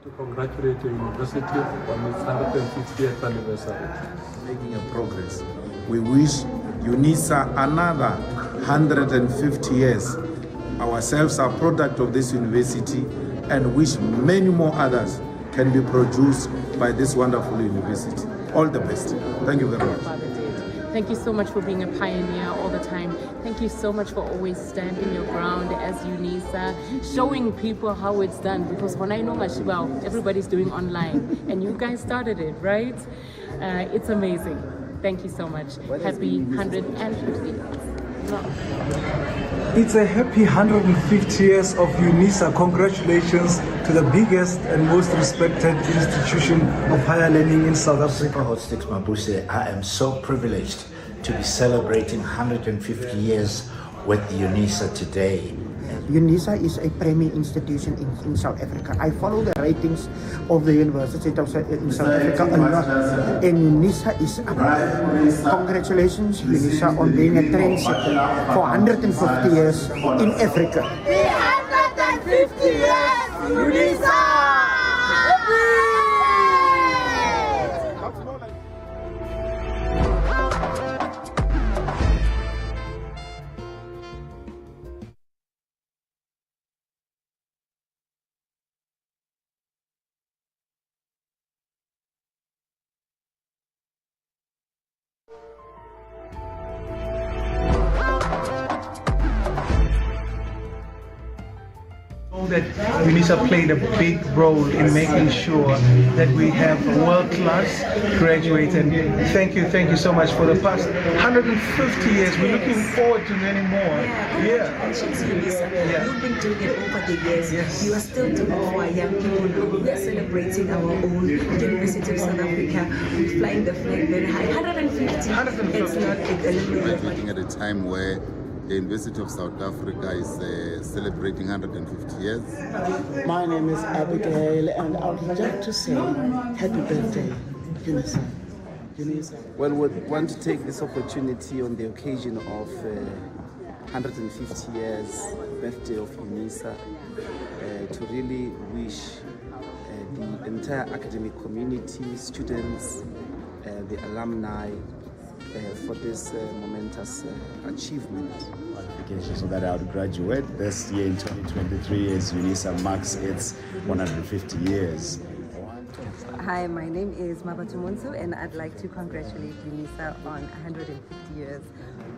To congratulate your university on its 150th anniversary. Making a progress. We wish Unisa another 150 years. Ourselves are product of this university and wish many more others can be produced by this wonderful university. All the best. Thank you very much. Thank you so much for being a pioneer all the time. Thank you so much for always standing your ground as Unisa, showing people how it's done. Because when I know Mashiba, everybody's doing online, and you guys started it, right? It's amazing. Thank you so much. Happy 150. It's a happy 150 years of Unisa. Congratulations to the biggest and most respected institution of higher learning in South Africa. I am so privileged to be celebrating 150 years with Unisa today. Unisa is a premier institution in South Africa. I follow the ratings of the university in South Africa a lot, and Unisa is up. Congratulations, Unisa, on being a trendsetter for 150 years in Africa. 350 years, Unisa! That Unisa played a big role in making sure that we have world-class graduates, and thank you so much for the past 150 years. We're looking forward to many more. Congratulations, Unisa. You've been doing it over the years. Yes. You are still doing it for our young people. We are celebrating our own University of South Africa. We're flying the flag very high. 150. 150. It's not a little Looking at a time where the University of South Africa is celebrating 150 years. My name is Abigail, and I would like to say happy birthday, Unisa. Well, we want to take this opportunity on the occasion of 150 years birthday of Unisa to really wish the entire academic community, students, the alumni, for this momentous achievement. So that I would graduate this year in 2023 as Unisa marks its 150 years. Hi, my name is Mabatu Munsu, and I'd like to congratulate Unisa on 150 years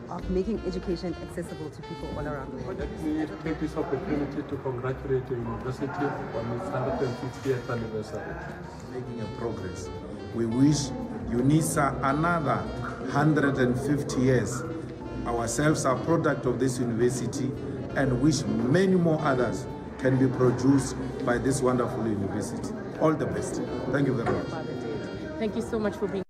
of making education accessible to people all around the world. Let me take this opportunity to congratulate your university on its 150th anniversary. Making a progress. We wish Unisa another 150 years. Ourselves are product of this university and wish many more others can be produced by this wonderful university. All the best. Thank you very much. Thank you so much for being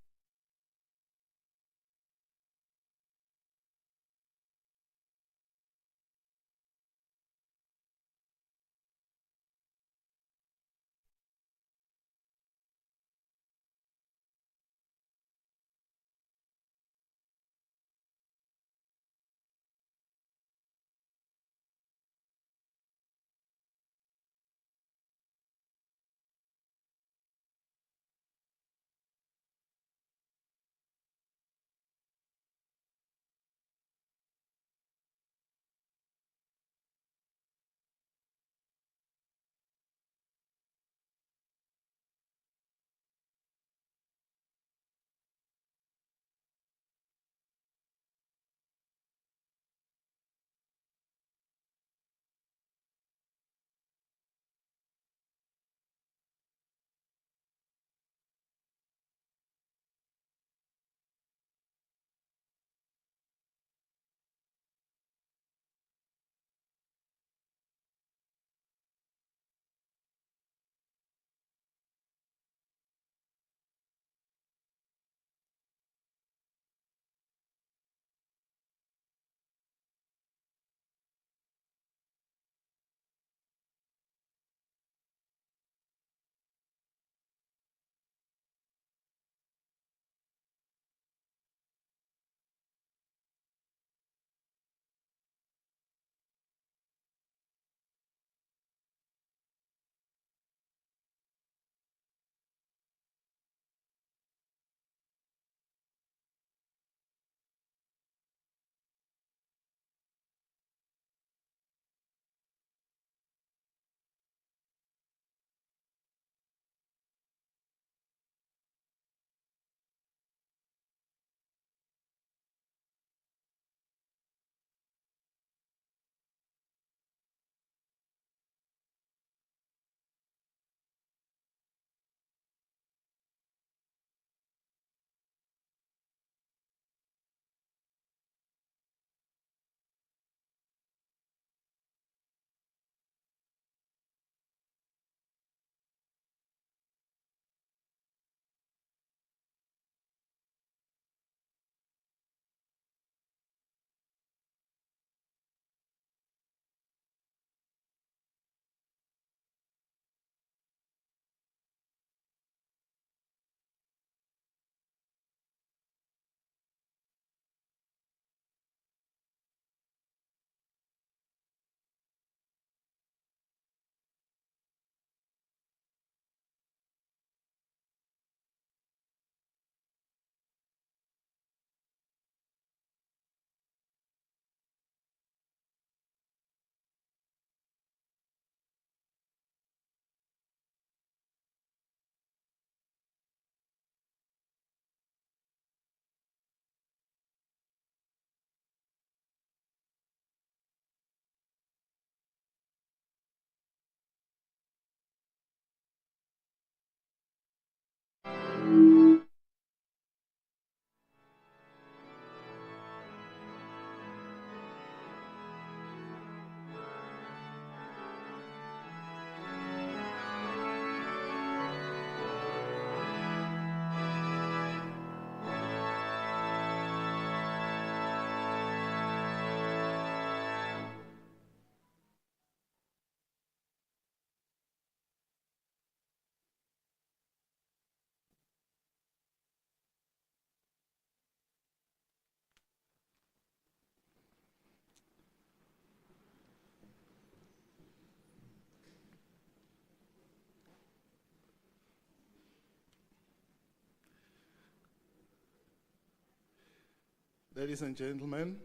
Ladies and gentlemen,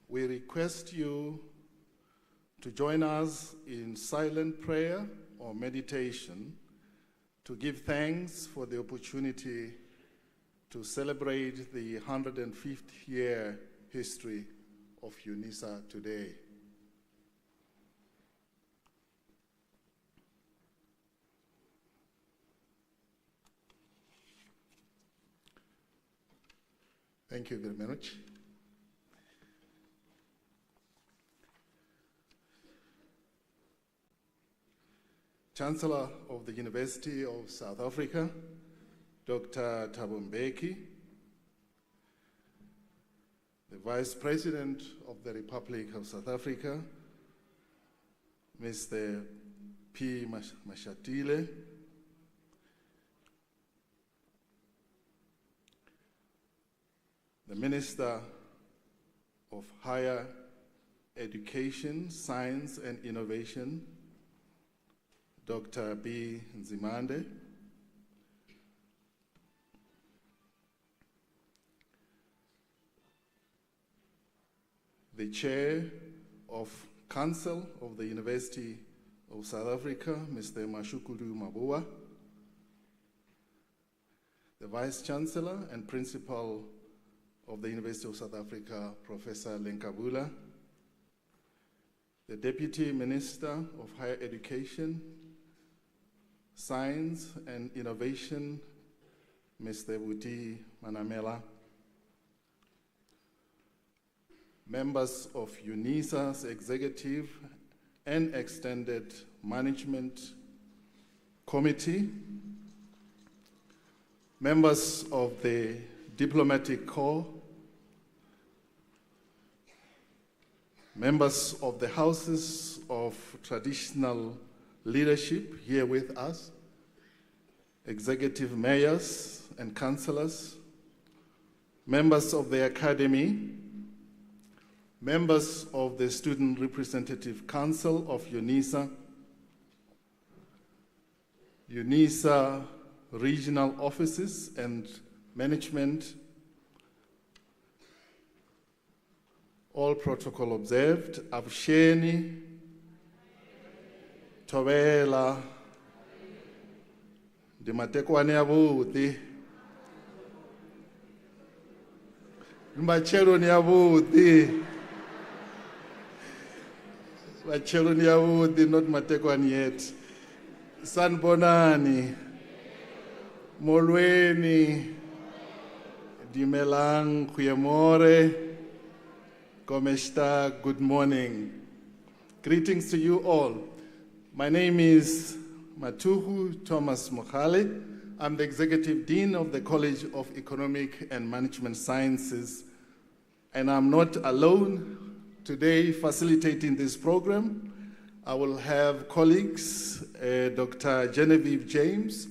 we request you to join us in silent prayer or meditation to give thanks for the opportunity to celebrate the 105th year history of Unisa today. Thank you very much. Chancellor of the University of South Africa, Dr. Thabo Mbeki, the Vice President of the Republic of South Africa, Mr. P. Mashatile, the Minister of Higher Education, Science and Innovation, Dr. B. Nzimande, the Chair of Council of the University of South Africa, Mr. Mashukulu Mabua, the Vice Chancellor and Principal of the University of South Africa, Professor Lenkabula, the Deputy Minister of Higher Education, Science and Innovation, Mr. Buti Manamela, members of Unisa's Executive and Extended Management Committee, members of the Diplomatic Corps, members of the Houses of Traditional Leadership here with us, executive mayors and councillors, members of the Academy, members of the Student Representative Council of Unisa, Unisa regional offices and management, all protocol observed, Avusheni, Tobela, Dimatekwane Abuti, Mbachelo ni Abuti, Mbachelo ni Abuti, not Matekwane yet, Sanbonani, Molweni, Dimelang, Kuyamore, Komeshta, good morning. Greetings to you all. My name is Matuhu Thomas Mokhale. I'm the Executive Dean of the College of Economic and Management Sciences, and I'm not alone today facilitating this program. I will have colleagues, Dr. Genevieve James,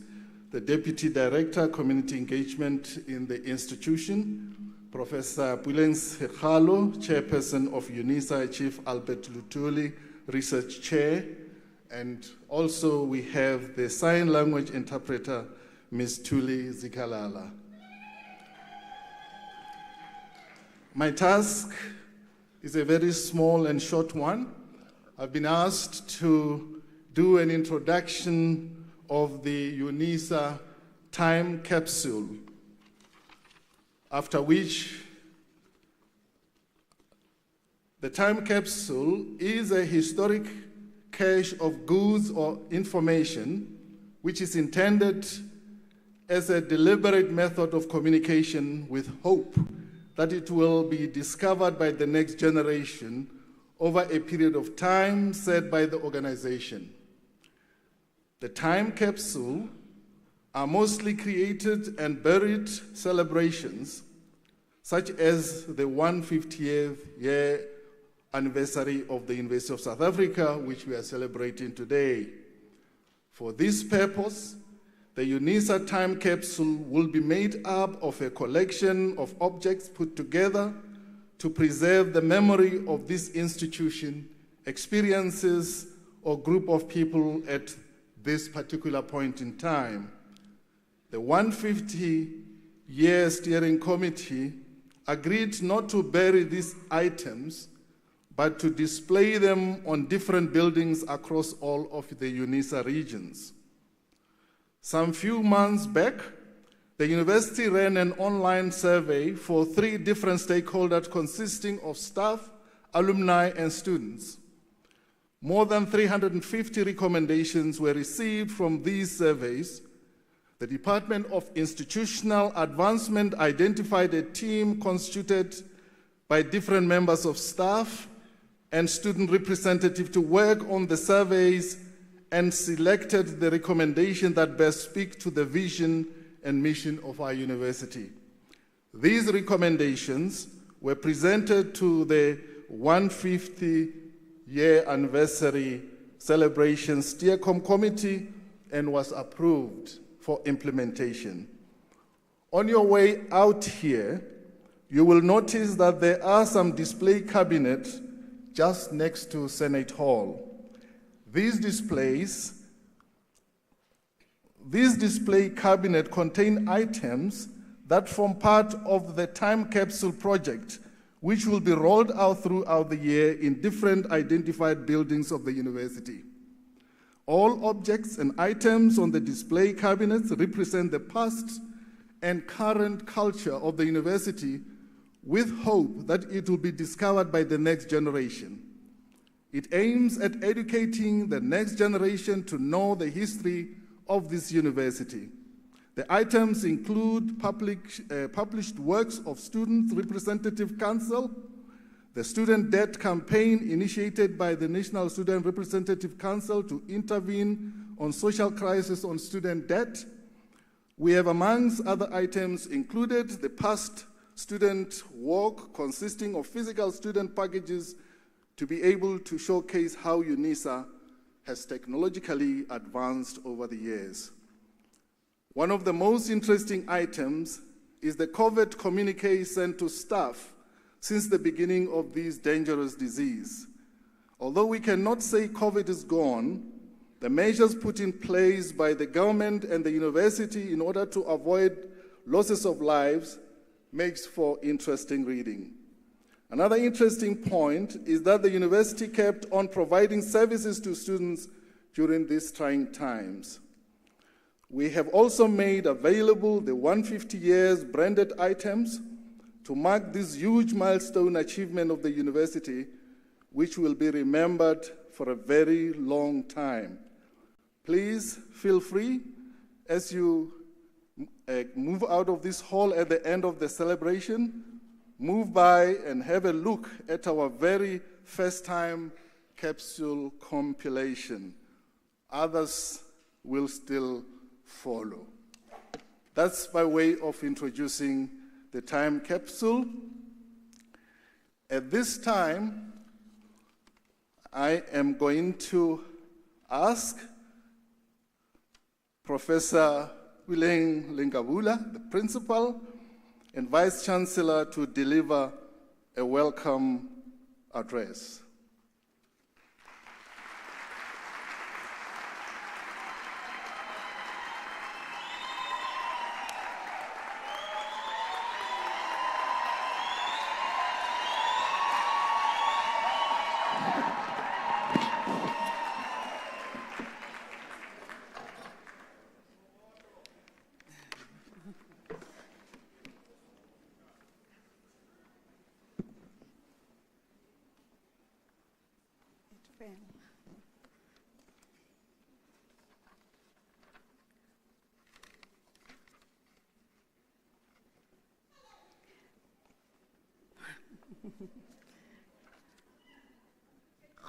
the Deputy Director, Community Engagement in the institution, Professor Pulens Hekalo, Chairperson of Unisa, Chief Albert Lutuli, Research Chair, and also we have the sign language interpreter, Ms. Tuli Zikalala. My task is a very small and short one. I've been asked to do an introduction of the Unisa time capsule, after which the time capsule is a historic cache of goods or information which is intended as a deliberate method of communication with hope that it will be discovered by the next generation over a period of time set by the organization. The time capsule are mostly created and buried celebrations, such as the 150th year anniversary of the University of South Africa, which we are celebrating today. For this purpose, the Unisa time capsule will be made up of a collection of objects put together to preserve the memory of this institution, experiences, or group of people at this particular point in time. The 150 year steering committee agreed not to bury these items, but to display them on different buildings across all of the Unisa regions. Some few months back, the university ran an online survey for 3 different stakeholders consisting of staff, alumni, and students. More than 350 recommendations were received from these surveys. The Department of Institutional Advancement identified a team constituted by different members of staff and student representatives to work on the surveys and selected the recommendation that best speak to the vision and mission of our university. These recommendations were presented to the 150-year anniversary celebration steercom committee and was approved for implementation. On your way out here, you will notice that there are some display cabinets just next to Senate Hall. These display cabinets contain items that form part of the time capsule project, which will be rolled out throughout the year in different identified buildings of the university. All objects and items on the display cabinets represent the past and current culture of the university, with hope that it will be discovered by the next generation. It aims at educating the next generation to know the history of this university. The items include published works of Student Representative Council, the student debt campaign initiated by the National Student Representative Council to intervene on social crisis on student debt. We have, amongst other items, included the past student walk consisting of physical student packages to be able to showcase how Unisa has technologically advanced over the years. One of the most interesting items is the COVID communique sent to staff since the beginning of this dangerous disease. Although we cannot say COVID is gone, the measures put in place by the government and the university in order to avoid losses of lives makes for interesting reading. Another interesting point is that the university kept on providing services to students during these trying times. We have also made available the 150 years branded items to mark this huge milestone achievement of the university, which will be remembered for a very long time. Please feel free as you move out of this hall at the end of the celebration, move by and have a look at our very first time capsule compilation. Others will still follow. That's by way of introducing the time capsule. At this time, I am going to ask Professor Unveiling Lingabula, the principal and Vice Chancellor, to deliver a welcome address.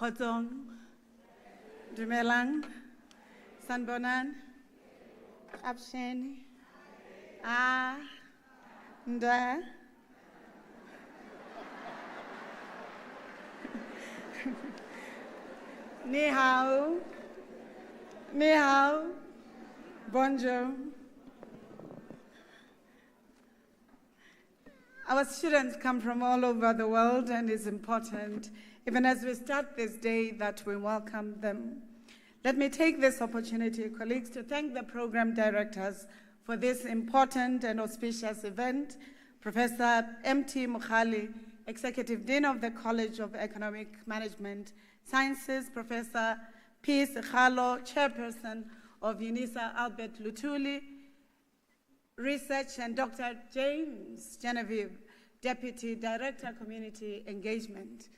Kgotsong, dumelang, sanbonan, absheni, nda. Ni hao, bonjour. Our students come from all over the world, and it's important, even as we start this day, that we welcome them. Let me take this opportunity, colleagues, to thank the program directors for this important and auspicious event, Professor M.T. Mukhali, Executive Dean of the College of Economic Management Sciences, Professor P. Sekhalo, Chairperson of Unisa Albert Lutuli, Research, and Dr. James Genevieve, Deputy Director, Community Engagement.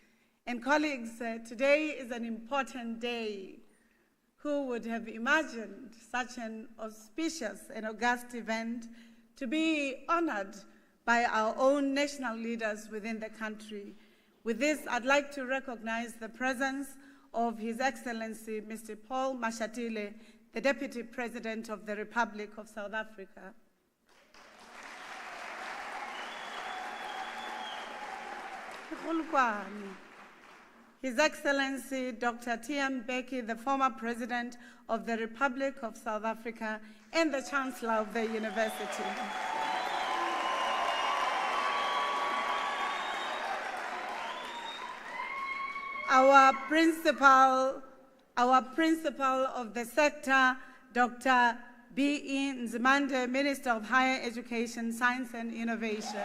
And colleagues, today is an important day. Who would have imagined such an auspicious and august event to be honored by our own national leaders within the country? With this, I'd like to recognize the presence of His Excellency, Mr. Paul Mashatile, the Deputy President of the Republic of South Africa. His Excellency Dr. T.M. Mbeki, the former President of the Republic of South Africa and the Chancellor of the University. Our principal of the sector, Dr. B.E. Nzimande, Minister of Higher Education, Science and Innovation.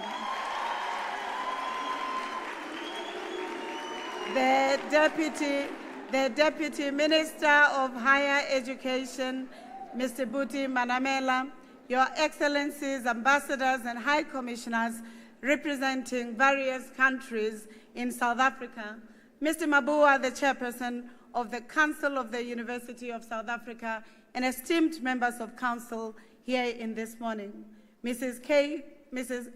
The Deputy Minister of Higher Education, Mr. Buti Manamela, Your Excellencies, Ambassadors and High Commissioners representing various countries in South Africa, Mr. Mabua, the Chairperson of the Council of the University of South Africa, and esteemed members of Council here in this morning, Mrs.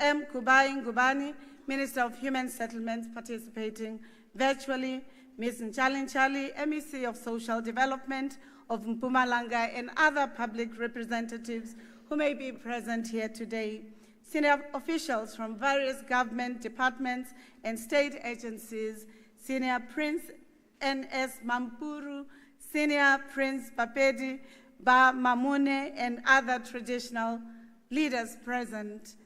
M. Kubai Ngubani, Minister of Human Settlements participating virtually, Ms. Nchali, MEC of Social Development of Mpumalanga, and other public representatives who may be present here today, senior officials from various government departments and state agencies, Senior Prince N.S. Mampuru, Senior Prince Papedi Ba Mamune, and other traditional leaders present,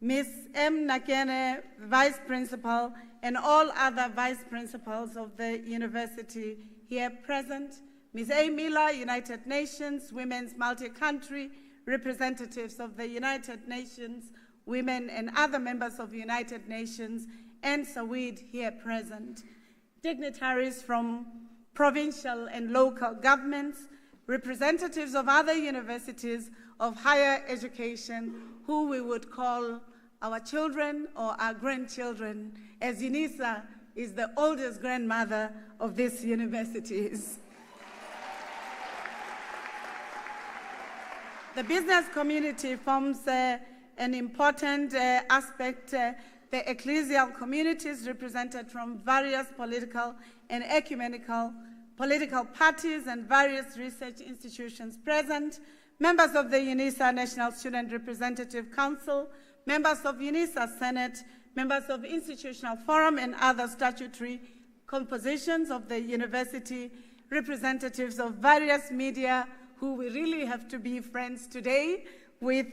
Ms. M. Nakene, Vice Principal, and all other Vice Principals of the University here present, Ms. A. Miller, United Nations Women's Multi-Country representatives of the United Nations Women and other members of United Nations, and SAWID here present, dignitaries from provincial and local governments, representatives of other universities of higher education, who we would call our children or our grandchildren, as Unisa is the oldest grandmother of these universities. The business community forms an important aspect. The ecclesial communities represented from various political and ecumenical political parties and various research institutions present, members of the Unisa National Student Representative Council, members of Unisa Senate, members of Institutional Forum and other statutory compositions of the university, representatives of various media who we really have to be friends today with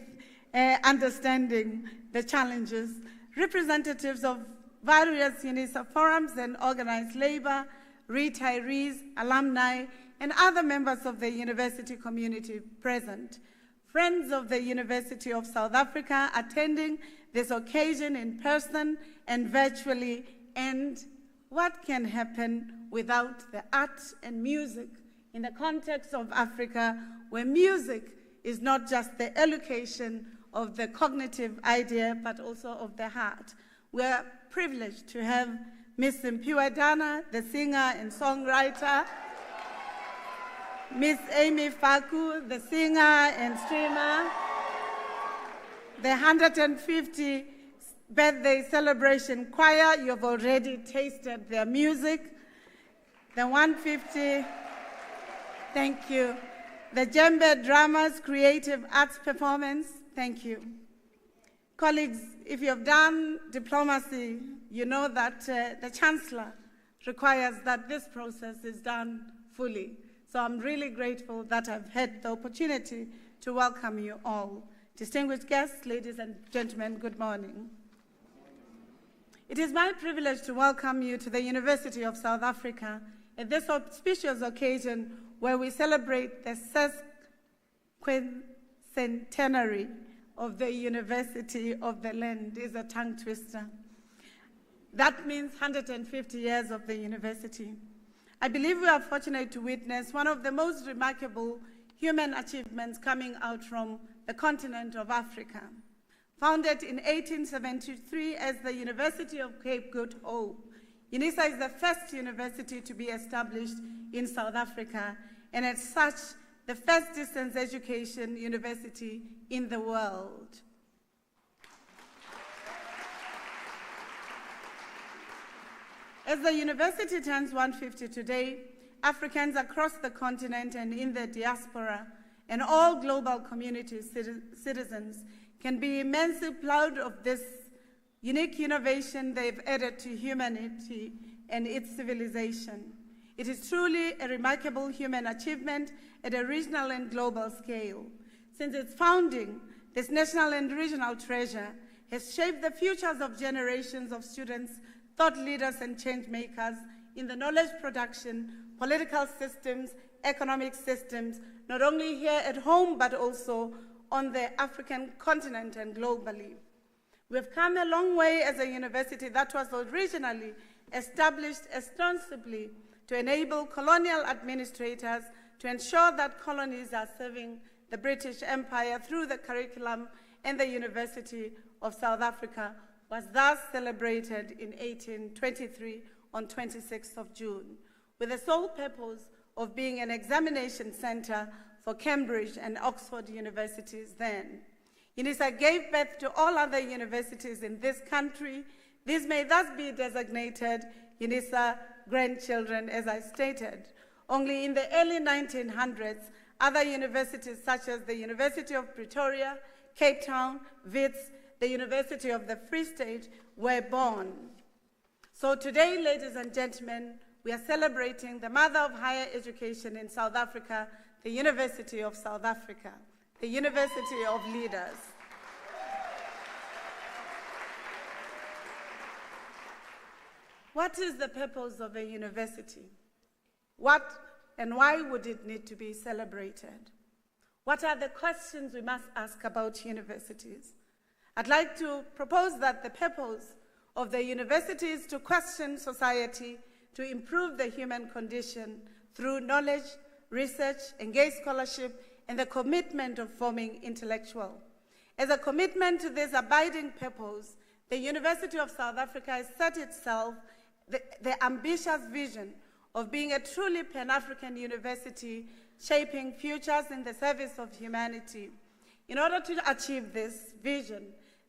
understanding the challenges, representatives of various Unisa forums and organized labor, retirees, alumni, and other members of the university community present, friends of the University of South Africa attending this occasion in person and virtually, and what can happen without the art and music in the context of Africa, where music is not just the elocution of the cognitive idea, but also of the heart. We're privileged to have Ms. Mpiwa Dana, the singer and songwriter, Ms. Amy Faku, the singer and streamer, the 150 birthday celebration choir, you've already tasted their music, the 150, thank you, the Djembe Dramas Creative Arts Performance, thank you. Colleagues, if you have done diplomacy, you know that the Chancellor requires that this process is done fully. So I'm really grateful that I've had the opportunity to welcome you all. Distinguished guests, ladies and gentlemen, good morning. It is my privilege to welcome you to the University of South Africa at this auspicious occasion where we celebrate the centenary of the University of the Land is a tongue twister. That means 150 years of the university. I believe we are fortunate to witness one of the most remarkable human achievements coming out from the continent of Africa. Founded in 1873 as the University of Cape Good Hope, Unisa is the first university to be established in South Africa, and as such, the first distance education university in the world. As the university turns 150 today, Africans across the continent and in the diaspora and all global community citizens can be immensely proud of this unique innovation they've added to humanity and its civilization. It is truly a remarkable human achievement at a regional and global scale. Since its founding, this national and regional treasure has shaped the futures of generations of students, thought leaders, and change makers in the knowledge production, political systems, economic systems, not only here at home, but also on the African continent and globally. We've come a long way as a university that was originally established ostensibly to enable colonial administrators to ensure that colonies are serving the British Empire through the curriculum, and the University of South Africa was thus celebrated in 1823 on 26th of June, with the sole purpose of being an examination center for Cambridge and Oxford universities then. Unisa gave birth to all other universities in this country. These may thus be designated Unisa grandchildren, as I stated. Only in the early 1900s, other universities such as the University of Pretoria, Cape Town, Wits, the University of the Free State were born. So today, ladies and gentlemen, we are celebrating the mother of higher education in South Africa, the University of South Africa, the University of Leaders. What is the purpose of a university? What and why would it need to be celebrated? What are the questions we must ask about universities? I'd like to propose that the purpose of the university is to question society, to improve the human condition through knowledge, research, engaged scholarship, and the commitment of forming intellectual. As a commitment to this abiding purpose, the University of South Africa has set itself the ambitious vision of being a truly Pan-African university, shaping futures in the service of humanity. In order to achieve this vision,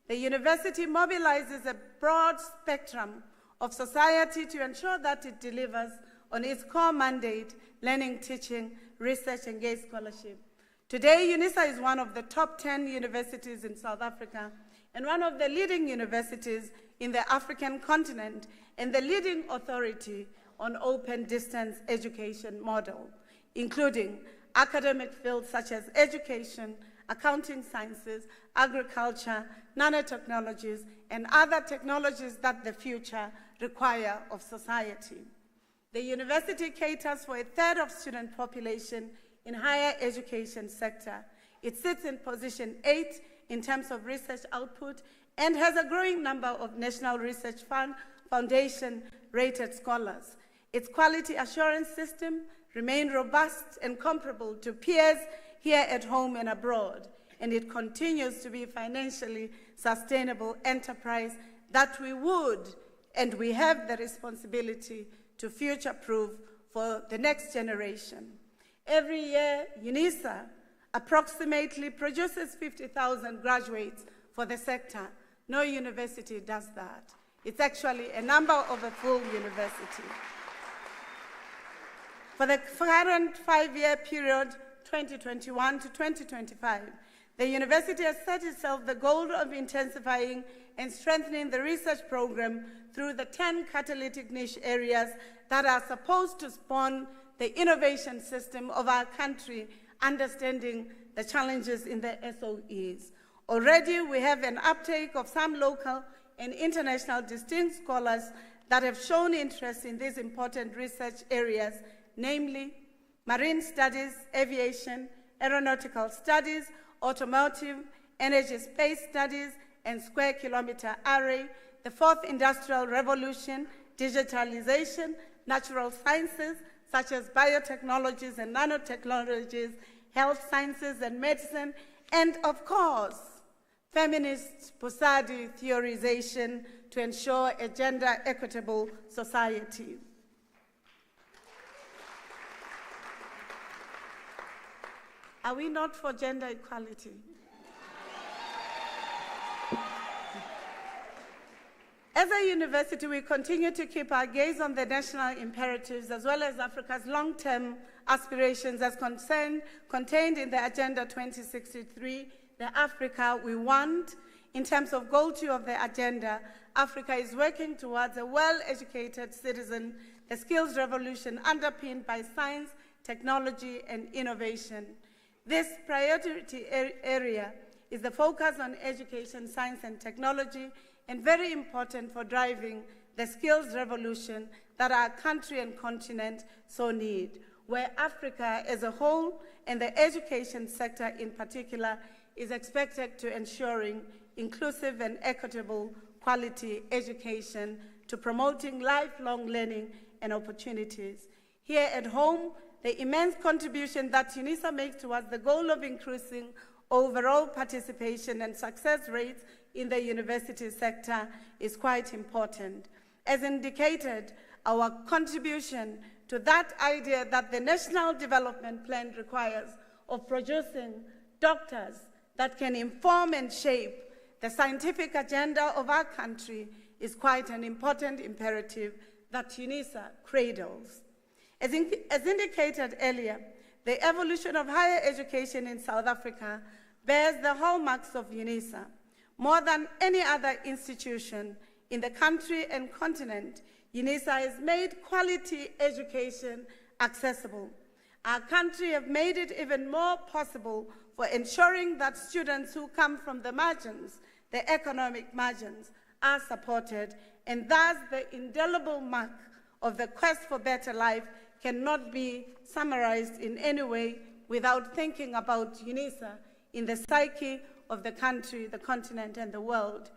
the university mobilizes a broad spectrum of society to ensure that it delivers on its core mandate: learning, teaching, research, engaged scholarship. Today, Unisa is one of the top 10 universities in South Africa and one of the leading universities in the African continent and the leading authority on open distance education model, including academic fields such as education, accounting sciences, agriculture, nanotechnologies, and other technologies that the future require of society. The university caters for a third of student population in higher education sector. It sits in position 8 in terms of research output and has a growing number of National Research Foundation rated scholars. Its quality assurance system remains robust and comparable to peers here at home and abroad, and it continues to be a financially sustainable enterprise that we would and we have the responsibility to future-proof for the next generation. Every year, Unisa approximately produces 50,000 graduates for the sector. No university does that. It's actually a number of a full university. For the current 5-year period, 2021 to 2025, the university has set itself the goal of intensifying and strengthening the research program through the 10 catalytic niche areas that are supposed to spawn the innovation system of our country, understanding the challenges in the SOEs. Already, we have an uptake of some local and international distinct scholars that have shown interest in these important research areas, namely marine studies, aviation, aeronautical studies, automotive, energy space studies, and square kilometer array, the fourth industrial revolution, digitalization, natural sciences, such as biotechnologies and nanotechnologies, health sciences and medicine, and of course, feminist Pusadi theorization to ensure a gender equitable society. Are we not for gender equality? As a university, we continue to keep our gaze on the national imperatives as well as Africa's long-term aspirations as contained in the Agenda 2063, the Africa we want. In terms of goal 2 of the agenda, Africa is working towards a well-educated citizen, the skills revolution underpinned by science, technology, and innovation. This priority area is the focus on education, science, and technology, and very important for driving the skills revolution that our country and continent so need, where Africa as a whole and the education sector in particular is expected to ensuring inclusive and equitable quality education to promoting lifelong learning and opportunities. Here at home, the immense contribution that Unisa makes towards the goal of increasing overall participation and success rates in the university sector is quite important. As indicated, our contribution to that idea that the National Development Plan requires of producing doctors that can inform and shape the scientific agenda of our country is quite an important imperative that Unisa cradles. As indicated earlier, the evolution of higher education in South Africa bears the hallmarks of Unisa. More than any other institution in the country and continent, Unisa has made quality education accessible. Our country has made it even more possible for ensuring that students who come from the margins, the economic margins, are supported, and thus the indelible mark of the quest for better life cannot be summarized in any way without thinking about Unisa in the psyche of the country, the continent, and the world.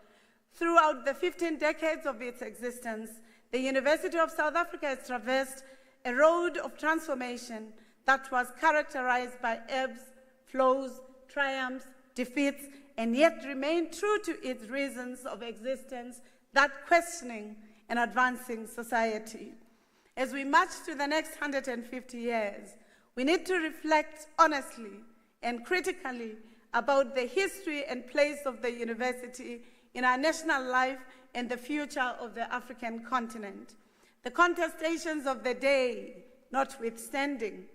Throughout the 15 decades of its existence, the University of South Africa has traversed a road of transformation that was characterized by ebbs, flows, triumphs, defeats, and yet remained true to its reasons of existence, that questioning and advancing society. As we march to the next 150 years, we need to reflect honestly and critically about the history and place of the university in our national life and the future of the African continent. The contestations of the day notwithstanding,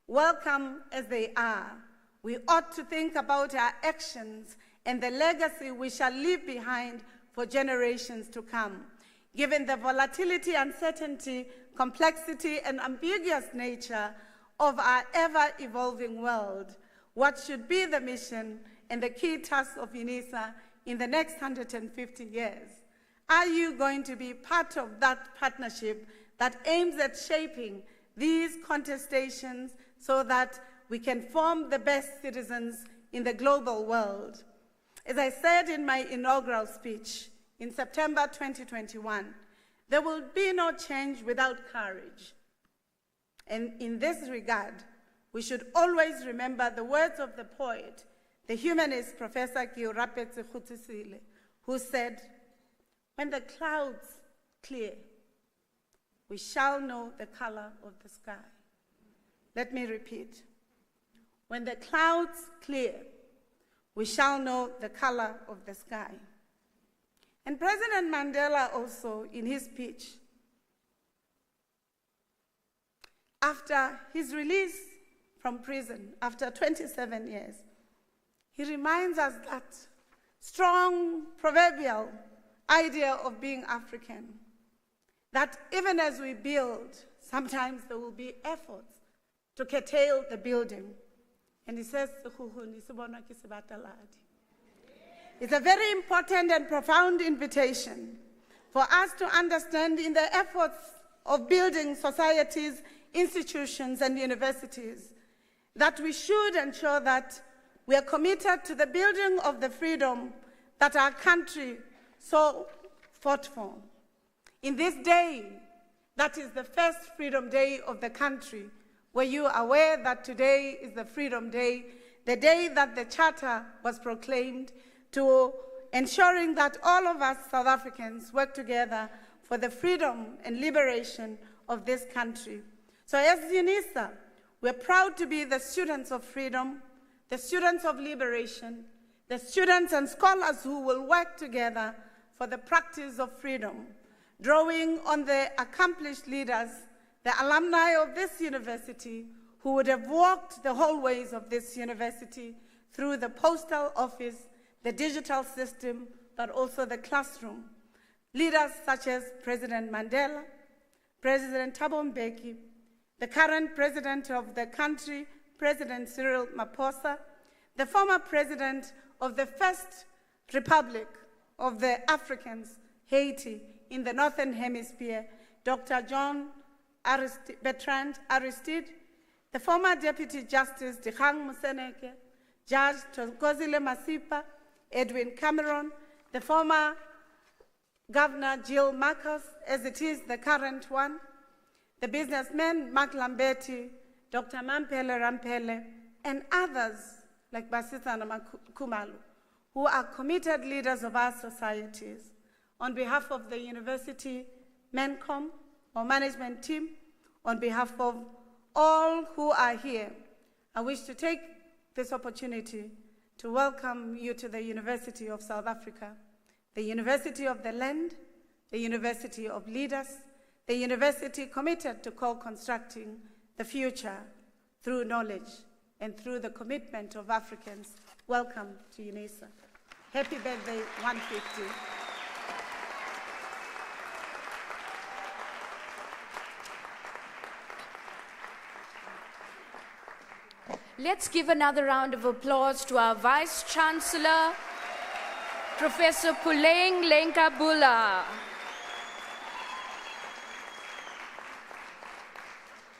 welcome as they are, we ought to think about our actions and the legacy we shall leave behind for generations to come. Given the volatility, uncertainty, complexity, and ambiguous nature of our ever-evolving world, what should be the mission and the key task of Unisa in the next 150 years? Are you going to be part of that partnership that aims at shaping these contestations so that we can form the best citizens in the global world? As I said in my inaugural speech in September 2021, there will be no change without courage. And in this regard, we should always remember the words of the poet, the humanist Professor Kiurapetse Khutisile, who said, "When the clouds clear, we shall know the color of the sky." Let me repeat. When the clouds clear, we shall know the color of the sky. And President Mandela also, in his speech, after his release from prison, after 27 years, he reminds us that strong proverbial idea of being African, that even as we build, sometimes there will be efforts to curtail the building. And he says, it's a very important and profound invitation for us to understand in the efforts of building societies, institutions, and universities that we should ensure that we are committed to the building of the freedom that our country so fought for. In this day, that is the first Freedom Day of the country, were you aware that today is the Freedom Day, the day that the Charter was proclaimed, to ensuring that all of us South Africans work together for the freedom and liberation of this country. So as Unisa, we're proud to be the students of freedom, the students of liberation, the students and scholars who will work together for the practice of freedom, drawing on the accomplished leaders, the alumni of this university, who would have walked the hallways of this university through the postal office, the digital system, but also the classroom. Leaders such as President Mandela, President Thabo Mbeki, the current president of the country, President Cyril Ramaphosa, the former president of the First Republic of the Africans, Haiti, in the Northern Hemisphere, Dr. John Bertrand Aristide, the former Deputy Justice Dikgang Moseneke, Judge Thokozile Masipa, Edwin Cameron, the former Governor Jill Marcos, as it is the current one, the businessman Mark Lamberti, Dr. Mampele Rampele, and others like Basisana Kumalu, who are committed leaders of our societies. On behalf of the university MENCOM, or management team, on behalf of all who are here, I wish to take this opportunity to welcome you to the University of South Africa, the University of the Land, the University of Leaders, the university committed to co-constructing the future through knowledge and through the commitment of Africans. Welcome to Unisa. Happy birthday, 150. Let's give another round of applause to our Vice Chancellor, Professor Puleng Lenkabula.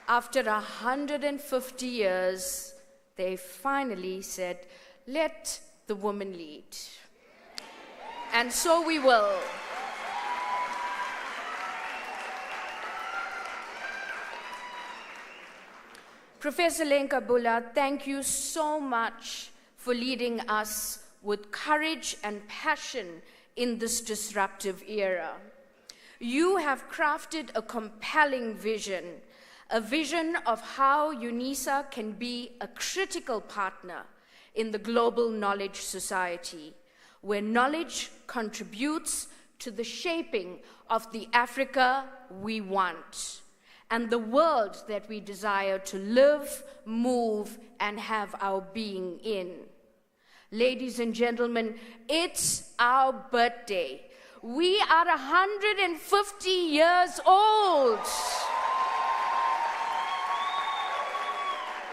After 150 years, they finally said, let the woman lead. And so we will. Professor Lenkabula, thank you so much for leading us with courage and passion in this disruptive era. You have crafted a compelling vision, a vision of how Unisa can be a critical partner in the global knowledge society, where knowledge contributes to the shaping of the Africa we want and the world that we desire to live, move, and have our being in. Ladies and gentlemen, it's our birthday. We are 150 years old.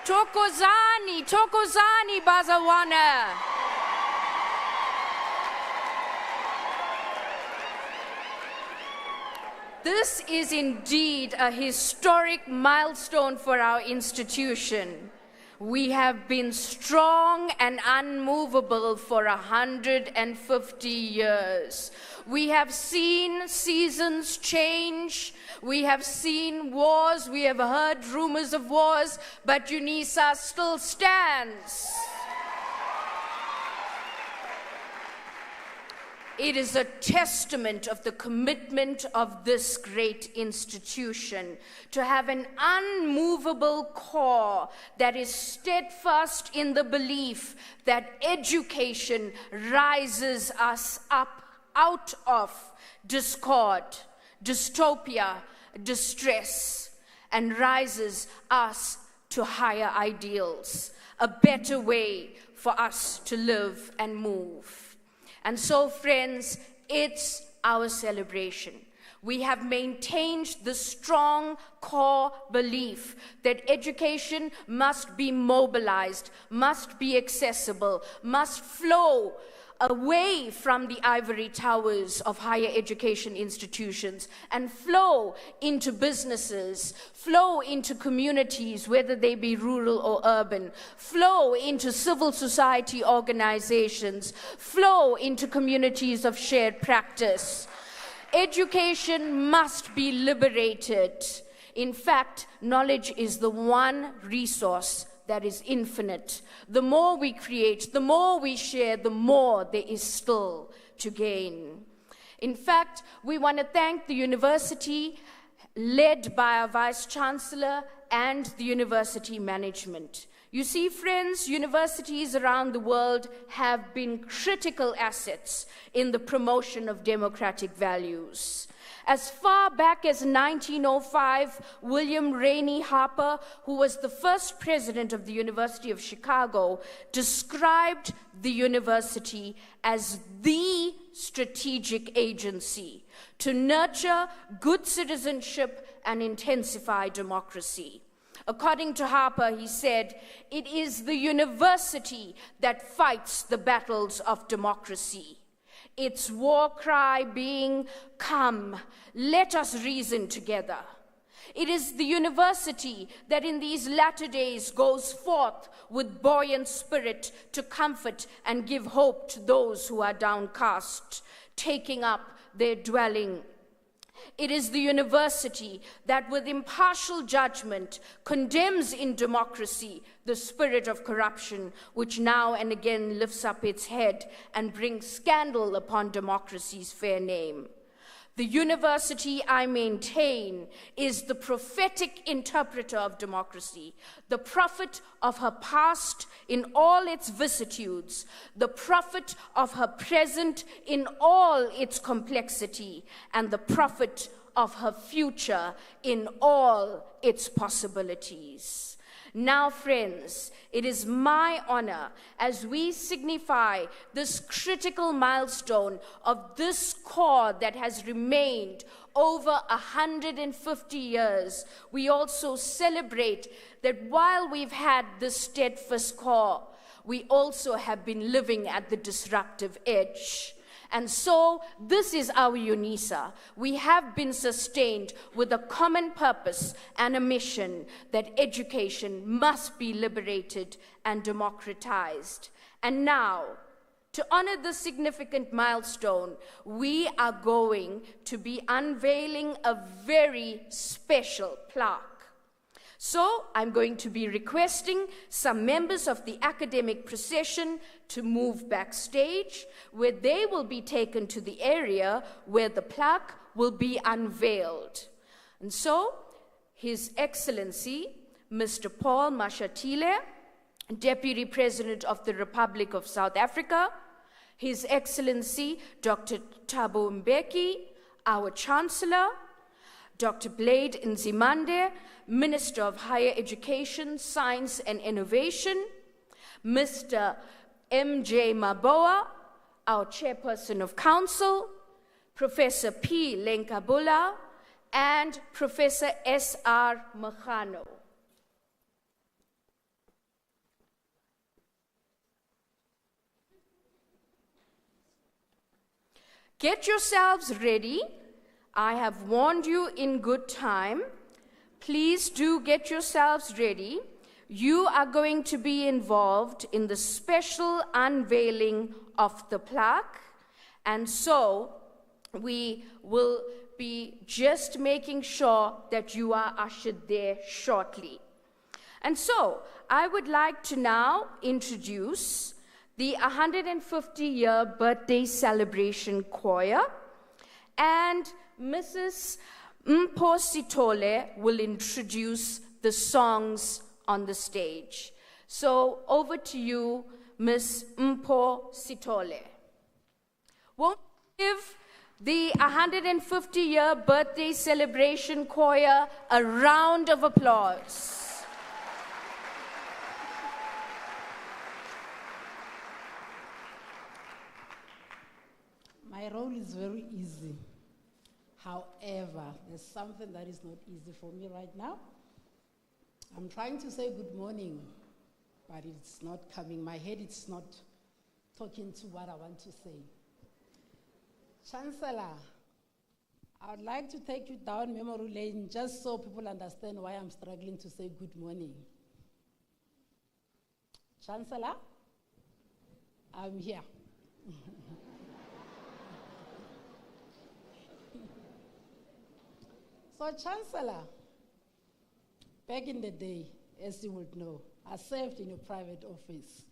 Thokozani, Thokozani Bazawana. This is indeed a historic milestone for our institution. We have been strong and unmovable for 150 years. We have seen seasons change. We have seen wars. We have heard rumors of wars, but Unisa still stands. It is a testament of the commitment of this great institution to have an unmovable core that is steadfast in the belief that education rises us up out of discord, dystopia, distress, and rises us to higher ideals, a better way for us to live and move. And so, friends, it's our celebration. We have maintained the strong core belief that education must be mobilized, must be accessible, must flow away from the ivory towers of higher education institutions and flow into businesses, flow into communities, whether they be rural or urban, flow into civil society organizations, flow into communities of shared practice. Education must be liberated. In fact, knowledge is the one resource that is infinite. The more we create, the more we share, the more there is still to gain. In fact, we want to thank the university, led by our Vice Chancellor and the university management. You see, friends, universities around the world have been critical assets in the promotion of democratic values. As far back as 1905, William Rainey Harper, who was the first president of the University of Chicago, described the university as the strategic agency to nurture good citizenship and intensify democracy. According to Harper, he said, "It is the university that fights the battles of democracy. Its war cry being, 'Come, let us reason together.' It is the university that in these latter days goes forth with buoyant spirit to comfort and give hope to those who are downcast, taking up their dwelling. It is the university that with impartial judgment condemns in democracy the spirit of corruption, which now and again lifts up its head and brings scandal upon democracy's fair name. The university, I maintain, is the prophetic interpreter of democracy, the prophet of her past in all its vicissitudes, the prophet of her present in all its complexity, and the prophet of her future in all its possibilities. Now, friends, it is my honor as we signify this critical milestone of this core that has remained over 150 years. We also celebrate that while we've had this steadfast core, we also have been living at the disruptive edge. And so this is our Unisa. We have been sustained with a common purpose and a mission that education must be liberated and democratized. And now, to honor this significant milestone, we are going to be unveiling a very special plaque. So I'm going to be requesting some members of the academic procession to move backstage, where they will be taken to the area where the plaque will be unveiled. And so, His Excellency, Mr. Paul Mashatile, Deputy President of the Republic of South Africa, His Excellency, Dr. Thabo Mbeki, our Chancellor, Dr. Blade Nzimande, Minister of Higher Education, Science and Innovation, Mr. M.J. Maboa, our Chairperson of Council, Professor P. Lenkabula, and Professor S.R. Machano. Get yourselves ready. I have warned you in good time. Please do get yourselves ready. You are going to be involved in the special unveiling of the plaque. And so we will be just making sure that you are ushered there shortly. And so I would like to now introduce the 150-year birthday celebration choir, and Mrs. Mpho Sithole will introduce the songs on the stage. So over to you, Ms. Mpho Sithole. Won't you give the 150-year birthday celebration choir a round of applause? My role is very easy. However, there's something that is not easy for me right now. I'm trying to say good morning, but it's not coming. My head is not talking to what I want to say. Chancellor, I would like to take you down memory lane just so people understand why I'm struggling to say good morning. Chancellor, I'm here. So, Chancellor, back in the day, as you would know, I served in a private office.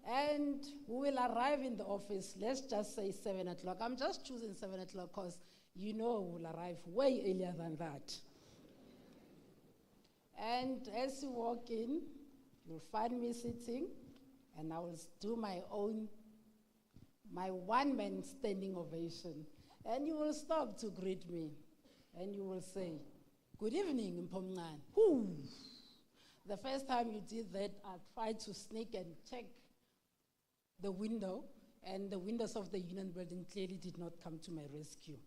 And we will arrive in the office, let's just say 7 o'clock. I'm just choosing 7 o'clock because you know we'll arrive way earlier than that. And as you walk in, you'll find me sitting, and I will do my one-man standing ovation. And you will stop to greet me, and you will say, "Good evening, Mpomncane." Whoo! The first time you did that, I tried to sneak and check the window, and the windows of the Union building clearly did not come to my rescue.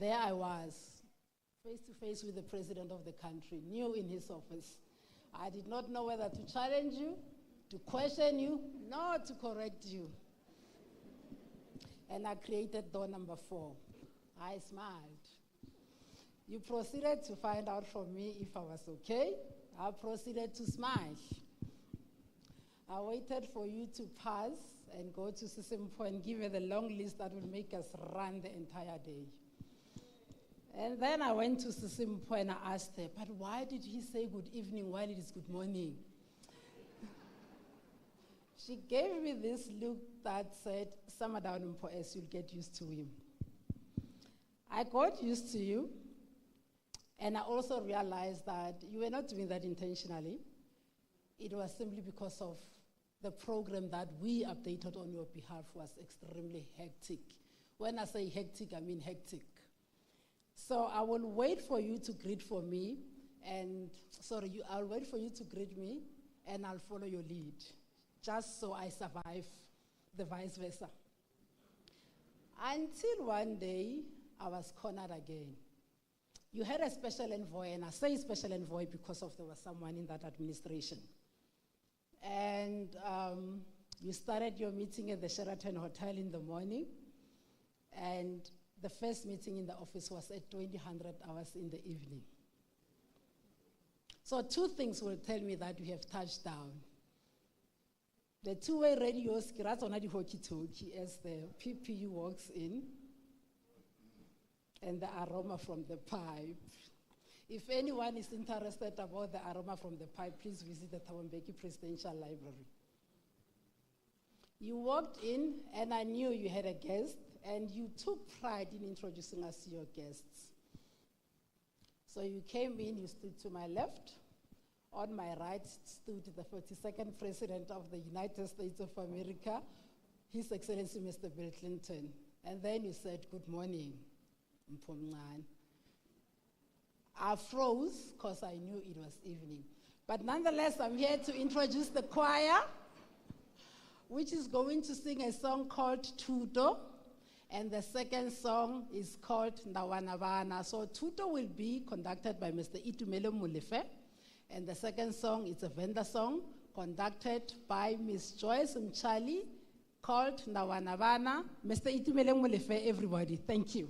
There I was, face to face with the president of the country, new in his office. I did not know whether to challenge you, to question you, nor to correct you. And I created door number 4. I smiled. You proceeded to find out from me if I was okay. I proceeded to smile. I waited for you to pass and go to Sisimpo and give her the long list that will make us run the entire day. And then I went to Sisimpo and I asked her, "But why did he say good evening while it is good morning?" She gave me this look that said, "Summer down in Mpo, you'll get used to him." I got used to you, and I also realized that you were not doing that intentionally. It was simply because of the program that we updated on your behalf was extremely hectic. When I say hectic, I mean hectic. So I will wait for you to greet for me, I'll wait for you to greet me, and I'll follow your lead, just so I survive the vice versa. Until one day, I was cornered again. You had a special envoy, and I say special envoy because there was someone in that administration. And you started your meeting at the Sheraton Hotel in the morning, and the first meeting in the office was at 2000 hours in the evening. So 2 things will tell me that you have touched down. The 2-way radios, the walkie-talkie as the PPU walks in, and the aroma from the pipe. If anyone is interested about the aroma from the pipe, please visit the Tawambeki Presidential Library. You walked in, and I knew you had a guest, and you took pride in introducing us to your guests. So you came in, you stood to my left. On my right stood the 42nd President of the United States of America, His Excellency Mr. Bill Clinton. And then you said, "Good morning, Mpomncane." I froze because I knew it was evening. But nonetheless, I'm here to introduce the choir, which is going to sing a song called Tuto. And the second song is called Ndawanabana. So Tuto will be conducted by Mr. Itumele Molefe. And the second song is a vendor song conducted by Miss Joyce Mchali called Ndawanabana. Mr. Itumele Molefe, everybody. Thank you.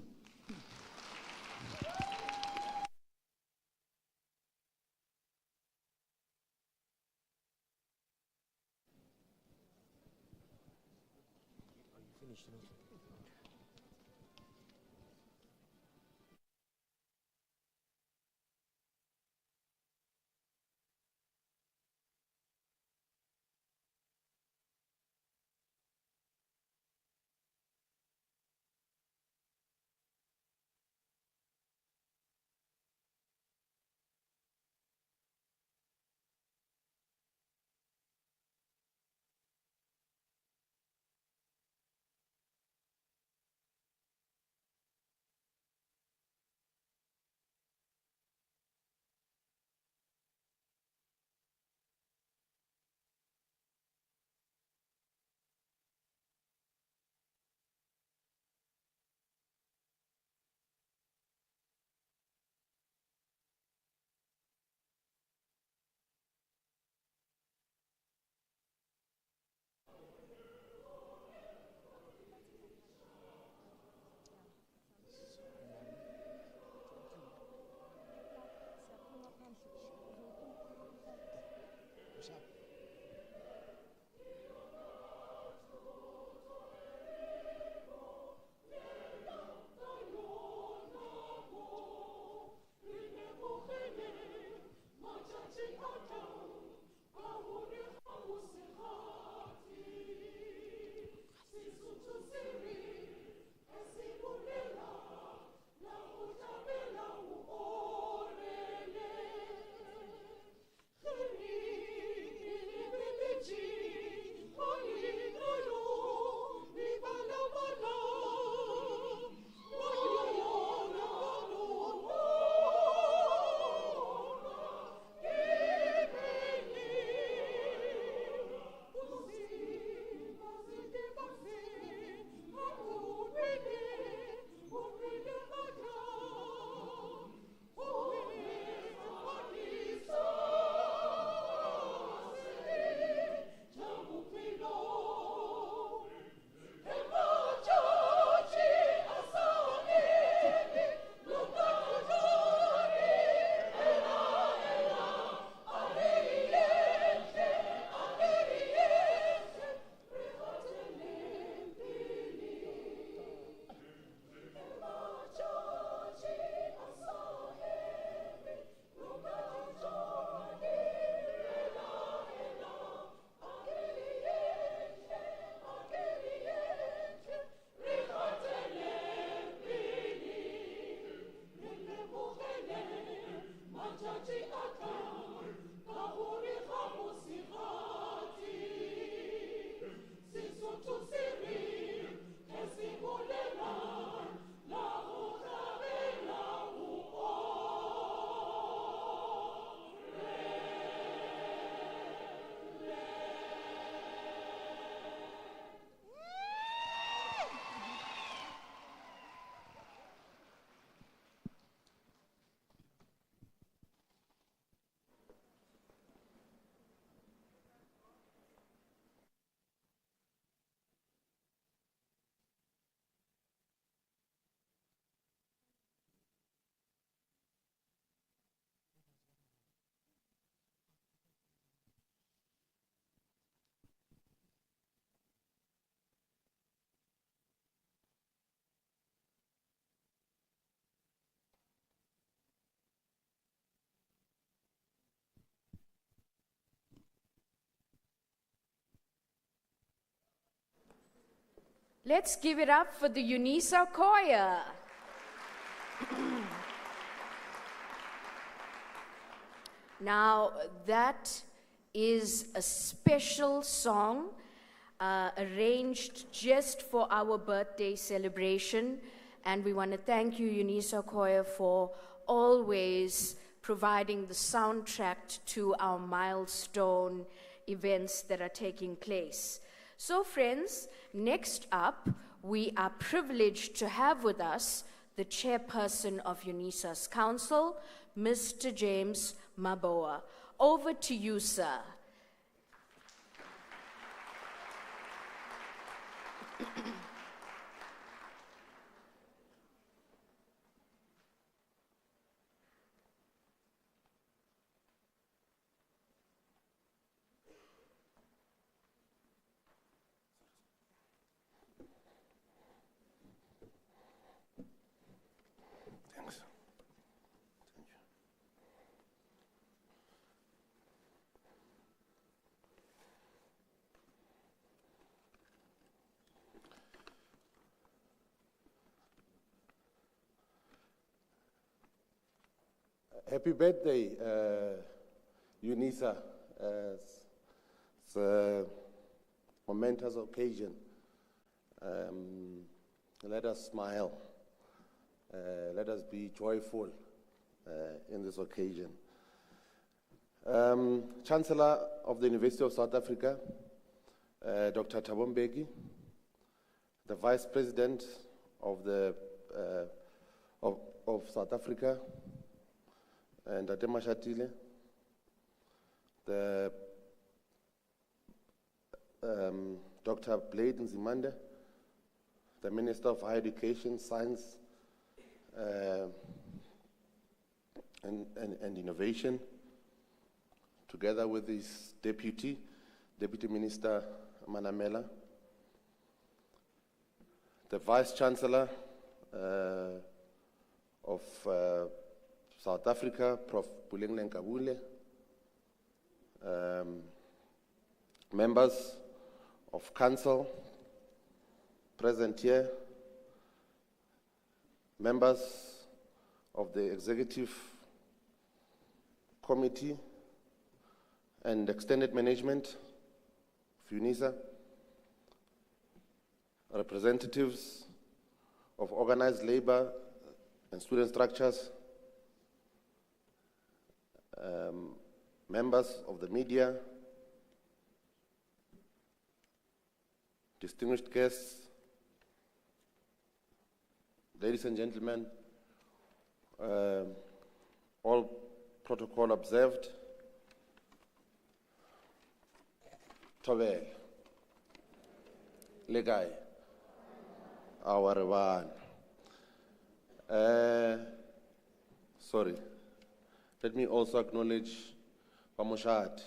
Let's give it up for the Unisa choir. Now, that is a special song arranged just for our birthday celebration. And we want to thank you, Unisa choir, for always providing the soundtrack to our milestone events that are taking place. So friends, next up, we are privileged to have with us the chairperson of Unisa's council, Mr. James Maboa. Over to you, sir. Happy birthday, Unisa. It's a momentous occasion. Let us smile. Let us be joyful in this occasion. Chancellor of the University of South Africa, Dr. Thabo Mbeki, the Vice President of South Africa, and Atema Shatile, the Dr. Blade Nzimande, the Minister of Higher Education, Science, and Innovation, together with his Deputy Minister Manamela, the Vice Chancellor of South Africa, Prof. Buleng Nkabule, members of Council present here, members of the Executive Committee and extended management of Unisa, representatives of organized labor and student structures, members of the media, distinguished guests, ladies and gentlemen, all protocol observed. Tobel, Legai, our one. Sorry. Let me also acknowledge Pamushat,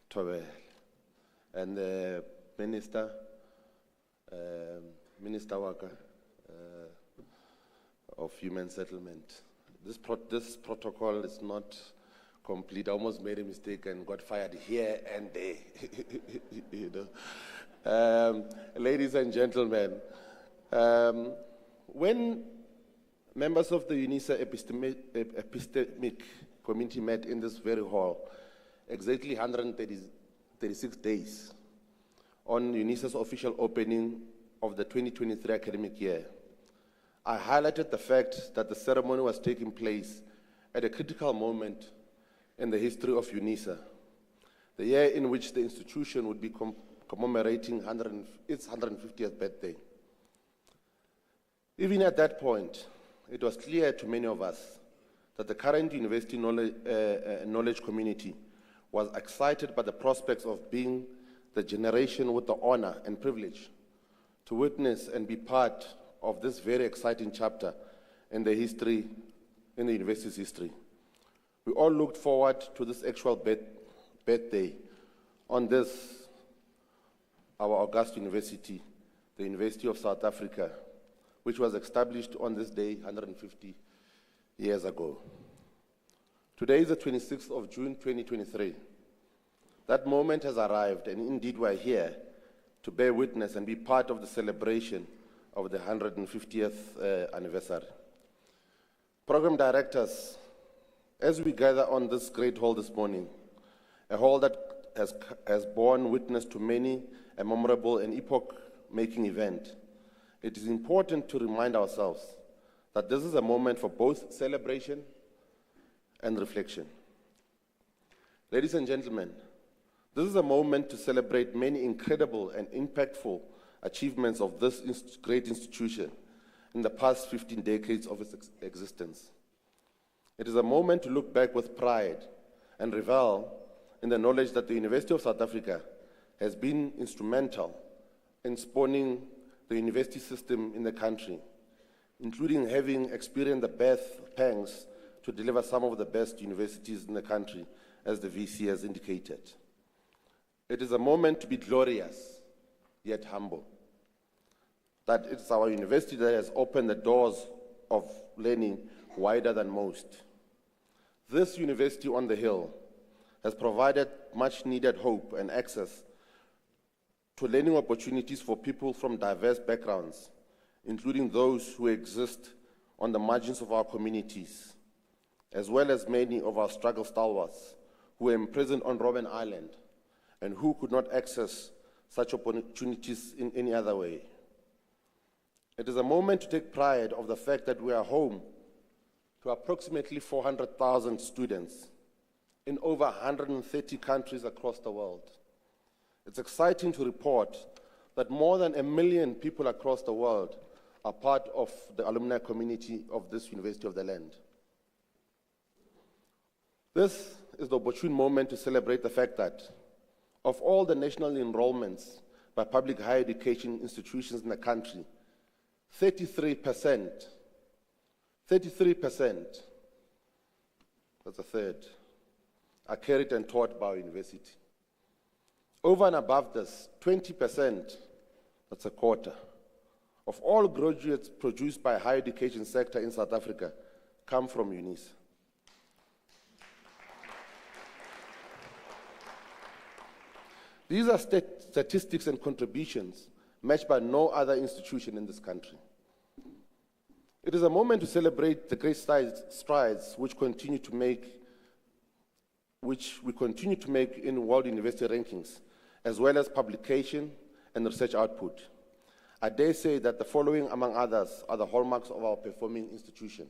Tobel, and the Minister, Minister Waka of Human Settlement. This protocol is not complete. I almost made a mistake and got fired here and there. You know. Ladies and gentlemen, when members of the Unisa epistemic community met in this very hall, exactly 136 days on Unisa's official opening of the 2023 academic year, I highlighted the fact that the ceremony was taking place at a critical moment in the history of Unisa, the year in which the institution would be commemorating its 150th birthday. Even at that point, it was clear to many of us that the current university knowledge community was excited by the prospects of being the generation with the honor and privilege to witness and be part of this very exciting chapter in the university's history. We all looked forward to this actual birthday on this, our august university, the University of South Africa, which was established on this day 150 years ago. Today is the 26th of June, 2023. That moment has arrived, and indeed we're here to bear witness and be part of the celebration of the 150th anniversary. Program directors, as we gather on this great hall this morning, a hall that has borne witness to many a memorable and epoch-making event, it is important to remind ourselves that this is a moment for both celebration and reflection. Ladies and gentlemen, this is a moment to celebrate many incredible and impactful achievements of this great institution in the past 15 decades of its existence. It is a moment to look back with pride and revel in the knowledge that the University of South Africa has been instrumental in spawning the university system in the country, including having experienced the birth pangs to deliver some of the best universities in the country, as the VC has indicated. It is a moment to be glorious, yet humble. That it's our university that has opened the doors of learning wider than most. This university on the hill has provided much needed hope and access to learning opportunities for people from diverse backgrounds, including those who exist on the margins of our communities, as well as many of our struggle stalwarts who were imprisoned on Robben Island and who could not access such opportunities in any other way. It is a moment to take pride of the fact that we are home to approximately 400,000 students in over 130 countries across the world. It's exciting to report that more than 1 million people across the world are part of the alumni community of this University of the Land. This is the opportune moment to celebrate the fact that of all the national enrollments by public higher education institutions in the country, 33%, that's a third, are carried and taught by our university. Over and above this, 20%, that's a quarter, of all graduates produced by higher education sector in South Africa come from Unisa. These are statistics and contributions matched by no other institution in this country. It is a moment to celebrate the great strides which we continue to make in world university rankings, as well as publication and research output. I dare say that the following, among others, are the hallmarks of our performing institution.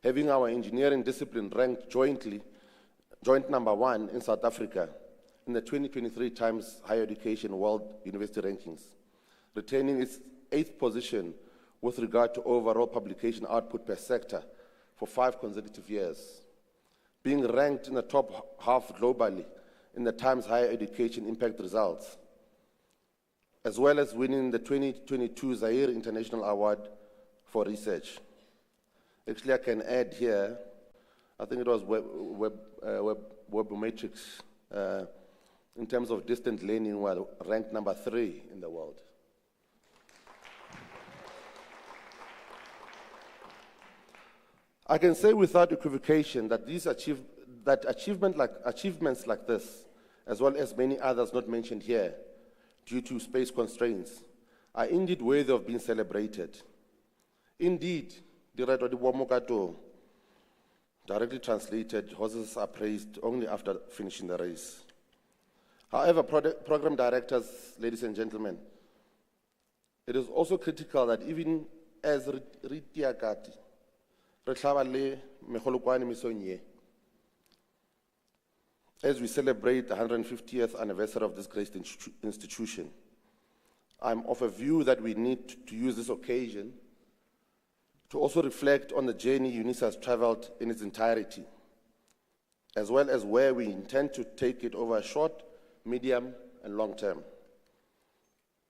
Having our engineering discipline ranked joint #1 in South Africa in the 2023 Times Higher Education World University Rankings, retaining its 8th position with regard to overall publication output per sector for 5 consecutive years, being ranked in the top half globally in the Times Higher Education Impact Results, as well as winning the 2022 Zaire International Award for Research. Actually, I can add here, I think it was Webometrics, in terms of distant learning, were ranked #3 in the world. I can say without equivocation that achievements like this, as well as many others not mentioned here, due to space constraints, are indeed worthy of being celebrated. Indeed, directly translated, horses are praised only after finishing the race. However, program directors, ladies and gentlemen, it is also critical that even as Ritiakati, as we celebrate the 150th anniversary of this great institution, I'm of a view that we need to use this occasion to also reflect on the journey Unisa has traveled in its entirety, as well as where we intend to take it over a short, medium, and long term.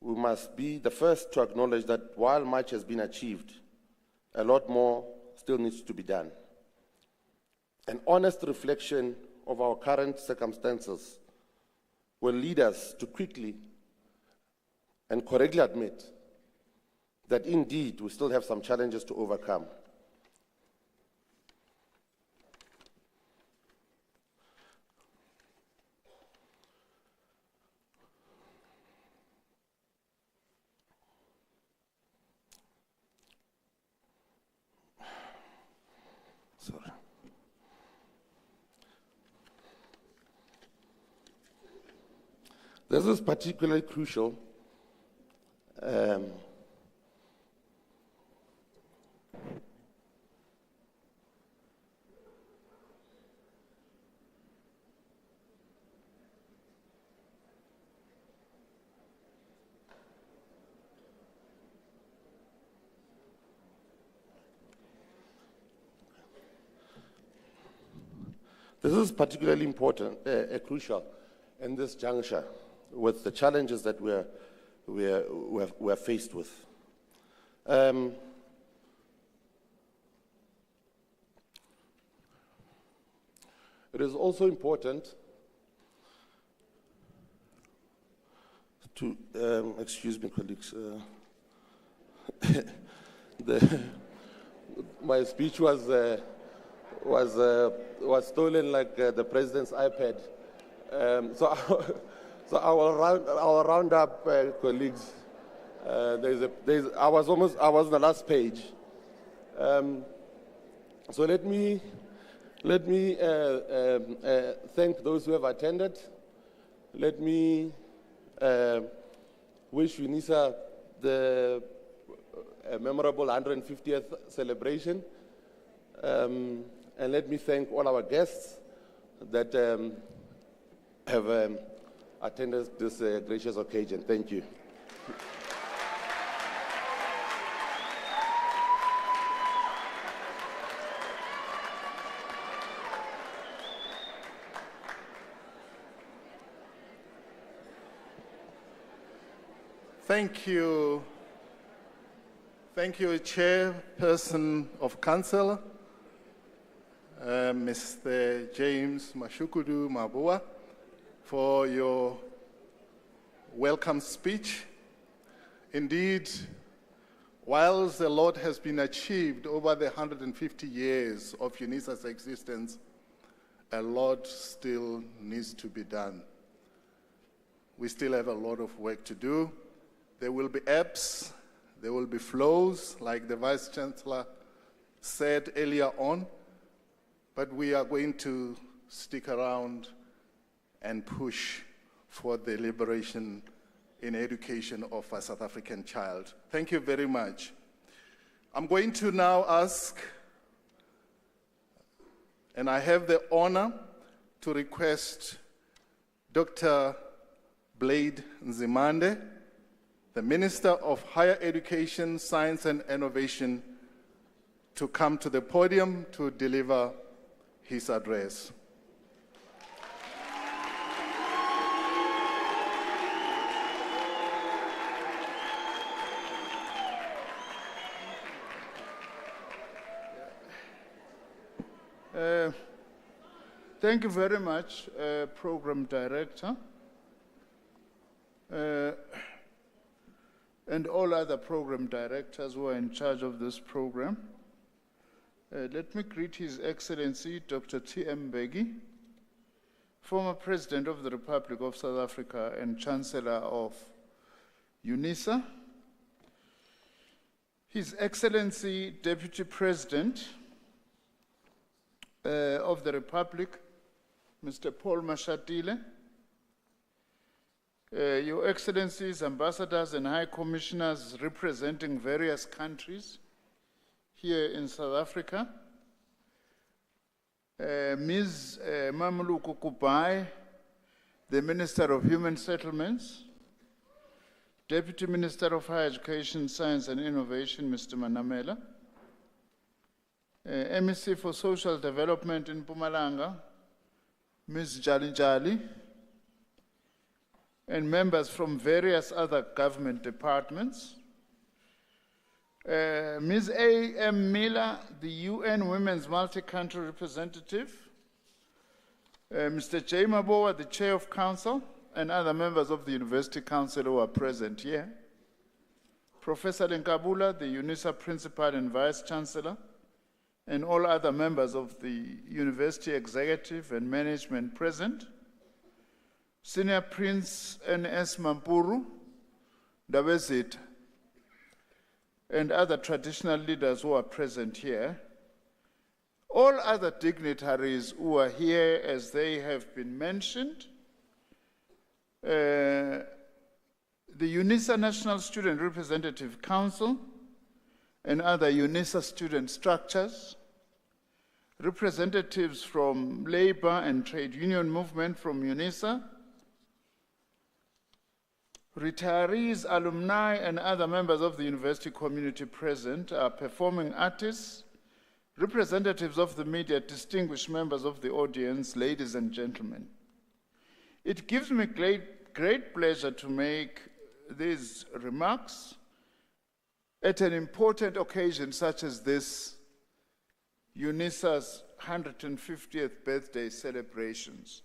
We must be the first to acknowledge that while much has been achieved, a lot more still needs to be done. An honest reflection of our current circumstances will lead us to quickly and correctly admit that indeed we still have some challenges to overcome. This is particularly crucial This is particularly important, crucial in this juncture with the challenges that we're faced with. It is also important to, excuse me, colleagues, my speech was stolen like the president's iPad. So I will round up, colleagues. I was on the last page. So let me thank those who have attended. Let me wish Unisa the memorable 150th celebration. And let me thank all our guests that have attended this gracious occasion. Thank you. Thank you. Thank you, Chairperson of Council, Mr. James Mashukudu Mabua, for your welcome speech. Indeed, whilst a lot has been achieved over the 150 years of Unisa's existence, a lot still needs to be done. We still have a lot of work to do. There will be ebbs, there will be flows, like the Vice Chancellor said earlier on, but we are going to stick around and push for the liberation in education of a South African child. Thank you very much. I'm going to now ask, and I have the honor to request Dr. Blade Nzimande, the Minister of Higher Education, Science and Innovation, to come to the podium to deliver his address. Thank you very much, Program Director, and all other program directors who are in charge of this program. Let me greet His Excellency, Dr. T.M. Mbeki, former President of the Republic of South Africa and Chancellor of Unisa, His Excellency, Deputy President of the Republic, Mr. Paul Mashatile, Your Excellencies, Ambassadors and High Commissioners representing various countries here in South Africa, Ms. Mamuluku Kupai, the Minister of Human Settlements, Deputy Minister of Higher Education, Science and Innovation, Mr. Manamela, MEC for Social Development in Mpumalanga, Ms. Jali, and members from various other government departments, Ms. A.M. Miller, the UN Women's Multi-Country Representative, Mr. J. Mabowa, the Chair of Council, and other members of the University Council who are present here, Professor Lenkabula, the Unisa Principal and Vice Chancellor, and all other members of the University Executive and Management present, Senior Prince N.S. Mampuru, Ndabezit, and other traditional leaders who are present here, all other dignitaries who are here as they have been mentioned, the Unisa National Student Representative Council and other Unisa student structures, representatives from labor and trade union movement from Unisa, retirees, alumni, and other members of the university community present, are performing artists, representatives of the media, distinguished members of the audience, ladies and gentlemen. It gives me great pleasure to make these remarks at an important occasion such as this, Unisa's 150th birthday celebrations,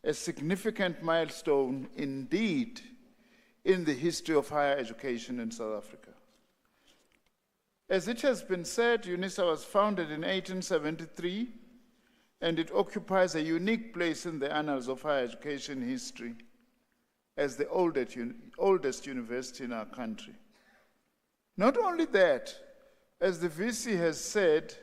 a significant milestone indeed in the history of higher education in South Africa. As it has been said, Unisa was founded in 1873, and it occupies a unique place in the annals of higher education history as the oldest university in our country. Not only that, as the VC has said,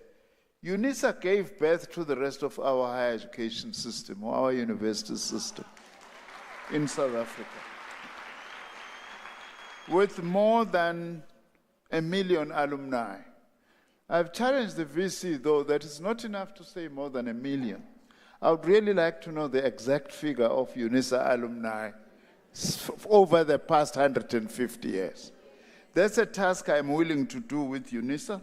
Unisa gave birth to the rest of our higher education system, or our university system in South Africa, with more than 1 million alumni. I've challenged the VC, though, that it's not enough to say more than 1 million. I would really like to know the exact figure of Unisa alumni over the past 150 years. That's a task I'm willing to do with Unisa,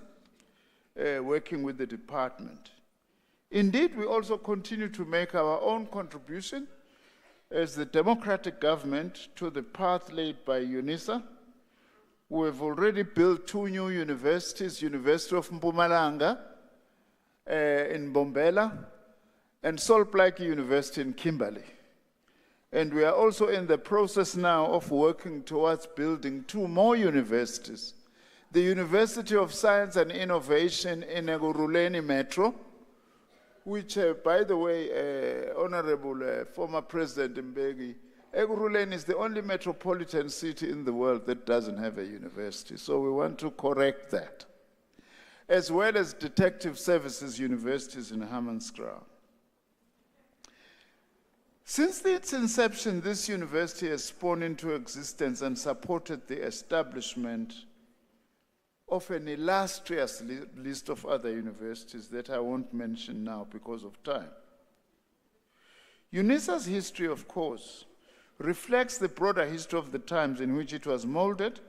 working with the department. Indeed, we also continue to make our own contribution as the democratic government to the path laid by Unisa. We have already built 2 new universities, University of Mpumalanga in Bombela, and Salt Lake University in Kimberley. And we are also in the process now of working towards building 2 more universities. The University of Science and Innovation in Ekurhuleni Metro, which, by the way, Honorable former President Mbeki, Ekurhuleni is the only metropolitan city in the world that doesn't have a university, so we want to correct that, as well as detective services universities in Hammanskraal. Since its inception, this university has spawned into existence and supported the establishment of an illustrious list of other universities that I won't mention now because of time. Unisa's history, of course, reflects the broader history of the times in which it was molded,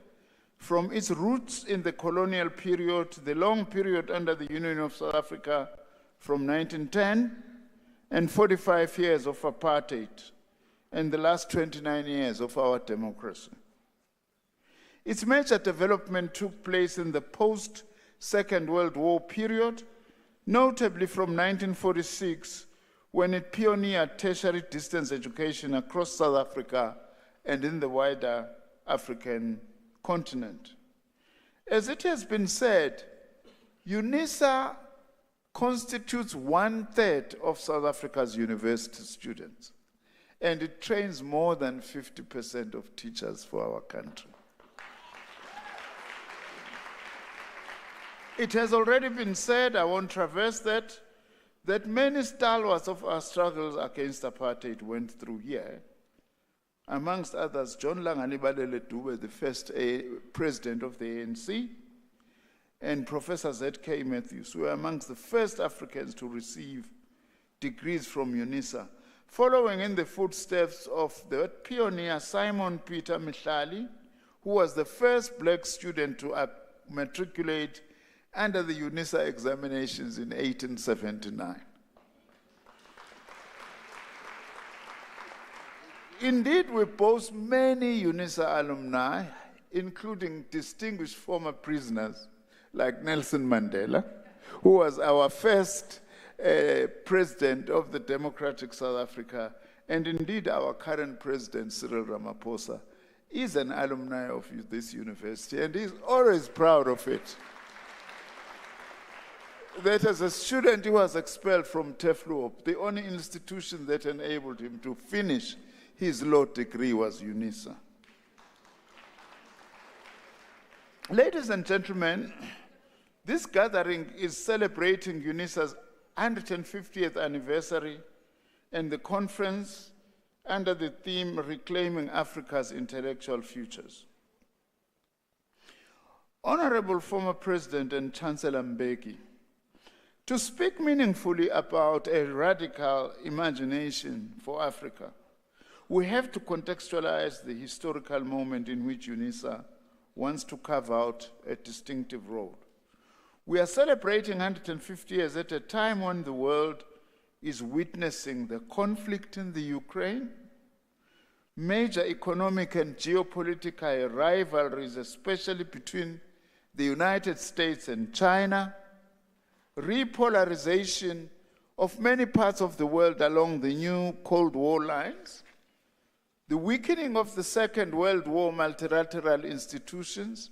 from its roots in the colonial period, the long period under the Union of South Africa from 1910, and 45 years of apartheid, and the last 29 years of our democracy. Its major development took place in the post-Second World War period, notably from 1946, when it pioneered tertiary distance education across South Africa and in the wider African continent. As it has been said, Unisa constitutes 1/3 of South Africa's university students, and it trains more than 50% of teachers for our country. It has already been said, I won't traverse that many stalwarts of our struggles against apartheid went through here. Amongst others, John Langalibalele Dube, the first president of the ANC, and Professor Z.K. Matthews were amongst the first Africans to receive degrees from Unisa, following in the footsteps of the pioneer Simon Peter Mihlali, who was the first black student to matriculate under the Unisa examinations in 1879. Indeed, we boast many Unisa alumni, including distinguished former prisoners like Nelson Mandela, who was our first president of the democratic South Africa, and indeed our current president, Cyril Ramaphosa, is an alumni of this university, and he's always proud of it. That as a student, he was expelled from Tefluop. The only institution that enabled him to finish his law degree was Unisa. Ladies and gentlemen, this gathering is celebrating Unisa's 150th anniversary, and the conference under the theme Reclaiming Africa's Intellectual Futures. Honorable former President and Chancellor Mbeki, to speak meaningfully about a radical imagination for Africa, we have to contextualize the historical moment in which Unisa wants to carve out a distinctive role. We are celebrating 150 years at a time when the world is witnessing the conflict in the Ukraine, major economic and geopolitical rivalries, especially between the United States and China, repolarization of many parts of the world along the new Cold War lines, the weakening of the Second World War multilateral institutions,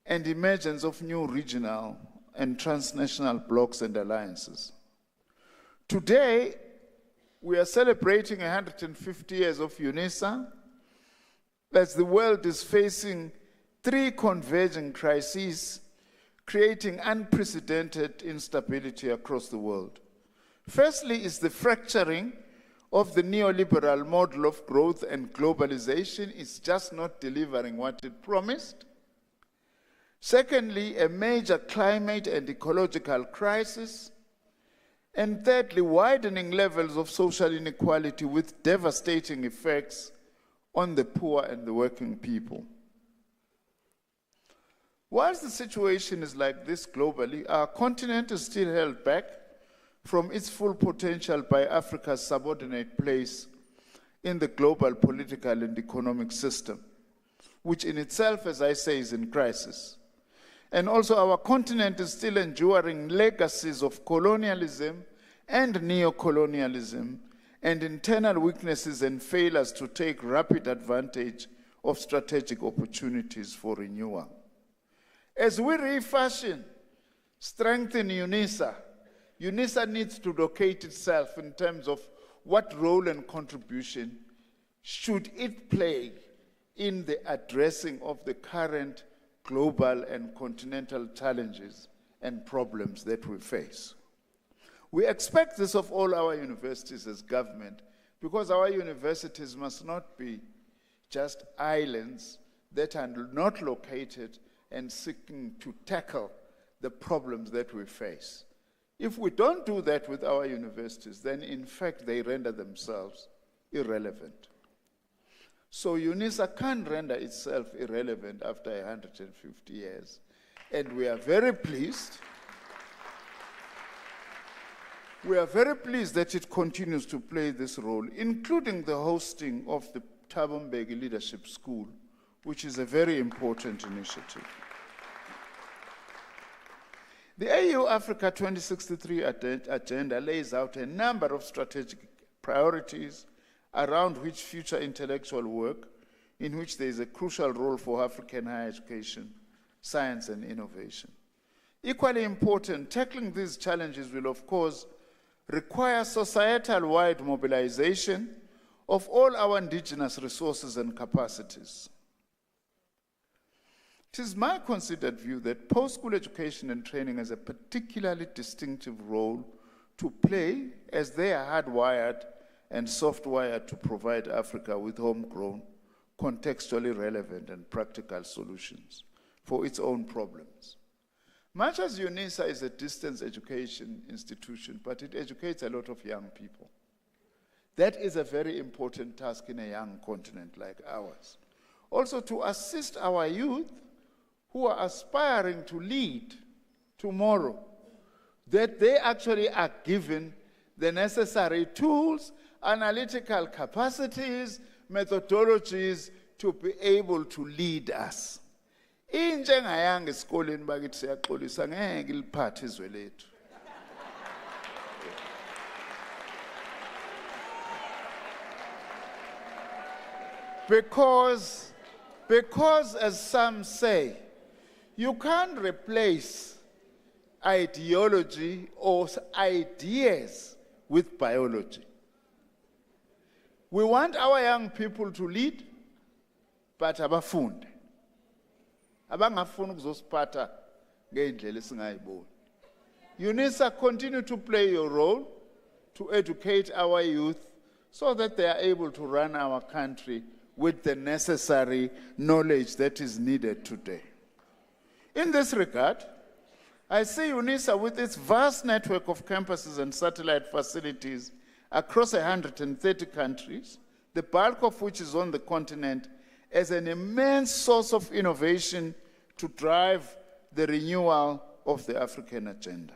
and emergence of new regional and transnational blocs and alliances. Today, we are celebrating 150 years of Unisa as the world is facing three converging crises, creating unprecedented instability across the world. Firstly is the fracturing of the neoliberal model of growth, and globalization is just not delivering what it promised. Secondly, a major climate and ecological crisis. And thirdly, widening levels of social inequality with devastating effects on the poor and the working people. Whilst the situation is like this globally, our continent is still held back from its full potential by Africa's subordinate place in the global political and economic system, which in itself, as I say, is in crisis. And also our continent is still enduring legacies of colonialism and neocolonialism and internal weaknesses and failures to take rapid advantage of strategic opportunities for renewal. As we refashion, strengthen Unisa, Unisa needs to locate itself in terms of what role and contribution should it play in the addressing of the current global and continental challenges and problems that we face. We expect this of all our universities as government, because our universities must not be just islands that are not located and seeking to tackle the problems that we face. If we don't do that with our universities, then in fact they render themselves irrelevant. So Unisa can't render itself irrelevant after 150 years. And we are very pleased. We are very pleased that it continues to play this role, including the hosting of the Thabo Mbeki Leadership School, which is a very important initiative. The AU Africa 2063 agenda lays out a number of strategic priorities around which future intellectual work, in which there is a crucial role for African higher education, science, and innovation. Equally important, tackling these challenges will, of course, require societal-wide mobilization of all our indigenous resources and capacities. It is my considered view that post-school education and training has a particularly distinctive role to play, as they are hardwired and soft-wired to provide Africa with homegrown, contextually relevant and practical solutions for its own problems. Much as Unisa is a distance education institution, but it educates a lot of young people. That is a very important task in a young continent like ours. Also, to assist our youth who are aspiring to lead tomorrow, that they actually are given the necessary tools, analytical capacities, methodologies to be able to lead us. Injengayanga esikoleni bakithi siyaxolisa ngeke liphathe izwe lethu. Because as some say, you can't replace ideology or ideas with biology. We want our young people to lead, but abafunde. Abangafuni ukuzosiphatha ngeindlela esingayiboni. Unisa, continue to play your role to educate our youth so that they are able to run our country with the necessary knowledge that is needed today. In this regard, I see Unisa, with its vast network of campuses and satellite facilities across 130 countries, the bulk of which is on the continent, as an immense source of innovation to drive the renewal of the African agenda.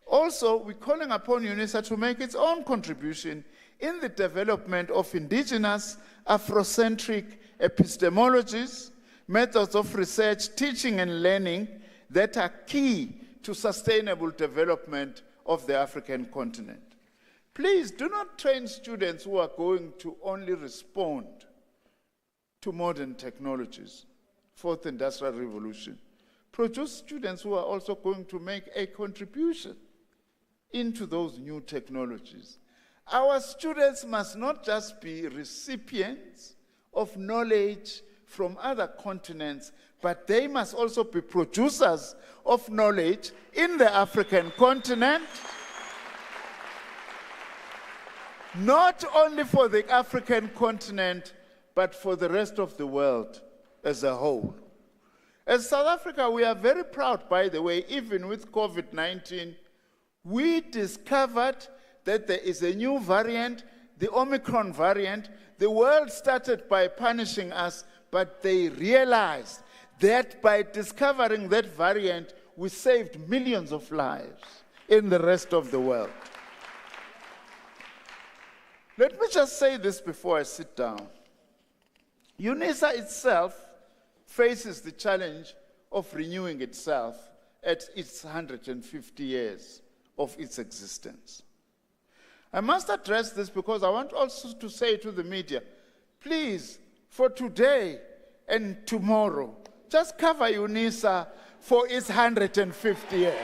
Also, we're calling upon Unisa to make its own contribution in the development of indigenous Afrocentric epistemologies, methods of research, teaching and learning that are key to sustainable development of the African continent. Please do not train students who are going to only respond to modern technologies, fourth industrial revolution. Produce students who are also going to make a contribution into those new technologies. Our students must not just be recipients of knowledge from other continents, but they must also be producers of knowledge in the African continent, not only for the African continent, but for the rest of the world as a whole. As South Africa, we are very proud, by the way, even with COVID-19, we discovered that there is a new variant, the Omicron variant. The world started by punishing us, but they realized that by discovering that variant, we saved millions of lives in the rest of the world. Let me just say this before I sit down. Unisa itself faces the challenge of renewing itself at its 150 years of its existence. I must address this because I want also to say to the media, please, for today and tomorrow, just cover Unisa for its 150 years.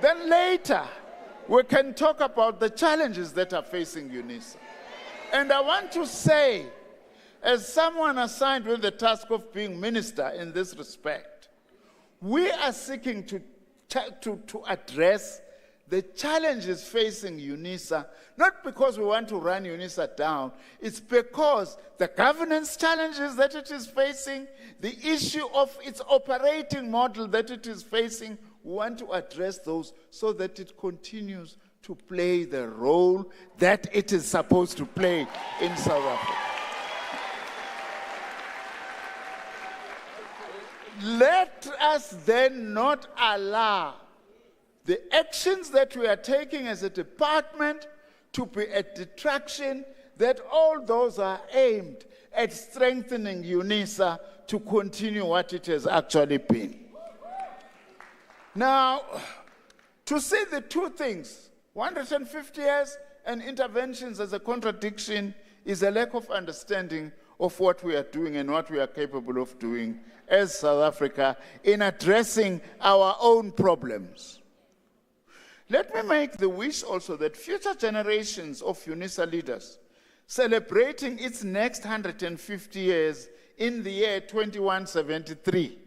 Then later, we can talk about the challenges that are facing Unisa. And I want to say, as someone assigned with the task of being minister in this respect, we are seeking to address the challenges facing Unisa, not because we want to run Unisa down, it's because the governance challenges that it is facing, the issue of its operating model that it is facing, we want to address those so that it continues to play the role that it is supposed to play in South Africa. Let us then not allow the actions that we are taking as a department to be a detraction, that all those are aimed at strengthening Unisa to continue what it has actually been. Now, to see the two things, 150 years and interventions as a contradiction, is a lack of understanding of what we are doing and what we are capable of doing as South Africa in addressing our own problems. Let me make the wish also that future generations of Unisa leaders celebrating its next 150 years in the year 2173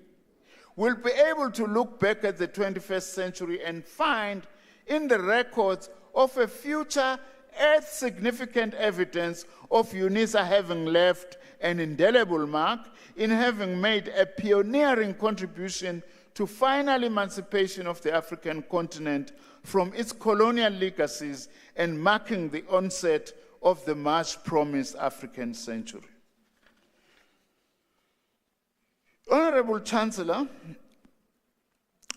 will be able to look back at the 21st century and find in the records of a future as significant evidence of Unisa having left an indelible mark in having made a pioneering contribution to final emancipation of the African continent from its colonial legacies and marking the onset of the much-promised African century. Honorable Chancellor,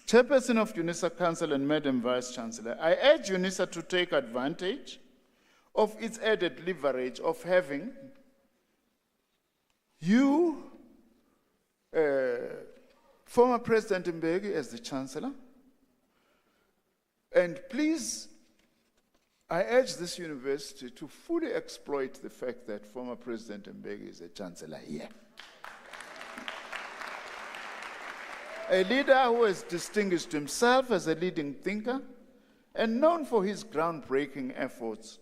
Chairperson of Unisa Council and Madam Vice Chancellor, I urge Unisa to take advantage of its added leverage of having you, former President Mbeki, as the Chancellor. And please, I urge this university to fully exploit the fact that former President Mbeki is a Chancellor here. A leader who has distinguished himself as a leading thinker and known for his groundbreaking efforts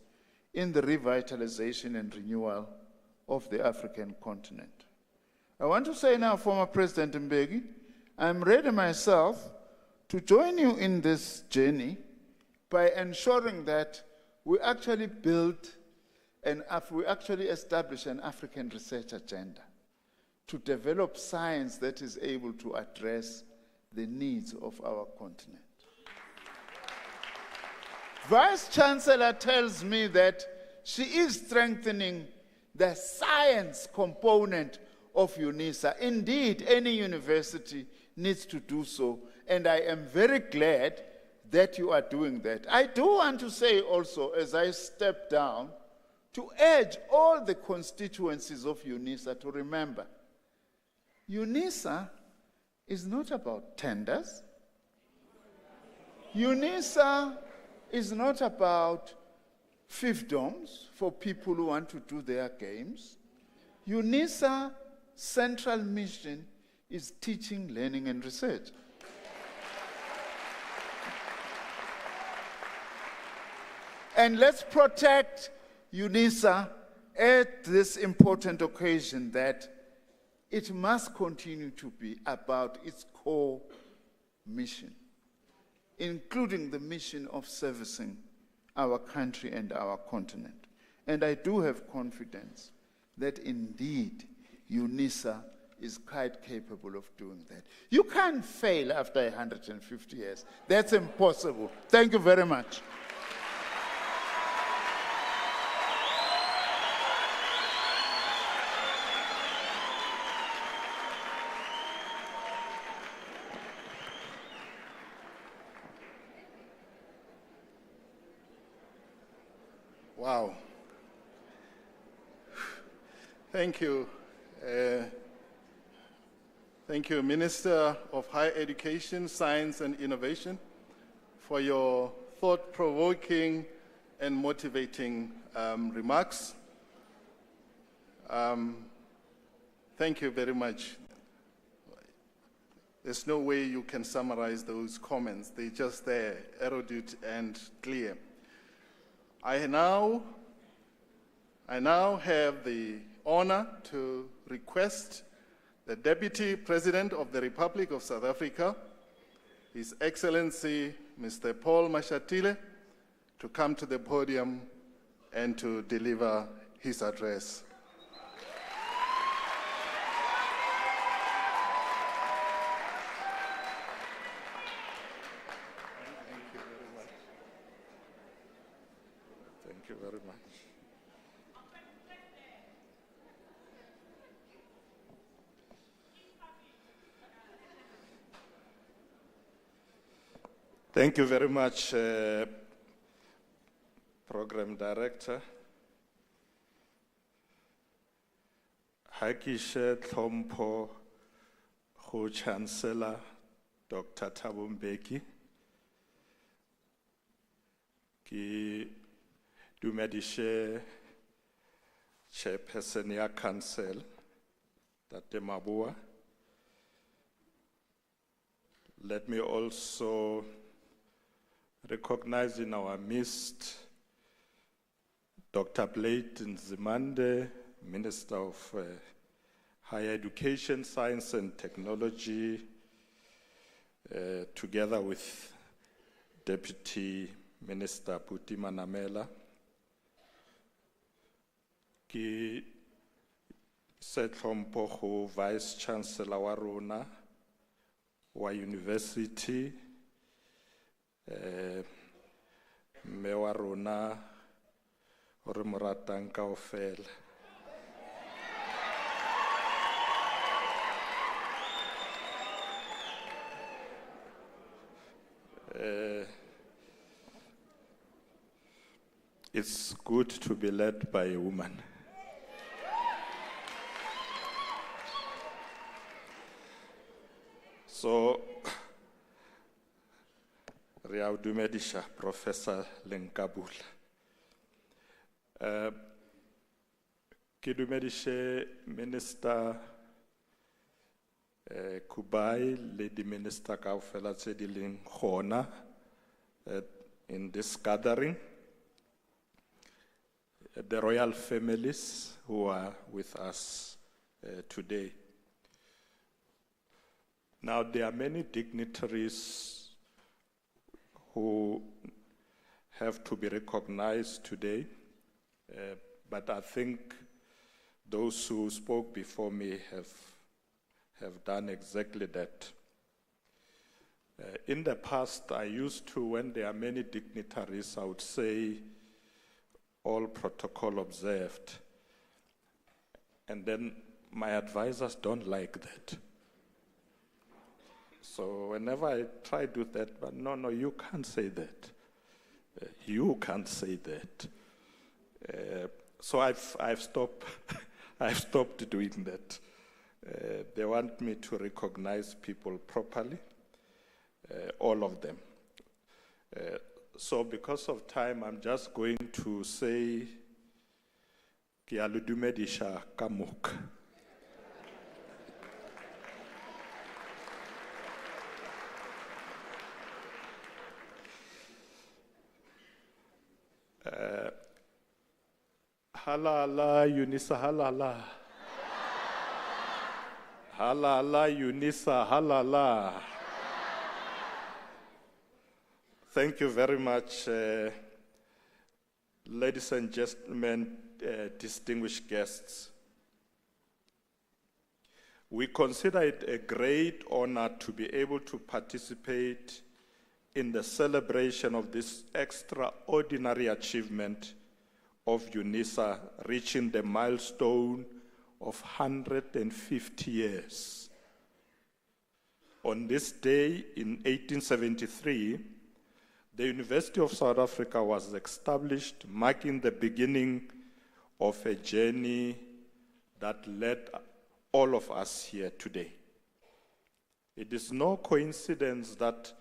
in the revitalization and renewal of the African continent. I want to say now, former President Mbeki, I'm ready myself to join you in this journey by ensuring that we actually we actually establish an African research agenda to develop science that is able to address the needs of our continent. Vice-Chancellor tells me that she is strengthening the science component of Unisa. Indeed, any university needs to do so, and I am very glad that you are doing that. I do want to say also, as I step down, to urge all the constituencies of Unisa to remember, Unisa is not about tenders. Unisa is not about fiefdoms for people who want to do their games. Unisa central mission is teaching, learning, and research. And let's protect Unisa at this important occasion that it must continue to be about its core mission, including the mission of servicing our country and our continent. And I do have confidence that indeed Unisa is quite capable of doing that. You can't fail after 150 years. That's impossible. Thank you very much. Wow. Thank you. Thank you, Minister of Higher Education, Science and Innovation, for your thought-provoking and motivating remarks. Thank you very much. There's no way you can summarize those comments. They're just there, erudite and clear. I now have the honor to request the Deputy President of the Republic of South Africa, His Excellency Mr. Paul Mashatile, to come to the podium and to deliver his address. Thank you very much. Thank you very much, Program Director. Hakishe Thompo, Ho Chancellor, Dr. Thabo Mbeki. Ki dumedishe Chairperson ya Council, Tate Mabua. Let me also recognize in our midst Dr. Blade Nzimande, Minister of Higher Education, Science and Technology, together with Deputy Minister Buti Manamela. Ki setlhompo go Vice Chancellor wa rona wa University, mme wa rona re mo ratang kaofela. It's good to be led by a woman. So, Ria Dumedisha, Professor Lenkabula. Ke dumedishe Minister Kubai le di Minister kaofela tse di leng gona in this gathering, the royal families who are with us today. Now, there are many dignitaries who have to be recognized today, but I think those who spoke before me have done exactly that. In the past, I used to, when there are many dignitaries, I would say, all protocol observed. And then my advisors don't like that. So whenever I try to do that, but no, you can't say that. You can't say that. So I've stopped. I've stopped doing that. They want me to recognize people properly, all of them. So because of time, I'm just going to say, Ke a le dumedisha ka moka. Halala, Unisa, halala. Halala, Unisa, halala. Thank you very much, ladies and gentlemen, distinguished guests. We consider it a great honor to be able to participate in the celebration of this extraordinary achievement of Unisa reaching the milestone of 150 years. On this day in 1873, the University of South Africa was established, marking the beginning of a journey that led all of us here today. It is no coincidence that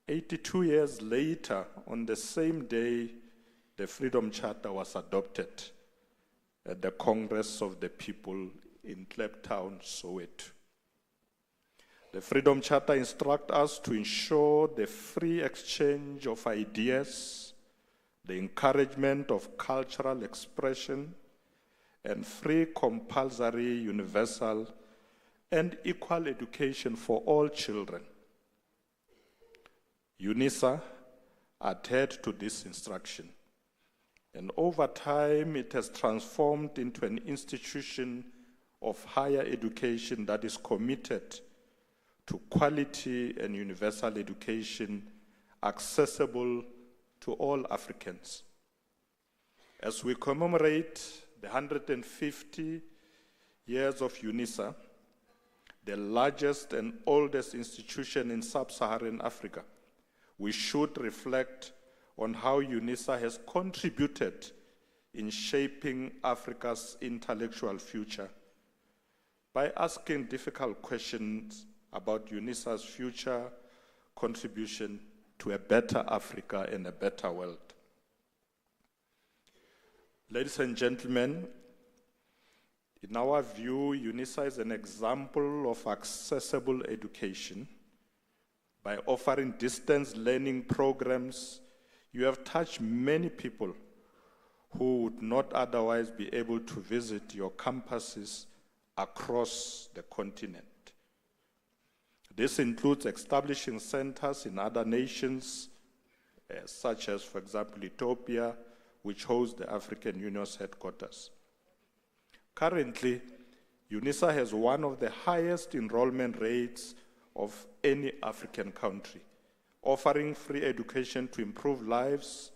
82 years later, on the same day, the Freedom Charter was adopted at the Congress of the People in Kliptown, Soweto. The Freedom Charter instructs us to ensure the free exchange of ideas, the encouragement of cultural expression, and free, compulsory, universal, and equal education for all children. Unisa adhered to this instruction, and over time it has transformed into an institution of higher education that is committed to quality and universal education accessible to all Africans. As we commemorate the 150 years of Unisa, the largest and oldest institution in sub-Saharan Africa, we should reflect on how Unisa has contributed in shaping Africa's intellectual future by asking difficult questions about Unisa's future contribution to a better Africa and a better world. Ladies and gentlemen, in our view, Unisa is an example of accessible education. By offering distance learning programs, you have touched many people who would not otherwise be able to visit your campuses across the continent. This includes establishing centers in other nations, such as, for example, Ethiopia, which hosts the African Union's headquarters. Currently, Unisa has one of the highest enrollment rates of any African country, offering free education to improve life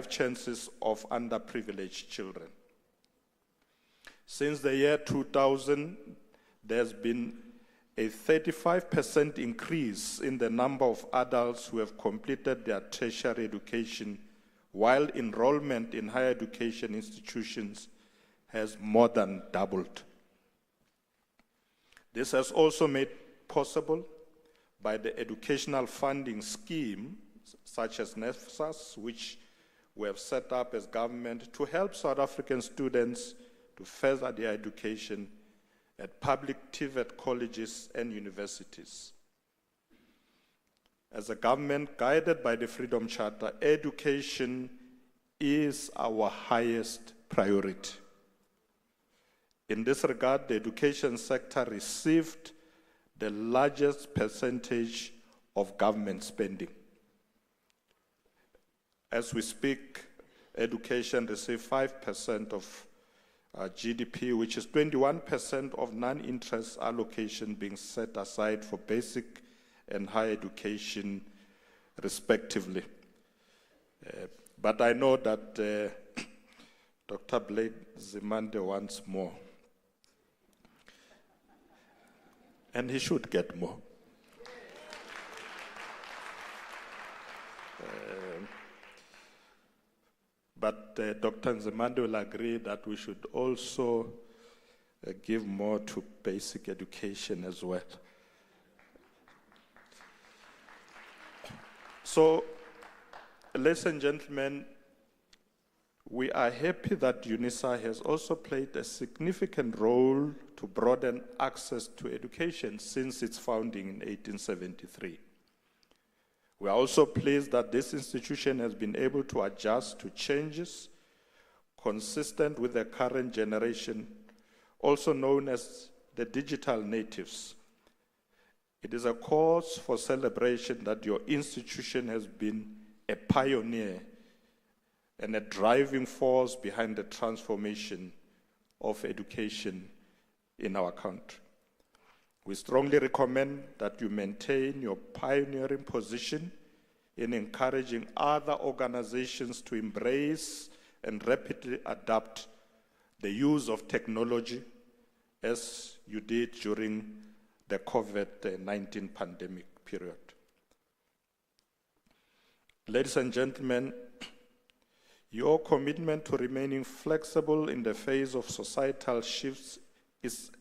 chances of underprivileged children. Since the year 2000, there's been a 35% increase in the number of adults who have completed their tertiary education, while enrollment in higher education institutions has more than doubled. This has also made possible by the educational funding scheme, such as NEFSAS, which we have set up as government to help South African students to further their education at public TVET colleges and universities. As a government guided by the Freedom Charter, education is our highest priority. In this regard, the education sector received the largest percentage of government spending. As we speak, education receives 5% of GDP, which is 21% of non-interest allocation being set aside for basic and higher education, respectively. But I know that Dr. Blake Zimande wants more. And he should get more. But Dr. Nzimande will agree that we should also give more to basic education as well. So, ladies and gentlemen, we are happy that Unisa has also played a significant role to broaden access to education since its founding in 1873. We are also pleased that this institution has been able to adjust to changes consistent with the current generation, also known as the digital natives. It is a cause for celebration that your institution has been a pioneer and a driving force behind the transformation of education in our country. We strongly recommend that you maintain your pioneering position in encouraging other organizations to embrace and rapidly adapt the use of technology as you did during the COVID-19 pandemic period. Ladies and gentlemen, your commitment to remaining flexible in the face of societal shifts is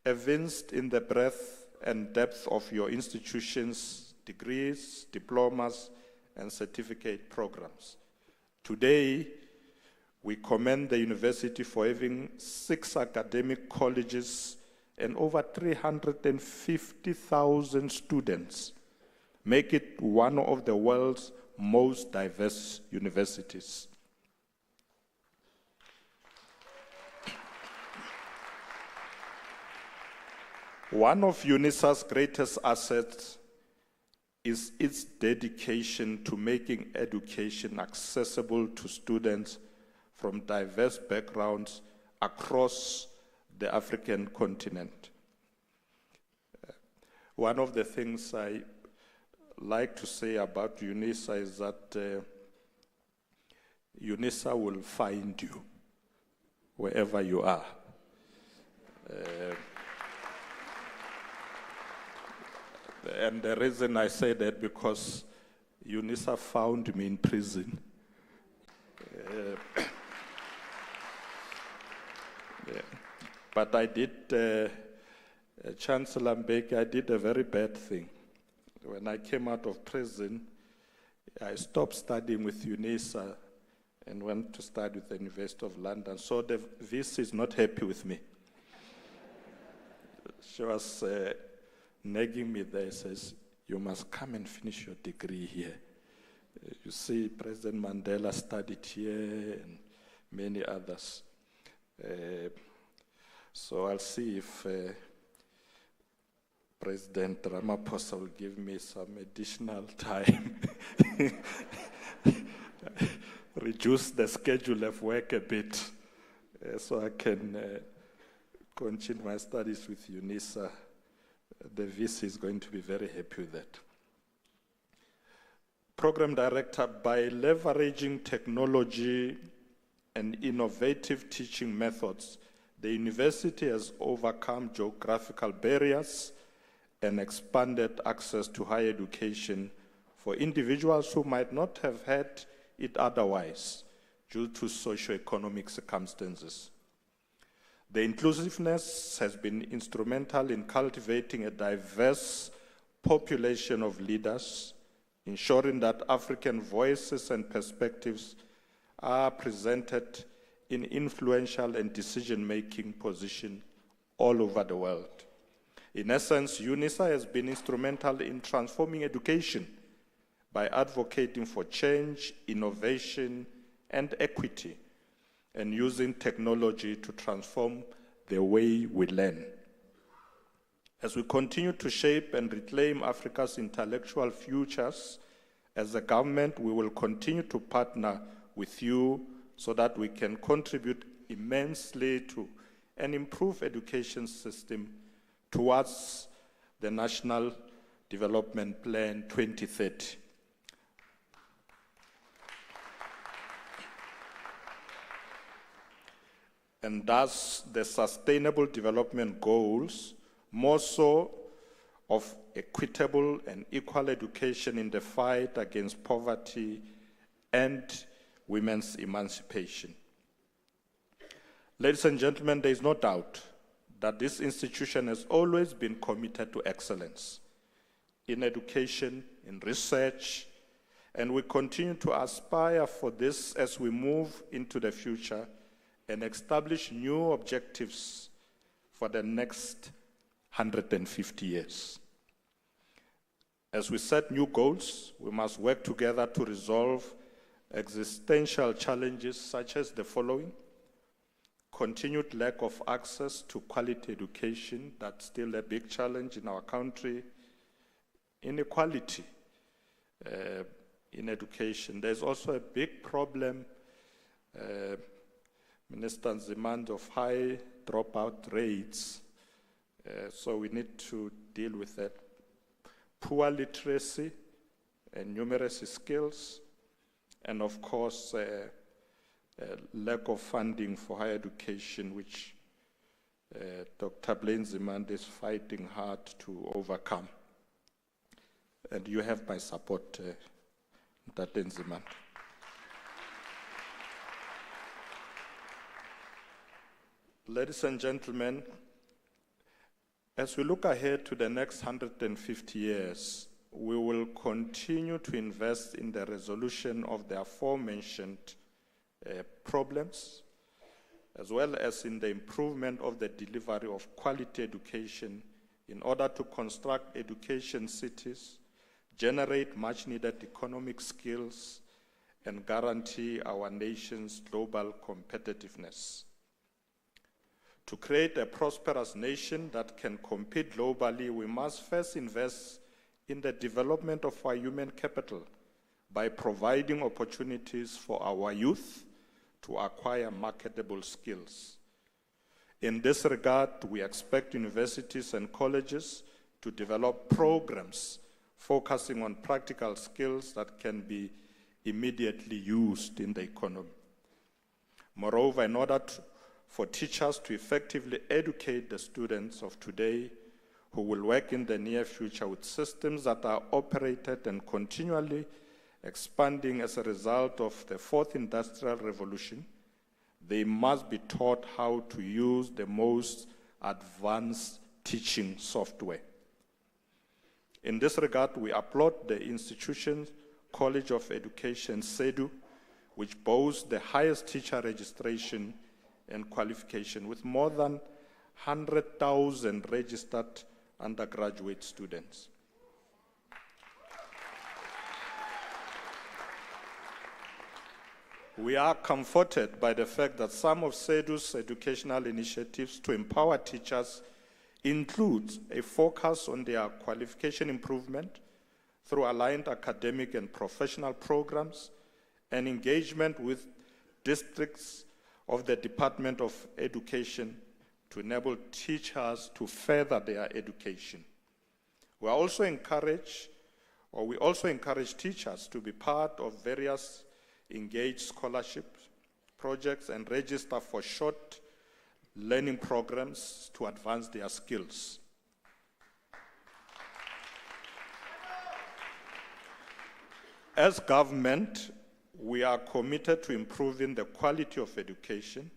evinced in the breadth and depth of your institution's degrees, diplomas, and certificate programs. Today, we commend the university for having 6 academic colleges and over 350,000 students, make it one of the world's most diverse universities. One of UNISA's greatest assets is its dedication to making education accessible to students from diverse backgrounds across the African continent. One of the things I like to say about UNISA is that UNISA will find you wherever you are. And the reason I say that because UNISA found me in prison. But I did, Chancellor Mbeki, I did a very bad thing. When I came out of prison, I stopped studying with UNISA and went to study with the University of London. So the VC is not happy with me. She was nagging me there, says, you must come and finish your degree here. You see, President Mandela studied here and many others. So I'll see if President Ramaphosa will give me some additional time. Reduce the schedule of work a bit so I can continue my studies with UNISA. The VC is going to be very happy with that. Program Director, by leveraging technology and innovative teaching methods, the university has overcome geographical barriers and expanded access to higher education for individuals who might not have had it otherwise due to socioeconomic circumstances. The inclusiveness has been instrumental in cultivating a diverse population of leaders, ensuring that African voices and perspectives are presented in influential and decision-making positions all over the world. In essence, UNISA has been instrumental in transforming education by advocating for change, innovation, and equity, and using technology to transform the way we learn. As we continue to shape and reclaim Africa's intellectual futures, as a government, we will continue to partner with you so that we can contribute immensely to an improved education system towards the National Development Plan 2030. And thus, the Sustainable Development Goals, more so of equitable and equal education in the fight against poverty and women's emancipation. Ladies and gentlemen, there is no doubt that this institution has always been committed to excellence in education, in research, and we continue to aspire for this as we move into the future and establish new objectives for the next 150 years. As we set new goals, we must work together to resolve existential challenges such as the following: continued lack of access to quality education, that's still a big challenge in our country. Inequality in education. There's also a big problem, Minister Nzimande, of high dropout rates. So we need to deal with that. Poor literacy and numeracy skills, and of course, lack of funding for higher education, which Dr. Blaine Nzimande is fighting hard to overcome. And you have my support, Dr. Nzimande. Ladies and gentlemen, as we look ahead to the next 150 years, we will continue to invest in the resolution of the aforementioned problems, as well as in the improvement of the delivery of quality education in order to construct education cities, generate much-needed economic skills, and guarantee our nation's global competitiveness. To create a prosperous nation that can compete globally, we must first invest in the development of our human capital by providing opportunities for our youth to acquire marketable skills. In this regard, we expect universities and colleges to develop programs focusing on practical skills that can be immediately used in the economy. Moreover, in order for teachers to effectively educate the students of today who will work in the near future with systems that are operated and continually expanding as a result of the fourth industrial revolution, they must be taught how to use the most advanced teaching software. In this regard, we applaud the institution's College of Education, CEDU, which boasts the highest teacher registration and qualification with more than 100,000 registered undergraduate students. We are comforted by the fact that some of CEDU's educational initiatives to empower teachers include a focus on their qualification improvement through aligned academic and professional programs and engagement with districts of the Department of Education to enable teachers to further their education. We also encourage teachers to be part of various engaged scholarship projects and register for short learning programs to advance their skills. As government, we are committed to improving the quality of education.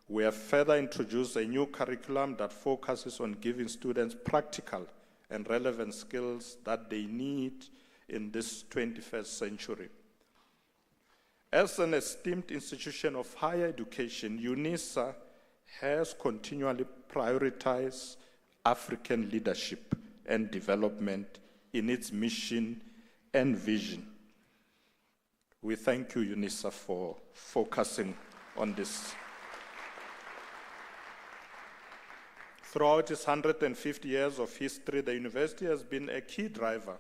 We have further introduced a new curriculum that focuses on giving students practical and relevant skills that they need in this 21st century. As an esteemed institution of higher education, Unisa has continually prioritized African leadership and development in its mission and vision. We thank you, Unisa, for focusing on this. Throughout its 150 years of history, the university has been a key driver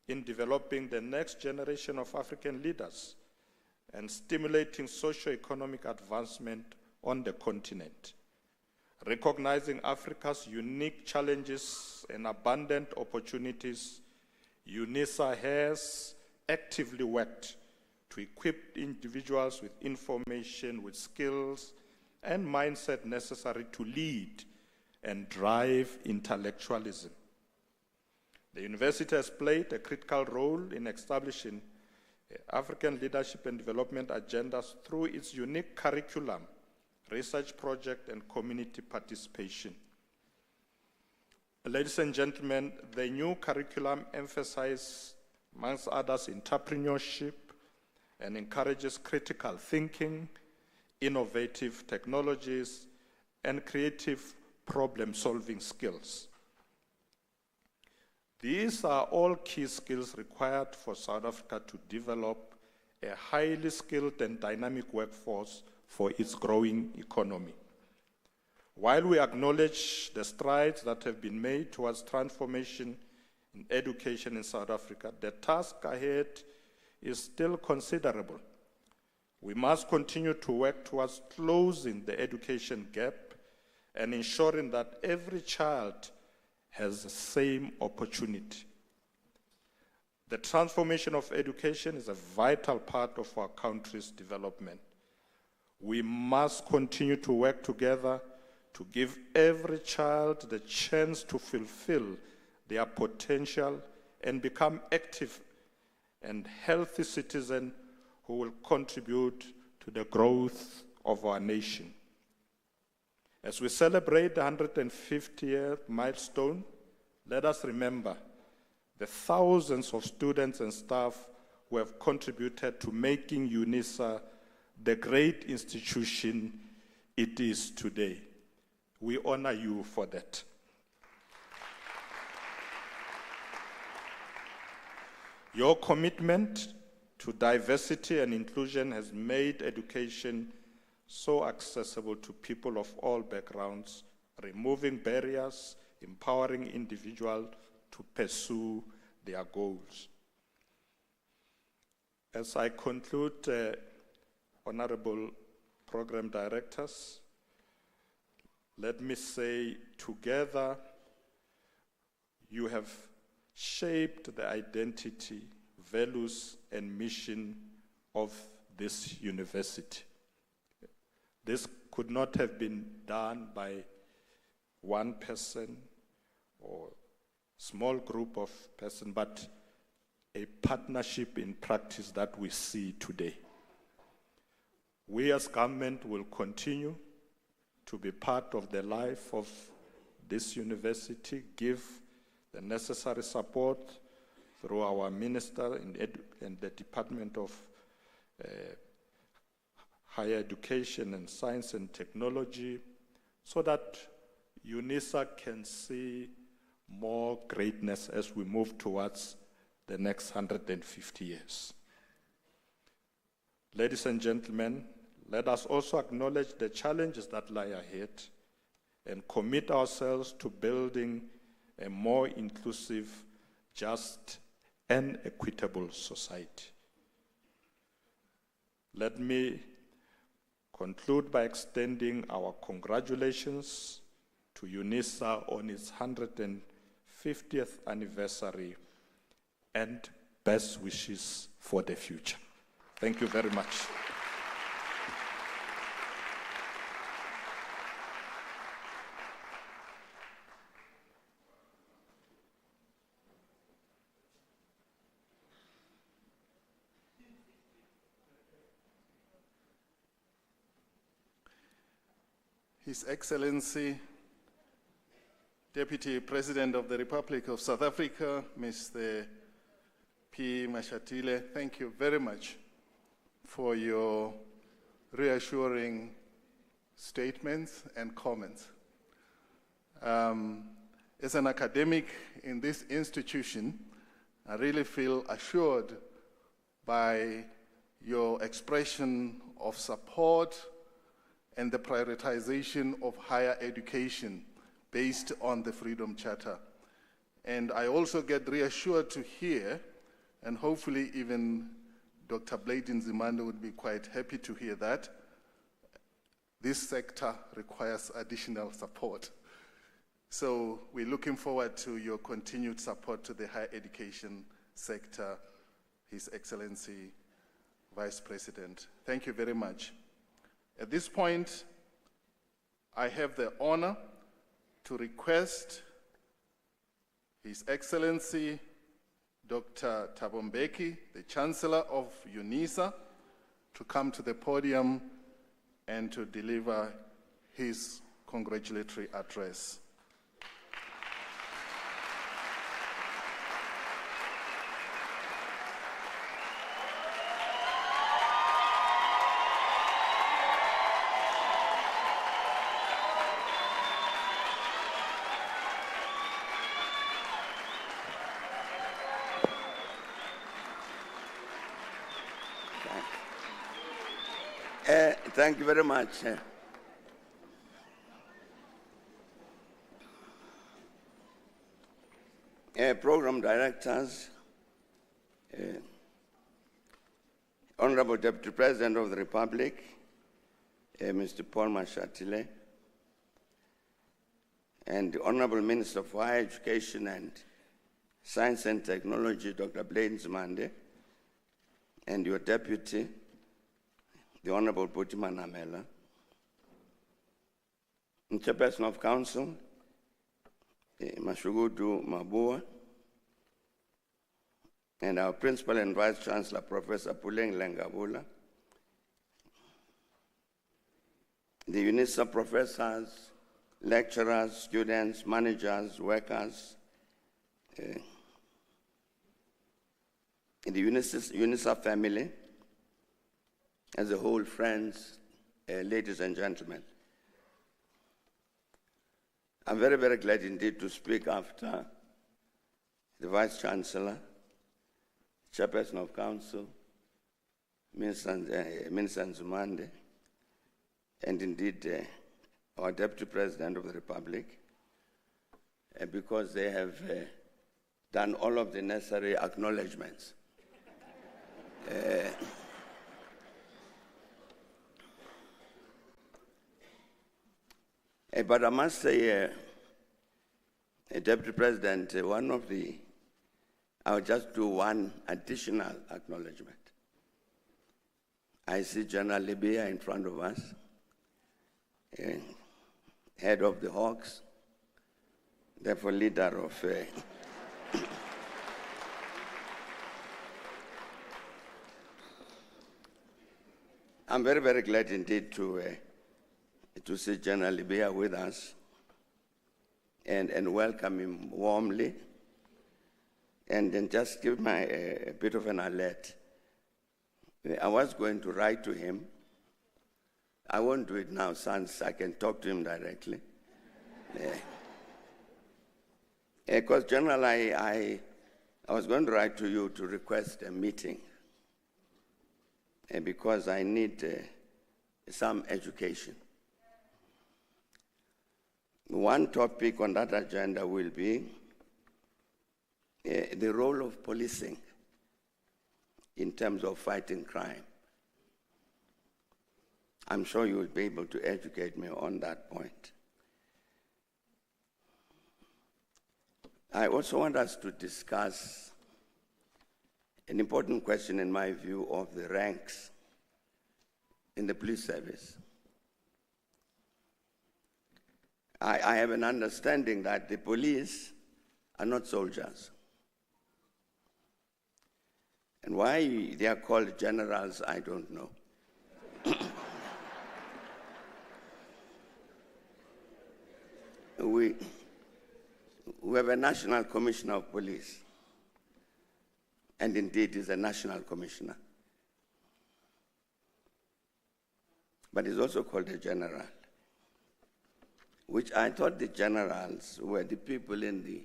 in developing the next generation of African leaders and stimulating socio-economic advancement on the continent. Recognizing Africa's unique challenges and abundant opportunities, Unisa has actively worked to equip individuals with information, with skills, and mindset necessary to lead and drive intellectualism. The university has played a critical role in establishing African leadership and development agendas through its unique curriculum, research project, and community participation. Ladies and gentlemen, the new curriculum emphasizes, amongst others, entrepreneurship and encourages critical thinking, innovative technologies, and creative problem-solving skills. These are all key skills required for South Africa to develop a highly skilled and dynamic workforce for its growing economy. While we acknowledge the strides that have been made towards transformation in education in South Africa, the task ahead is still considerable. We must continue to work towards closing the education gap and ensuring that every child has the same opportunity. The transformation of education is a vital part of our country's development. We must continue to work together to give every child the chance to fulfill their potential and become active and healthy citizens who will contribute to the growth of our nation. As we celebrate the 150th milestone, let us remember the thousands of students and staff who have contributed to making Unisa the great institution it is today. We honor you for that. Your commitment to diversity and inclusion has made education so accessible to people of all backgrounds, removing barriers, empowering individuals to pursue their goals. As I conclude, Honorable Program Directors, let me say together you have shaped the identity, values, and mission of this university. This could not have been done by one person or small group of persons, but a partnership in practice that we see today. We as government will continue to be part of the life of this university, give the necessary support through our minister and the Department of Higher Education and Science and Technology, so that Unisa can see more greatness as we move towards the next 150 years. Ladies and gentlemen, let us also acknowledge the challenges that lie ahead and commit ourselves to building a more inclusive, just, and equitable society. Let me conclude by extending our congratulations to Unisa on its 150th anniversary and best wishes for the future. Thank you very much. His Excellency, Deputy President of the Republic of South Africa, Mr. P. Mashatile, thank you very much for your reassuring statements and comments. As an academic in this institution, I really feel assured by your expression of support and the prioritization of higher education based on the Freedom Charter. And I also get reassured to hear, and hopefully even Dr. Bladen Zimande would be quite happy to hear that, this sector requires additional support. So we're looking forward to your continued support to the higher education sector, His Excellency Vice President. Thank you very much. At this point, I have the honor to request His Excellency Dr. Thabo Mbeki, the Chancellor of Unisa, to come to the podium and to deliver his congratulatory address. Thank you very much. Program directors, Honorable Deputy President of the Republic, Mr. Paul Mashatile, and the Honorable Minister for Higher Education and Science and Technology, Dr. Bladen Zimande, and your Deputy, the Honorable Buti Manamela, Chairperson of Council, Mashugudu Mabua, and our Principal and Vice Chancellor, Professor Puleng Lengabula, the Unisa professors, lecturers, students, managers, workers, the Unisa family, as a whole, friends, ladies and gentlemen. I'm very, very glad indeed to speak after the Vice Chancellor, Chairperson of Council, Minister Zimande, and indeed our Deputy President of the Republic, because they have done all of the necessary acknowledgements. But I must say, Deputy President, I'll just do one additional acknowledgement. I see General Libya in front of us, head of the Hawks, therefore leader of I'm very, very glad indeed to see General Libya with us and welcome him warmly, and then just give my a bit of an alert. I was going to write to him. I won't do it now since I can talk to him directly. Because General, I was going to write to you to request a meeting because I need some education. One topic on that agenda will be the role of policing in terms of fighting crime. I'm sure you will be able to educate me on that point. I also want us to discuss an important question, in my view, of the ranks in the police service. I have an understanding that the police are not soldiers. And why they are called generals, I don't know. We have a National Commissioner of Police, and indeed is a National Commissioner. But he's also called a general, which I thought the generals were the people in the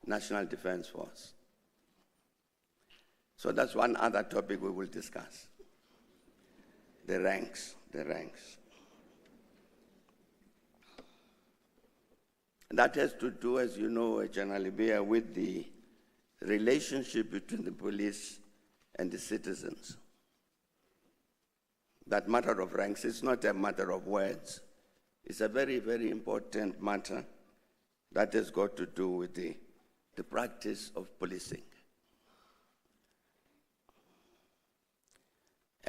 National Defense Force. So that's one other topic we will discuss. The ranks. That has to do, as you know, General Libya, with the relationship between the police and the citizens. That matter of ranks is not a matter of words. It's a very, very important matter that has got to do with the practice of policing.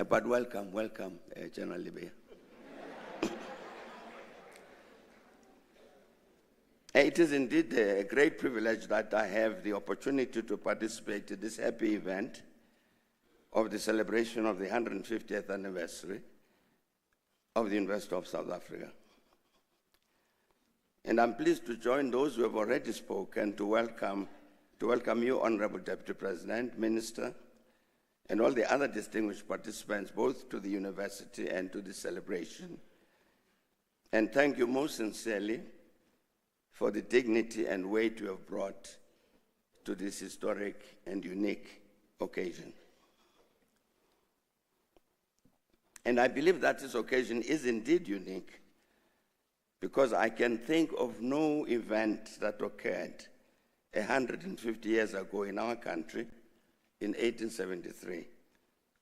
But welcome, General Libya. It is indeed a great privilege that I have the opportunity to participate in this happy event of the celebration of the 150th anniversary of the University of South Africa. And I'm pleased to join those who have already spoken to welcome you, Honorable Deputy President, Minister, and all the other distinguished participants, both to the university and to the celebration. And thank you most sincerely for the dignity and weight you have brought to this historic and unique occasion. And I believe that this occasion is indeed unique because I can think of no event that occurred 150 years ago in our country in 1873,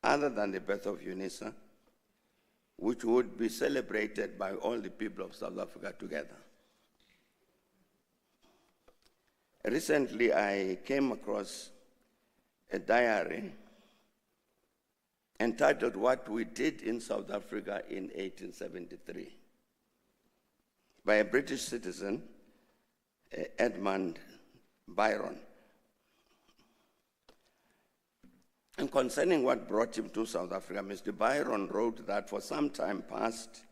other than the birth of Unisa, which would be celebrated by all the people of South Africa together. Recently, I came across a diary entitled What We Did in South Africa in 1873 by a British citizen, Edmund Byron. And concerning what brought him to South Africa, Mr. Byron wrote that for some time past,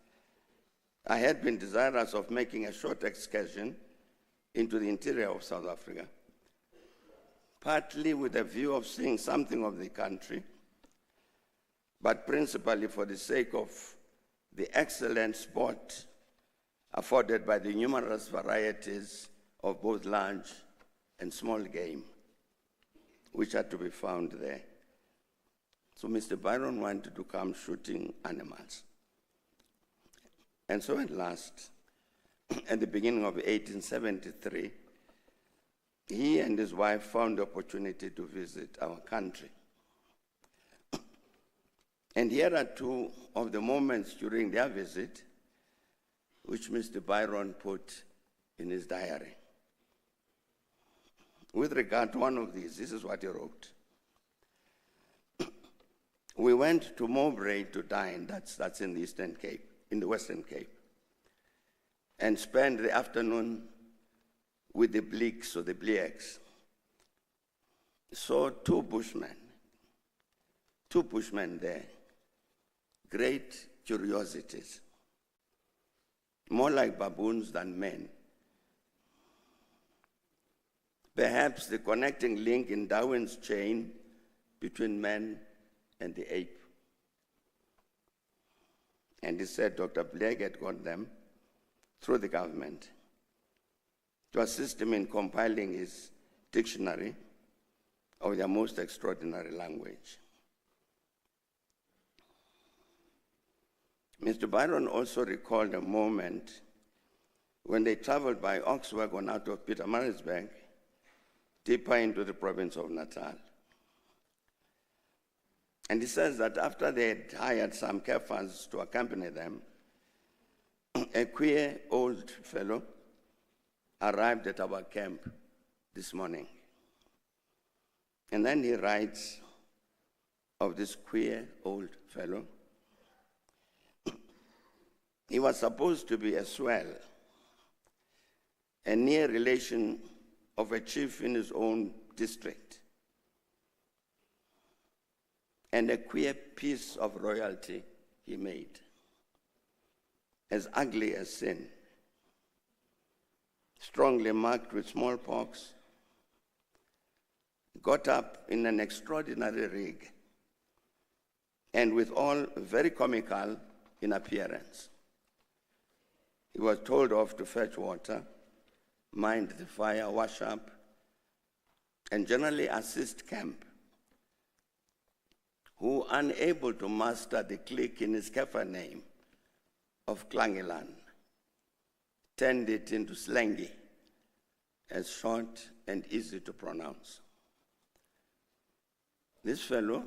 I had been desirous of making a short excursion into the interior of South Africa, partly with a view of seeing something of the country, but principally for the sake of the excellent sport afforded by the numerous varieties of both large and small game, which are to be found there. So Mr. Byron wanted to come shooting animals. And so at last, at the beginning of 1873, he and his wife found the opportunity to visit our country. And here are two of the moments during their visit which Mr. Byron put in his diary. With regard to one of these, this is what he wrote. We went to Mowbray to dine, that's in the Eastern Cape, in the Western Cape, and spent the afternoon with the Bleaks or the Bleaks. Saw two bushmen there, great curiosities, more like baboons than men. Perhaps the connecting link in Darwin's chain between man and the ape. And he said Dr. Blake had got them through the government to assist him in compiling his dictionary of their most extraordinary language. Mr. Byron also recalled a moment when they traveled by ox wagon out of Pietermaritzburg, deeper into the province of Natal. And he says that after they had hired some Kaffirs to accompany them, a queer old fellow arrived at our camp this morning. And then he writes of this queer old fellow. He was supposed to be a swell, a near relation of a chief in his own district, and a queer piece of royalty he made, as ugly as sin, strongly marked with smallpox, got up in an extraordinary rig, and with all very comical in appearance. He was told off to fetch water, mind the fire, wash up, and generally assist camp, who, unable to master the click in his Kaffir name of Klangelan, turned it into slangy as short and easy to pronounce. This fellow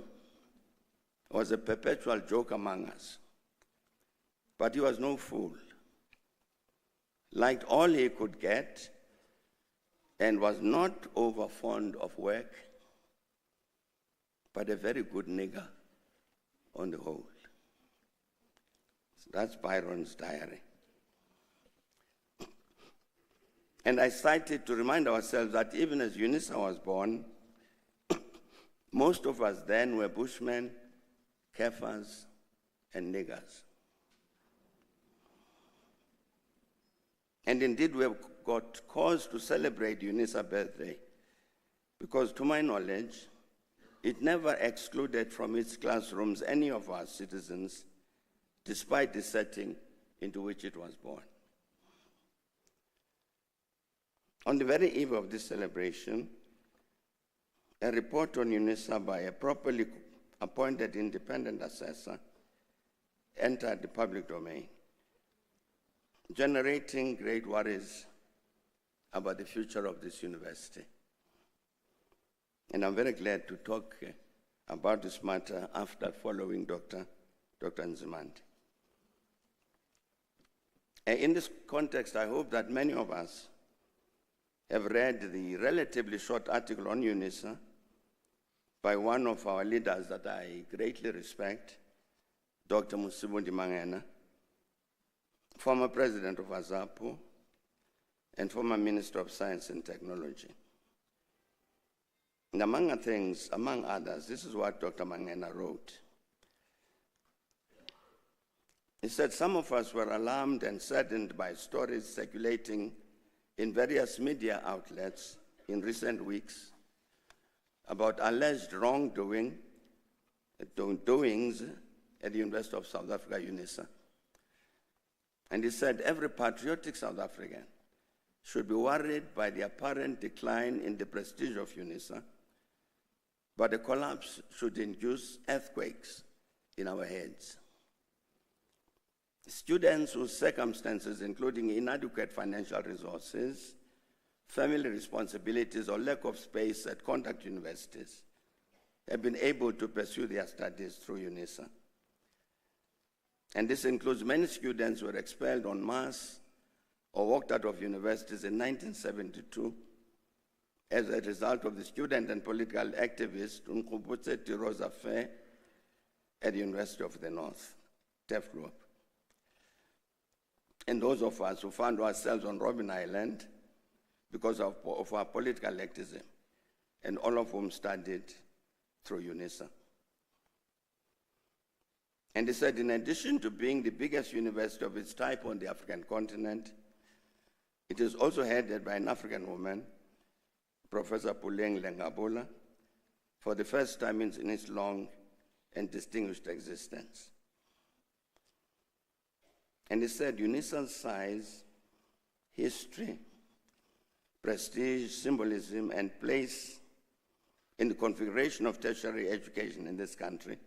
was a perpetual joke among us, but he was no fool. Liked all he could get and was not over fond of work, but a very good nigger on the whole. So that's Byron's diary. And I cited to remind ourselves that even as Unisa was born, most of us then were bushmen, Kafirs, and niggers. And indeed, we have got cause to celebrate Unisa's birthday because, to my knowledge, it never excluded from its classrooms any of our citizens, despite the setting into which it was born. On the very eve of this celebration, a report on Unisa by a properly appointed independent assessor entered the public domain, generating great worries about the future of this university. And I'm very glad to talk about this matter after following Dr. Nzimande. In this context, I hope that many of us have read the relatively short article on Unisa by one of our leaders that I greatly respect, Dr. Musibundi Mangena, former president of AZAPO and former Minister of Science and Technology. And among others, this is what Dr. Mangena wrote. He said, some of us were alarmed and saddened by stories circulating in various media outlets in recent weeks about alleged wrongdoings at the University of South Africa, Unisa. And he said, every patriotic South African should be worried by the apparent decline in the prestige of Unisa, but the collapse should induce earthquakes in our heads. Students whose circumstances, including inadequate financial resources, family responsibilities, or lack of space at contact universities, have been able to pursue their studies through Unisa. And this includes many students who were expelled en masse or walked out of universities in 1972 as a result of the student and political activist Nkubutse Tiro's affair at the University of the North, TEFLOP. And those of us who found ourselves on Robben Island because of our political activism, and all of whom studied through Unisa. And he said, in addition to being the biggest university of its type on the African continent, it is also headed by an African woman, Professor Puleng Lengabula, for the first time in its long and distinguished existence. And he said, Unisa's size, history, prestige, symbolism, and place in the configuration of tertiary education in this country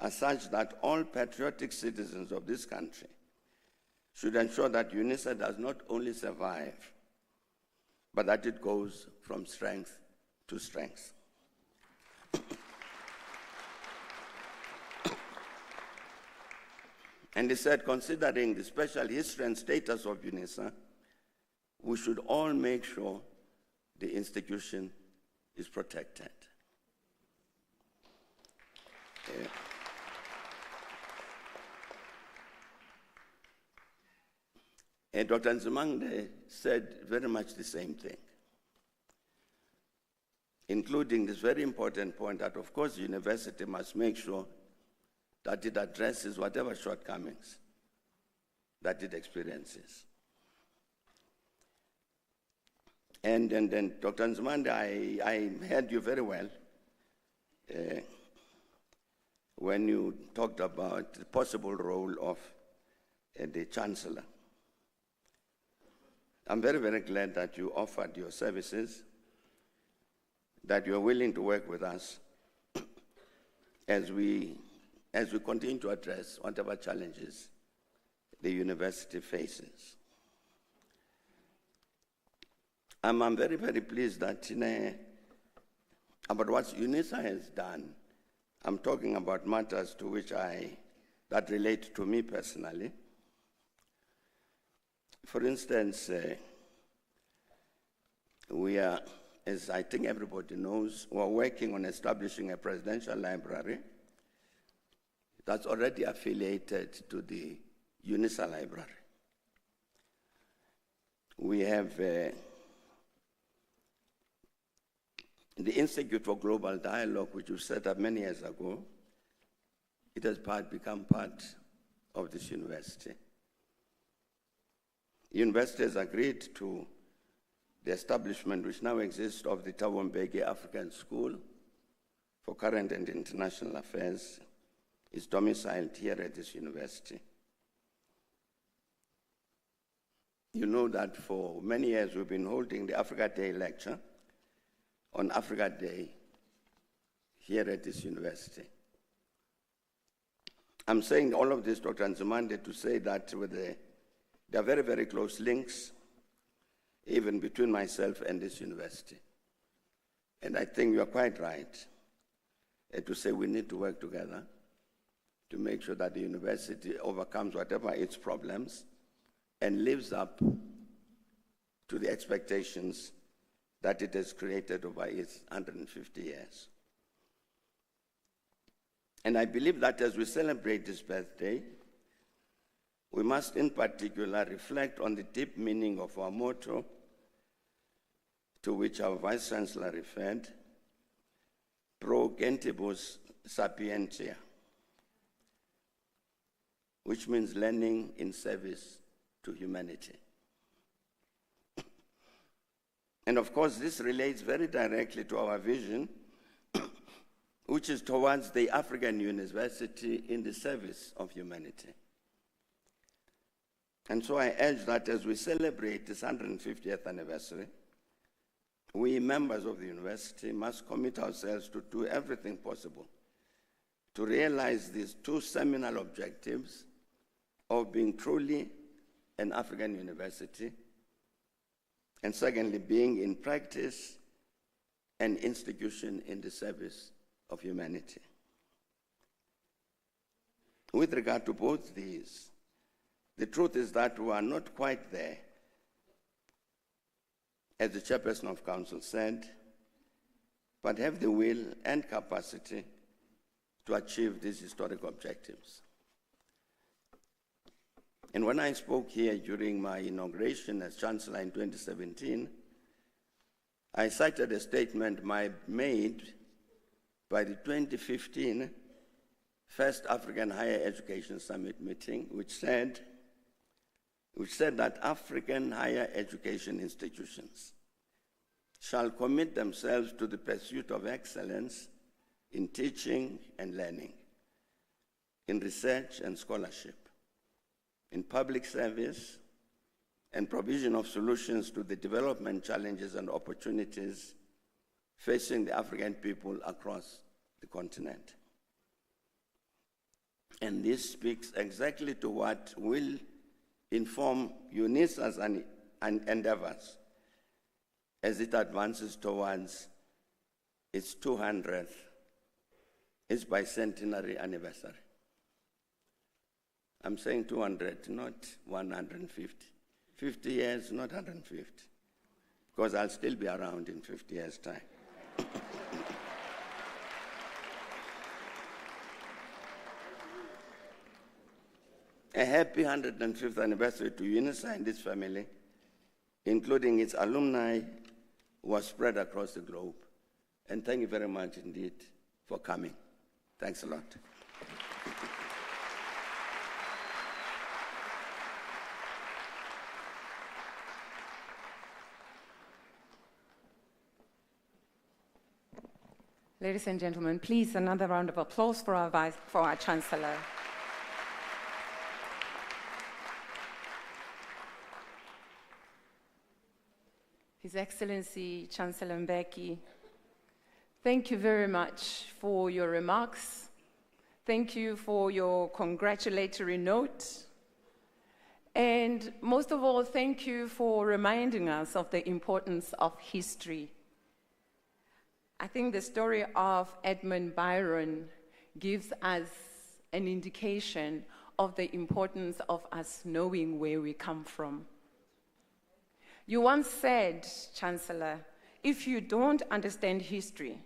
are such that all patriotic citizens of this country should ensure that Unisa does not only survive, but that it goes from strength to strength. And he said, considering the special history and status of Unisa, we should all make sure the institution is protected. And Dr. Nzimande said very much the same thing, including this very important point that, of course, the university must make sure that it addresses whatever shortcomings that it experiences. And then, Dr. Nzimande, I heard you very well when you talked about the possible role of the Chancellor. I'm very, very glad that you offered your services, that you're willing to work with us as we continue to address whatever challenges the university faces. I'm very, very pleased that about what Unisa has done. I'm talking about matters to which that relate to me personally. For instance, we are, as I think everybody knows, we're working on establishing a presidential library that's already affiliated to the Unisa library. We have the Institute for Global Dialogue, which was set up many years ago. It has become part of this university. The university has agreed to the establishment, which now exists, of the Thabo Mbeki African School for Current and International Affairs. Is domiciled here at this university. You know that for many years we've been holding the Africa Day lecture on Africa Day here at this university. I'm saying all of this, Dr. Nzimande, to say that there are very, very close links even between myself and this university. And I think you are quite right to say we need to work together to make sure that the university overcomes whatever its problems and lives up to the expectations that it has created over its 150 years. And I believe that as we celebrate this birthday, we must in particular reflect on the deep meaning of our motto, to which our Vice Chancellor referred, pro gentibus sapientia, which means learning in service to humanity. And of course, this relates very directly to our vision, which is towards the African university in the service of humanity. And so I urge that as we celebrate this 150th anniversary, we members of the university must commit ourselves to do everything possible to realize these two seminal objectives of being truly an African university, and secondly, being in practice an institution in the service of humanity. With regard to both these, the truth is that we are not quite there, as the chairperson of council said, but have the will and capacity to achieve these historic objectives. And when I spoke here during my inauguration as Chancellor in 2017, I cited a statement made by the 2015 First African Higher Education Summit meeting, which said that African higher education institutions shall commit themselves to the pursuit of excellence in teaching and learning, in research and scholarship, in public service, and provision of solutions to the development challenges and opportunities facing the African people across the continent. And this speaks exactly to what will inform Unisa's endeavors as it advances towards its 200th, its bicentenary anniversary. I'm saying 200, not 150. 50 years, not 150, because I'll still be around in 50 years' time. A happy 105th anniversary to Unisa and its family, including its alumni, was spread across the globe. And thank you very much indeed for coming. Thanks a lot. Ladies and gentlemen, please another round of applause for our Chancellor. His Excellency Chancellor Mbeki, thank you very much for your remarks. Thank you for your congratulatory note. And most of all, thank you for reminding us of the importance of history. I think the story of Edmund Byron gives us an indication of the importance of us knowing where we come from. You once said, Chancellor, if you don't understand history,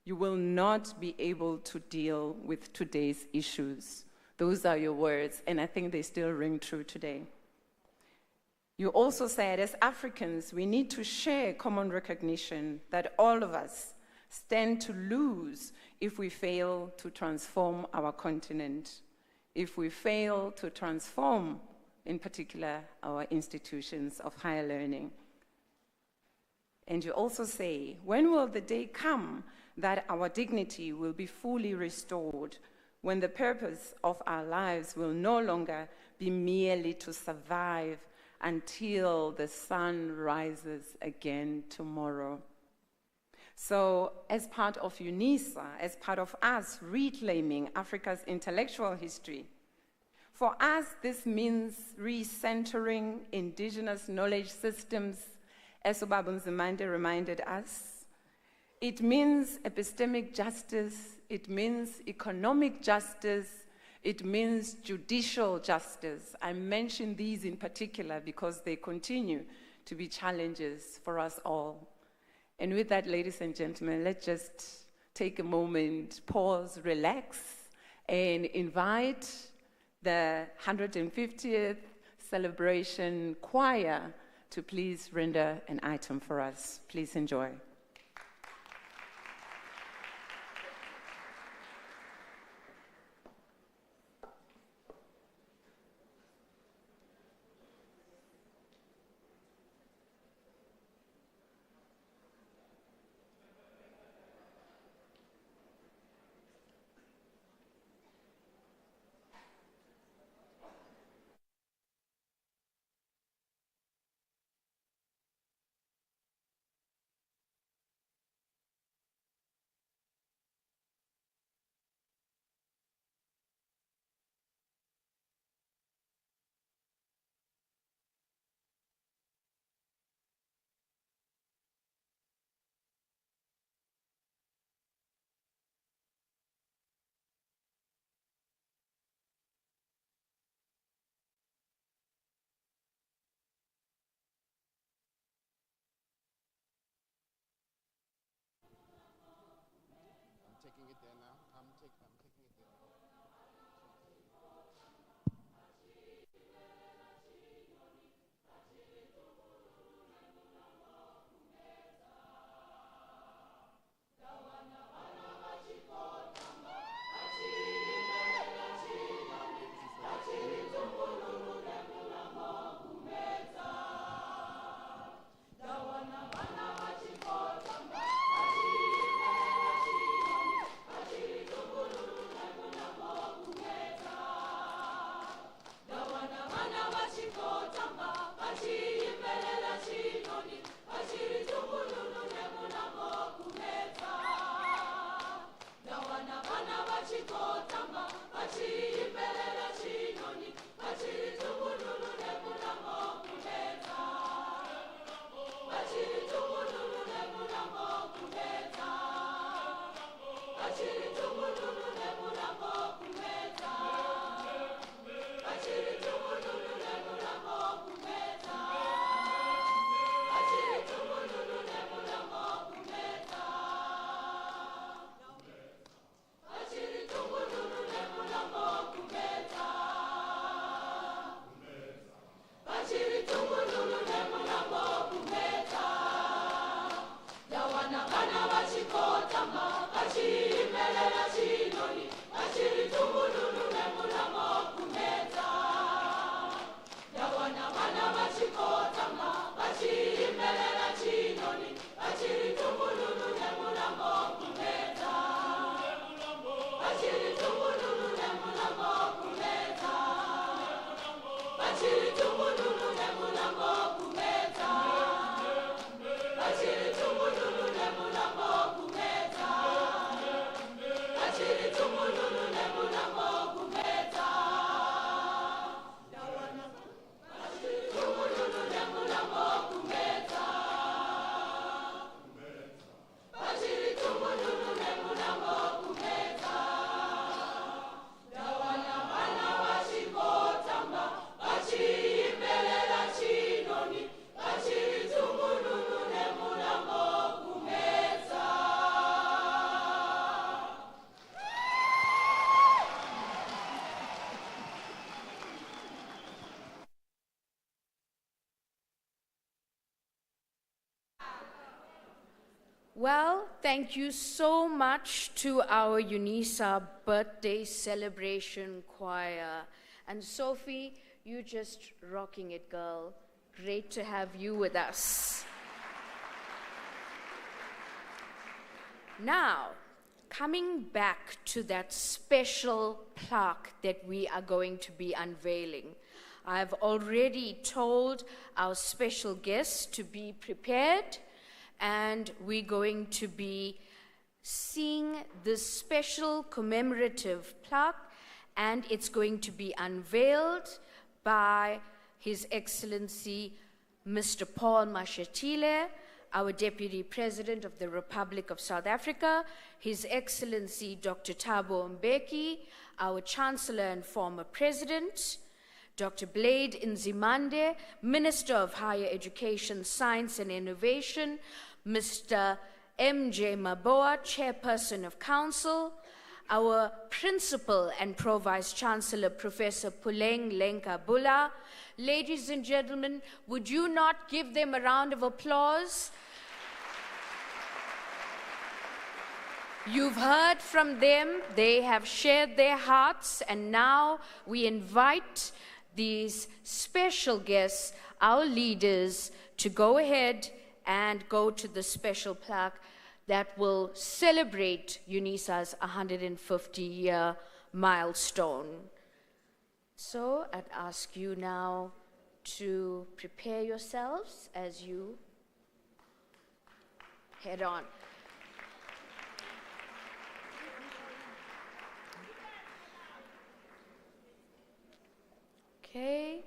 you will not be able to deal with today's issues. Those are your words, and I think they still ring true today. You also said, as Africans, we need to share common recognition that all of us stand to lose if we fail to transform our continent, if we fail to transform, in particular, our institutions of higher learning. And you also say, when will the day come that our dignity will be fully restored, when the purpose of our lives will no longer be merely to survive until the sun rises again tomorrow? So, as part of Unisa, as part of us reclaiming Africa's intellectual history, for us this means recentering indigenous knowledge systems, as Ubaba Nzimande reminded us. It means epistemic justice, it means economic justice, it means judicial justice. I mention these in particular because they continue to be challenges for us all. And with that, ladies and gentlemen, let's just take a moment, pause, relax, and invite the 150th celebration choir to please render an item for us. Please enjoy. Well, thank you so much to our Unisa birthday celebration choir. And Sophie, you just rocking it, girl. Great to have you with us. Now, coming back to that special plaque that we are going to be unveiling, I've already told our special guests to be prepared, and we're going to be seeing this special commemorative plaque, and it's going to be unveiled by His Excellency Mr. Paul Mashatile, our Deputy President of the Republic of South Africa, His Excellency Dr. Thabo Mbeki, our Chancellor and former President, Dr. Blade Nzimande, Minister of Higher Education, Science and Innovation, Mr. M.J. Maboa, Chairperson of Council, our Principal and Pro-Vice Chancellor, Professor Puleng Lenkabula. Ladies and gentlemen, would you not give them a round of applause? You've heard from them, they have shared their hearts, and now we invite these special guests, our leaders, to go ahead and go to the special plaque that will celebrate Unisa's 150-year milestone. So I'd ask you now to prepare yourselves as you head on. Okay.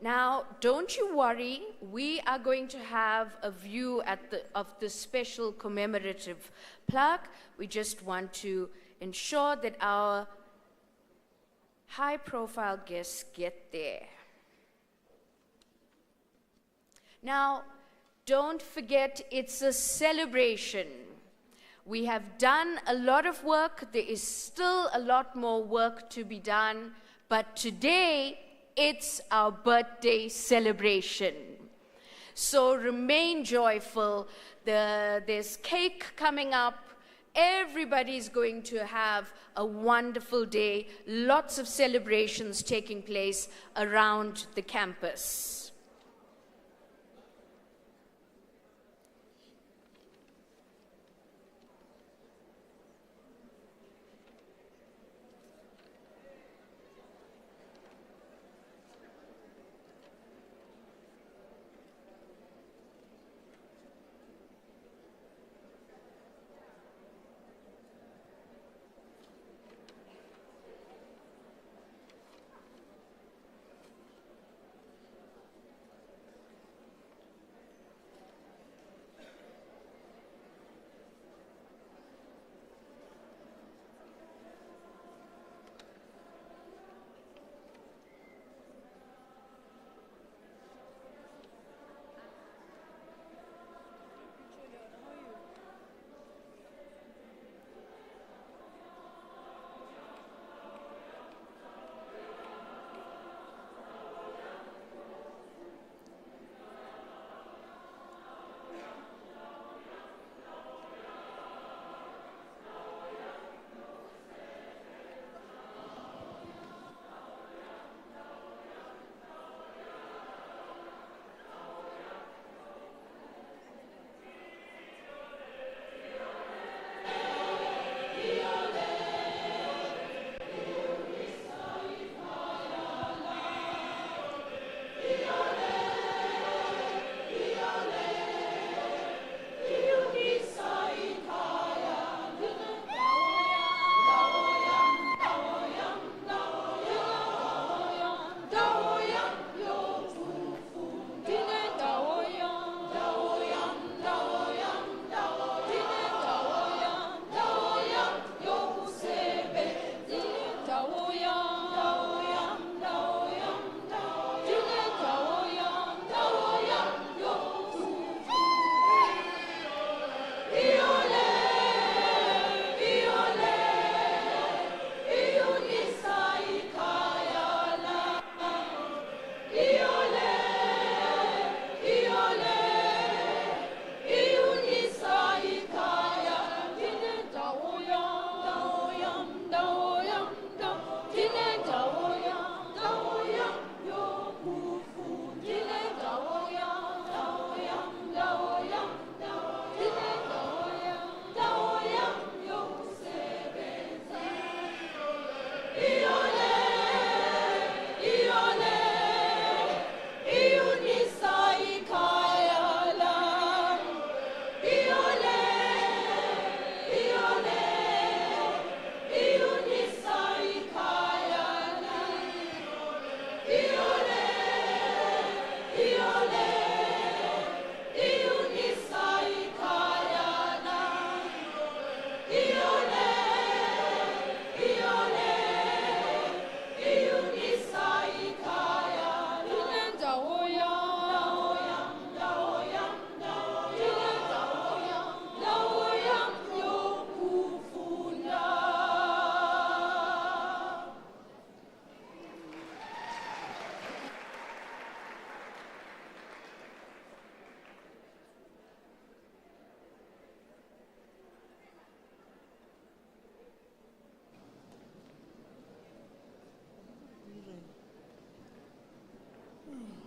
Now, don't you worry, we are going to have a view of the special commemorative plaque. We just want to ensure that our high-profile guests get there. Now, don't forget, it's a celebration. We have done a lot of work. There is still a lot more work to be done, but today, it's our birthday celebration. So remain joyful. There's cake coming up. Everybody's going to have a wonderful day. Lots of celebrations taking place around the campus. Live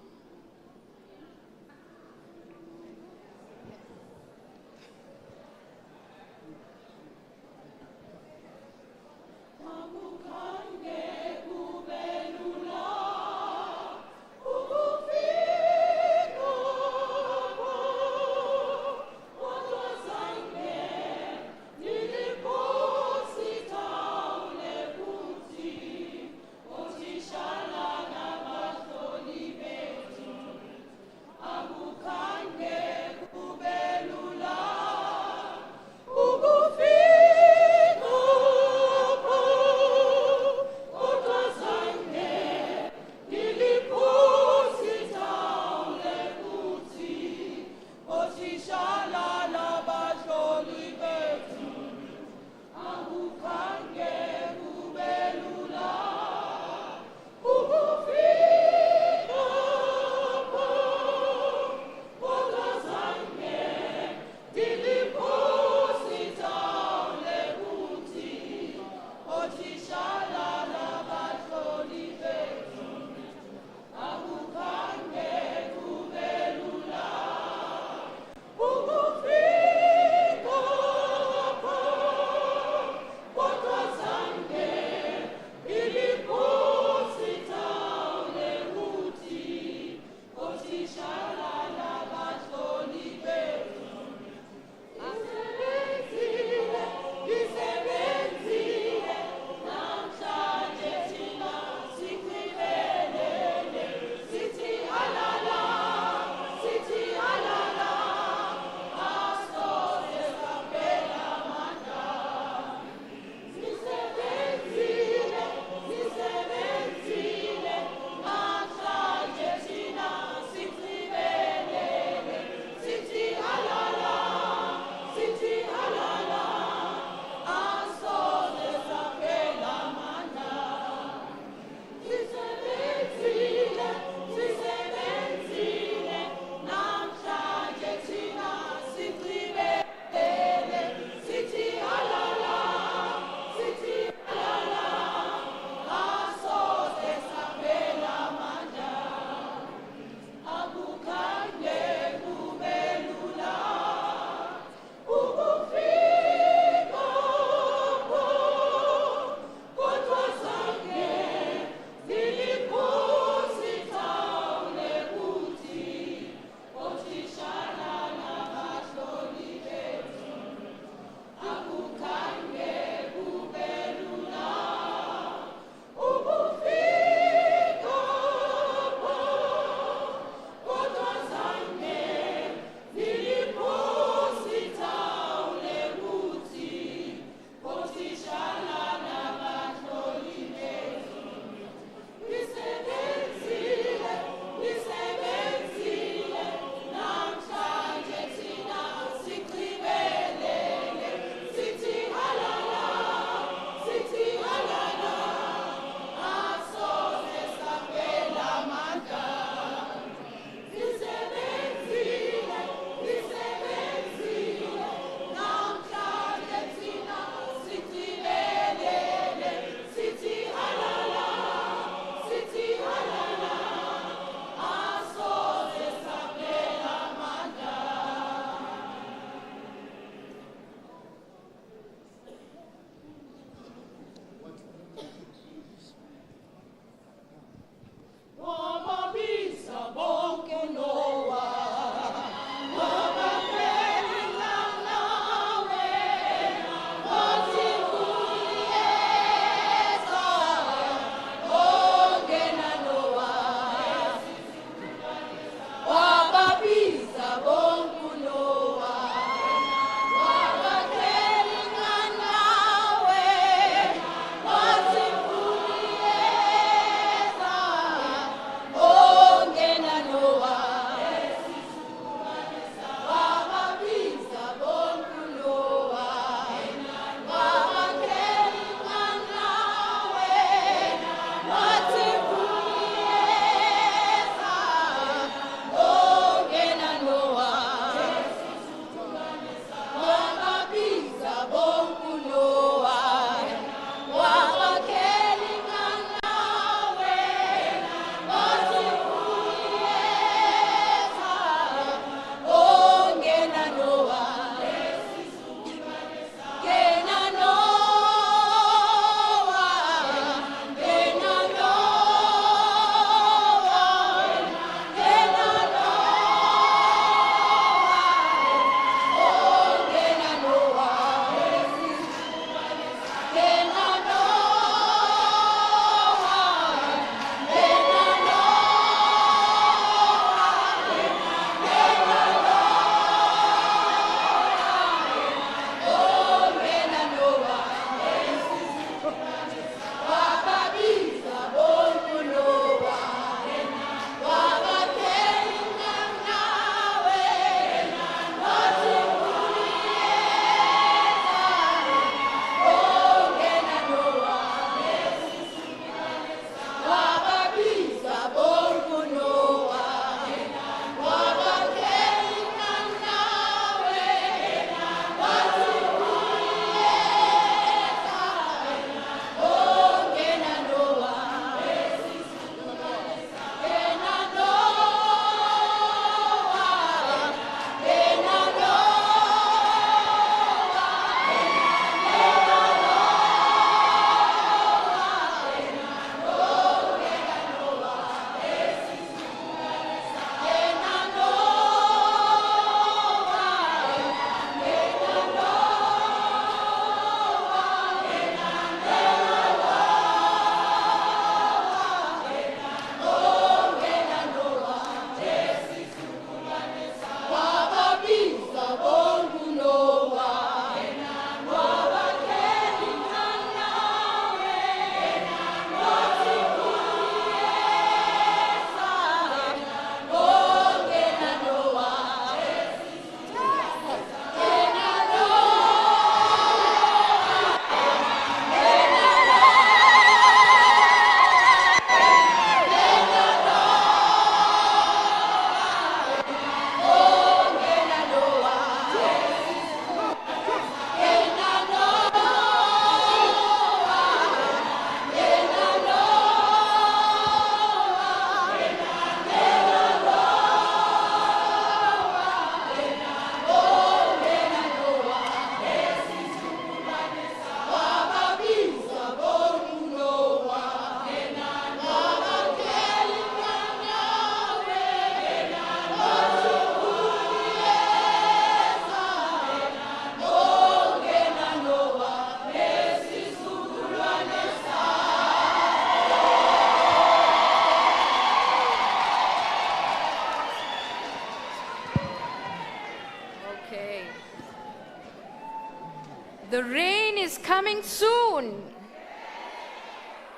The rain is coming soon.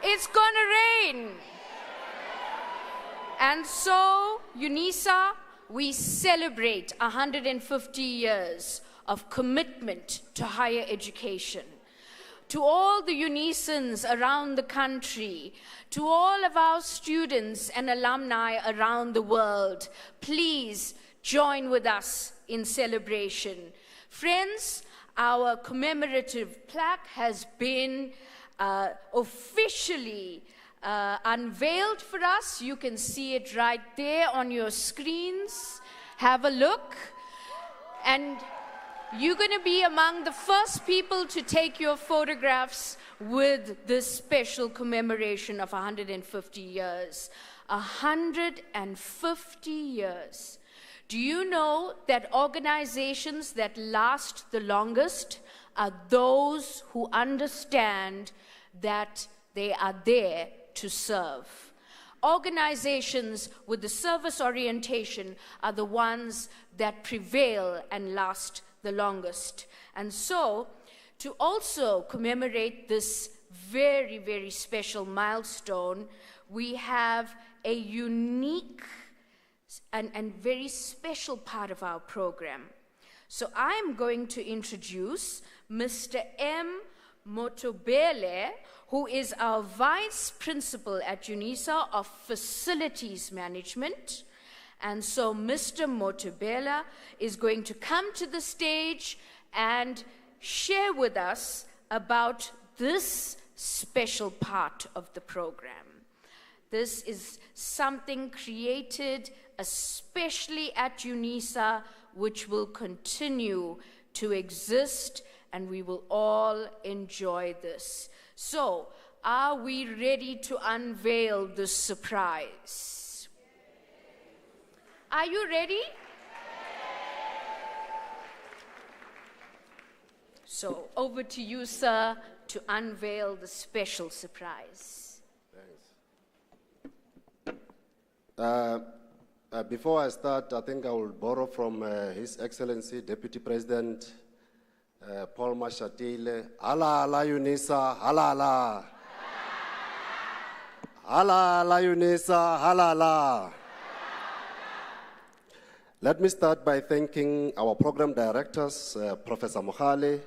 It's gonna rain. And so, Unisa, we celebrate 150 years of commitment to higher education. To all the Unisans around the country, to all of our students and alumni around the world, please join with us in celebration. Friends, our commemorative plaque has been officially unveiled for us. You can see it right there on your screens. Have a look. And you're going to be among the first people to take your photographs with this special commemoration of 150 years. 150 years. Do you know that organizations that last the longest are those who understand that they are there to serve? Organizations with the service orientation are the ones that prevail and last the longest. And so, to also commemorate this very, very special milestone, we have a unique and very special part of our program. So I'm going to introduce Mr. M. Motobele, who is our Vice Principal at Unisa of Facilities Management. And so Mr. Motobele is going to come to the stage and share with us about this special part of the program. This is something created especially at Unisa, which will continue to exist, and we will all enjoy this. So, are we ready to unveil this surprise? Are you ready? So, over to you, sir, to unveil the special surprise. Thanks. Before I start, I think I will borrow from His Excellency Deputy President Paul Mashatile. Hala ala Unisa, hala ala. Hala ala Unisa, hala ala. Let me start by thanking our program directors, Professor Mohale,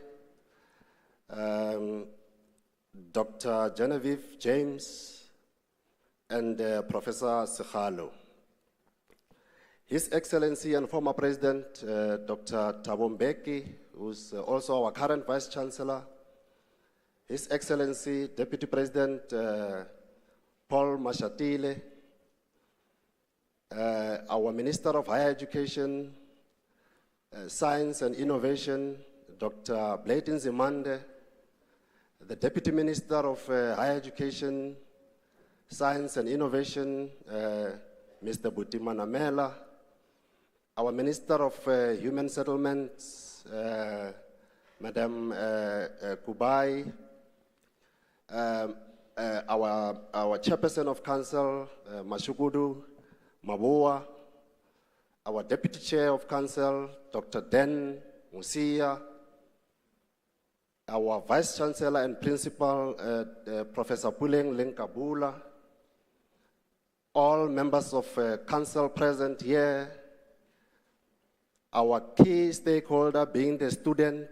Dr. Genevieve James, and Professor Sekhalo. His Excellency and former President, Dr. Thabo Mbeki, who's also our current Vice Chancellor, His Excellency Deputy President Paul Mashatile, our Minister of Higher Education, Science and Innovation, Dr. Blayton Zimande, the Deputy Minister of Higher Education, Science and Innovation, Mr. Buti Manamela, our Minister of Human Settlements, Madam Kubai, our Chairperson of Council, Mashukudu Mabua, our Deputy Chair of Council, Dr. Den Musia, our Vice Chancellor and Principal, Professor Puleng Lenkabula, all members of Council present here, our key stakeholder being the student,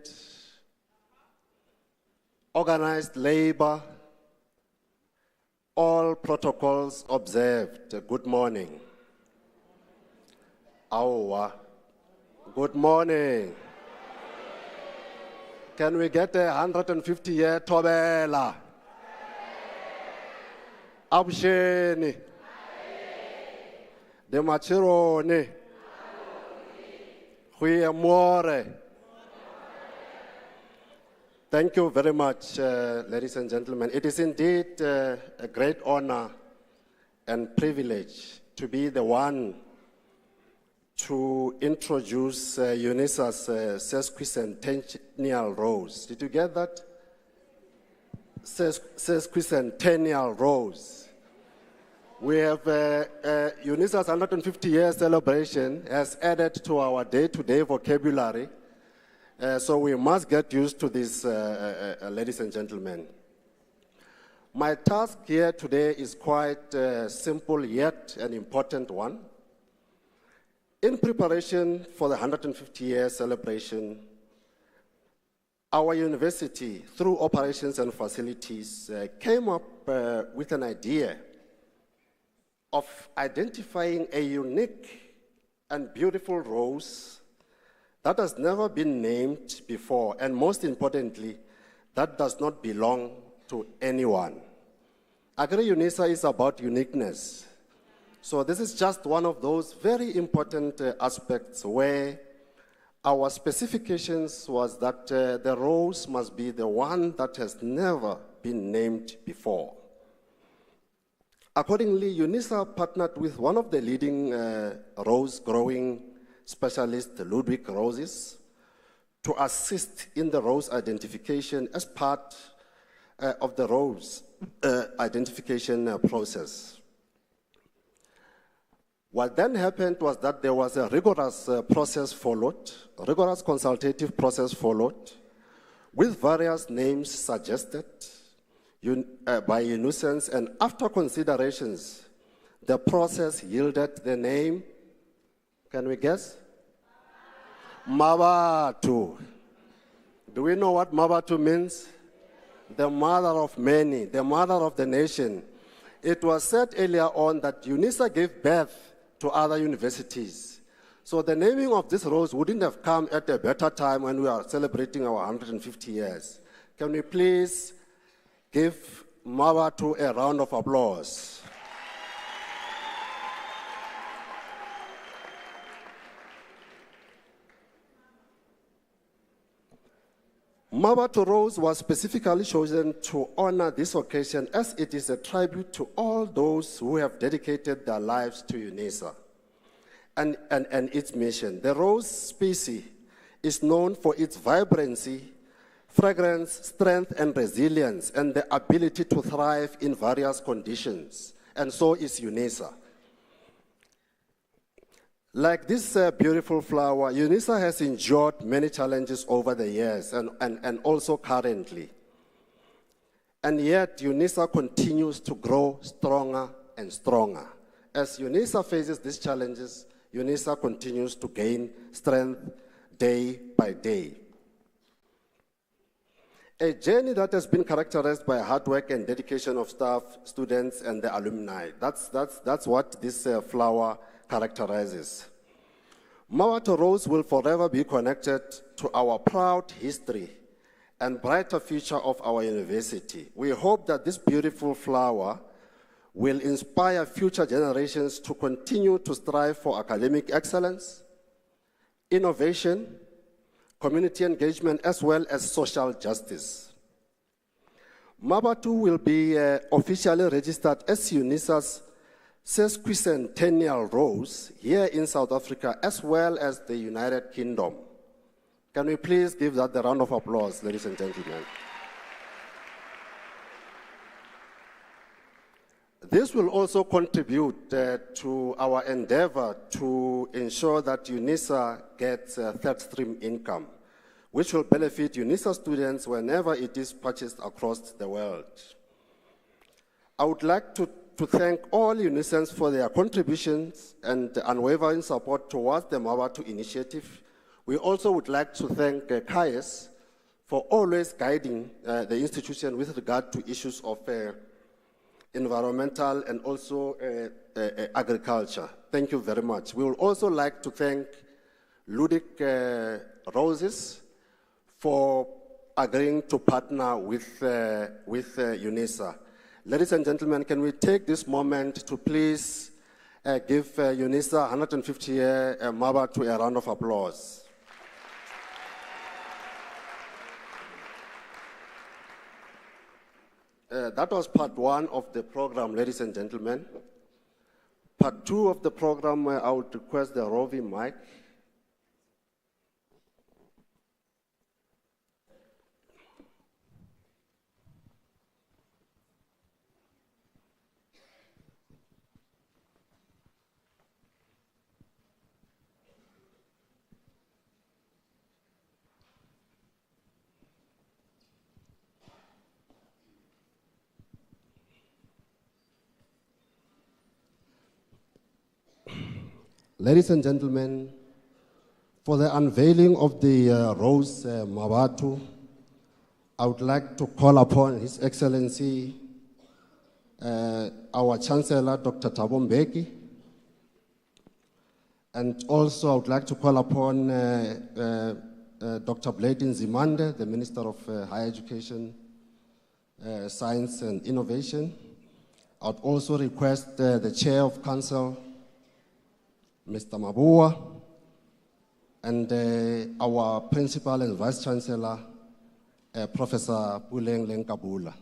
organized labor, all protocols observed. Good morning. Awa. Good morning. Can we get a 150-year Tobela? Absheni. De Machironi. Thank you very much, ladies and gentlemen. It is indeed a great honor and privilege to be the one to introduce Unisa's sesquicentennial rose. Did you get that? Sesquicentennial rose. We have Unisa's 150-year celebration has added to our day-to-day vocabulary So we must get used to this, ladies and gentlemen. My task here today is quite simple yet an important one. In preparation for the 150-year celebration, our university, through operations and facilities, came up with an idea of identifying a unique and beautiful rose that has never been named before, and most importantly, that does not belong to anyone. Agri Unisa is about uniqueness. So this is just one of those very important aspects where our specifications was that the rose must be the one that has never been named before. Accordingly, Unisa partnered with one of the leading rose growing specialists, Ludwig Roses, to assist in the rose identification as part of the rose identification process. What then happened was that there was a rigorous process followed, a rigorous consultative process followed, with various names suggested by Unisans, and after considerations, the process yielded the name, can we guess? Mabatu. Do we know what Mabatu means? The mother of many, the mother of the nation. It was said earlier on that Unisa gave birth to other universities. So the naming of this rose wouldn't have come at a better time when we are celebrating our 150 years. Can we please give Mabatu a round of applause? Mabatu Rose was specifically chosen to honor this occasion as it is a tribute to all those who have dedicated their lives to Unisa and its mission. The rose species is known for its vibrancy, fragrance, strength, and resilience, and the ability to thrive in various conditions, and so is Unisa. Like this beautiful flower, Unisa has endured many challenges over the years and also currently. And yet, Unisa continues to grow stronger and stronger. As Unisa faces these challenges, Unisa continues to gain strength day by day. A journey that has been characterized by hard work and dedication of staff, students, and the alumni. That's what this flower characterizes. Mabatu Rose will forever be connected to our proud history and brighter future of our university. We hope that this beautiful flower will inspire future generations to continue to strive for academic excellence, innovation, community engagement, as well as social justice. Mabatu will be officially registered as Unisa's sesquicentennial rose here in South Africa, as well as the United Kingdom. Can we please give that a round of applause, ladies and gentlemen? This will also contribute to our endeavor to ensure that Unisa gets third stream income, which will benefit Unisa students whenever it is purchased across the world. I would like to thank all Unisans for their contributions and unwavering support towards the Mabatu initiative. We also would like to thank CAES for always guiding the institution with regard to issues of environmental and also agriculture. Thank you very much. We would also like to thank Ludwig Roses for agreeing to partner with Unisa. Ladies and gentlemen, can we take this moment to please give Unisa 150-year Mabatu a round of applause. That was part one of the program, ladies and gentlemen. Part two of the program, I would request the roving mic. Ladies and gentlemen, for the unveiling of the Rose Mabatu, I would like to call upon His Excellency, our Chancellor, Dr. Thabo Mbeki, and also I would like to call upon Dr. Blade Nzimande, the Minister of Higher Education, Science and Innovation. I would also request the Chair of Council, Mr. Mabua, and our Principal and Vice Chancellor, Professor Puleng Lenkabula.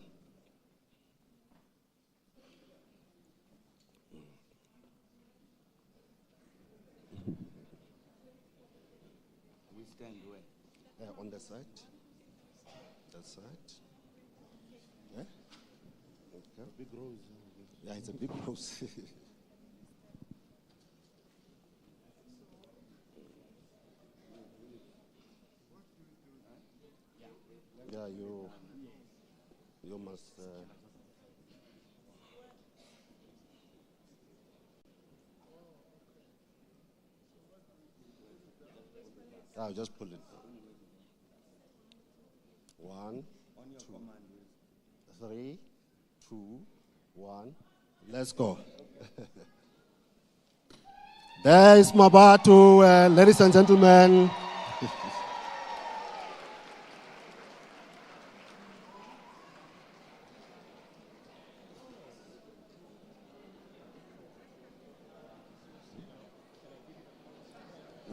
We stand where? On the side. That side. Yeah? Okay. Big rose. Yeah, it's a big rose. Yeah, you must. I'll just pull it. 1, 2, 3, 2, 1. Let's go. There is Mabatu, ladies and gentlemen.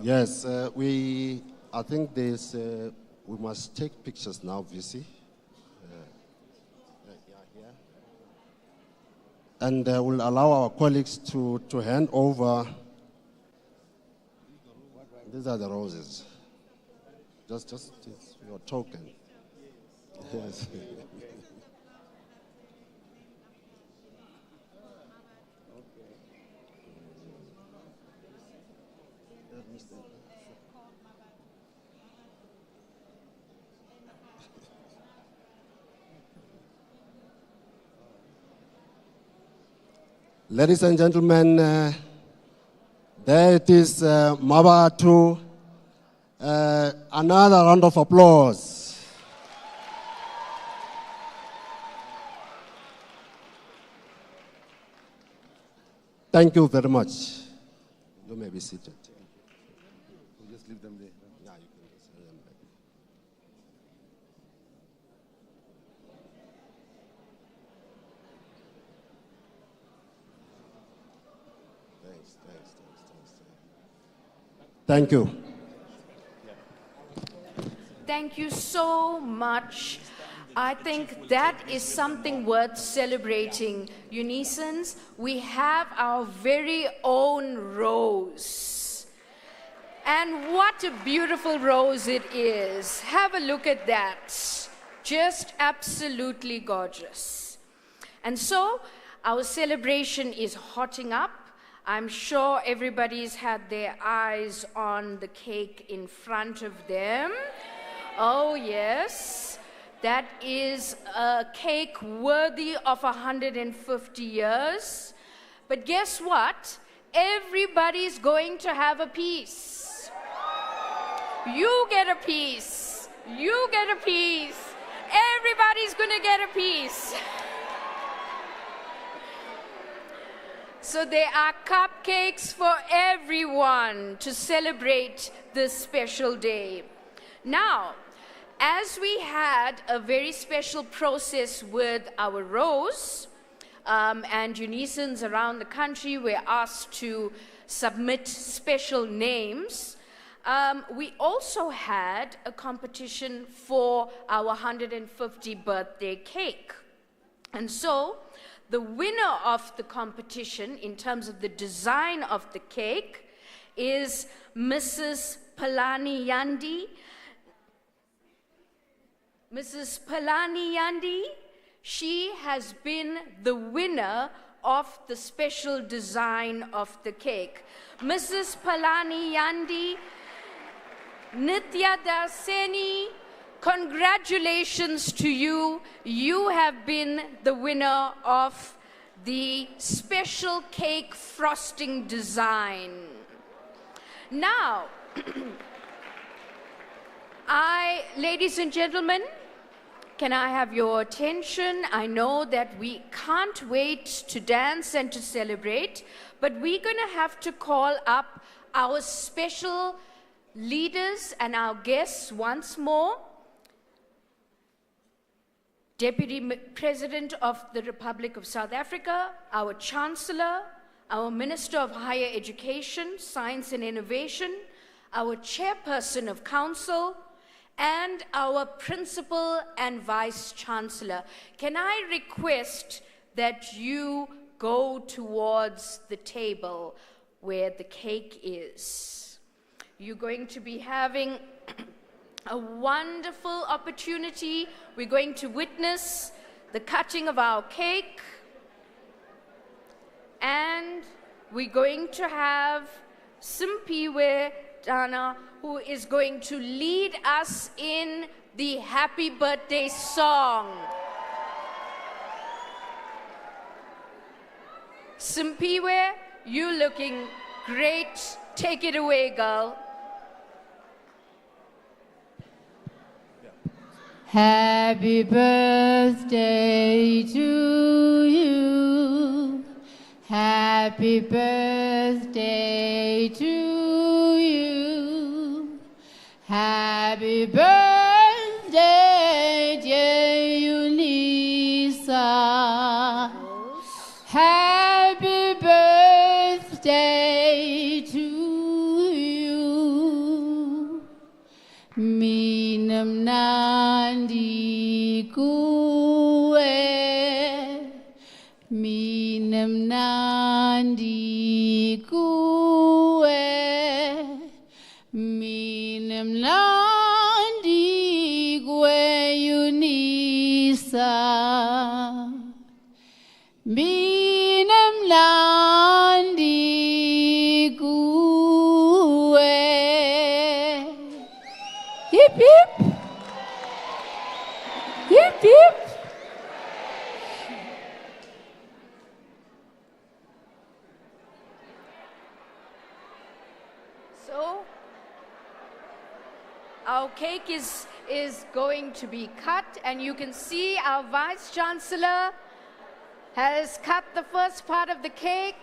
Yes, I think there's, we must take pictures now, VC. Here. And we'll allow our colleagues to hand over. These are the roses. Just it's your token. Yes. Ladies and gentlemen, there it is, Mabatu. Another round of applause. Thank you very much. You may be seated. We'll just leave them there. Yeah, you can just send them back. Thank you. Thank you so much. I think that is something worth celebrating. Unisans, we have our very own rose. And what a beautiful rose it is. Have a look at that. Just absolutely gorgeous. And so our celebration is hotting up. I'm sure everybody's had their eyes on the cake in front of them. Oh, yes. That is a cake worthy of 150 years. But guess what? Everybody's going to have a piece. You get a piece. You get a piece. Everybody's going to get a piece. So there are cupcakes for everyone to celebrate this special day. Now, as we had a very special process with our rose, and Unisans around the country were asked to submit special names, we also had a competition for our 150 birthday cake. And so, the winner of the competition, in terms of the design of the cake, is Mrs. Palani Yandi. Mrs. Palani Yandi, she has been the winner of the special design of the cake. Mrs. Palani Yandi, Nitya Daseni, congratulations to you. You have been the winner of the special cake frosting design. Now, ladies and gentlemen, can I have your attention? I know that we can't wait to dance and to celebrate, but we're going to have to call up our special leaders and our guests once more. Deputy President of the Republic of South Africa, our Chancellor, our Minister of Higher Education, Science and Innovation, our Chairperson of Council, and our Principal and Vice Chancellor. Can I request that you go towards the table where the cake is? You're going to be having a wonderful opportunity. We're going to witness the cutting of our cake, and we're going to have Simpiwe Dana, who is going to lead us in the happy birthday song. Simpiwe, you looking great. Take it away, girl. Happy birthday to you. Happy birthday to you. Happy birthday, dear Unisa. Happy birthday to you. Mina mnandi kuwe. Mina mnandi kuwe. Mina mnandi kuwe Unisa. Mina mnandi kuwe. Hip hip. Hip hip. So, our cake is going to be cut, and you can see our Vice Chancellor has cut the first part of the cake.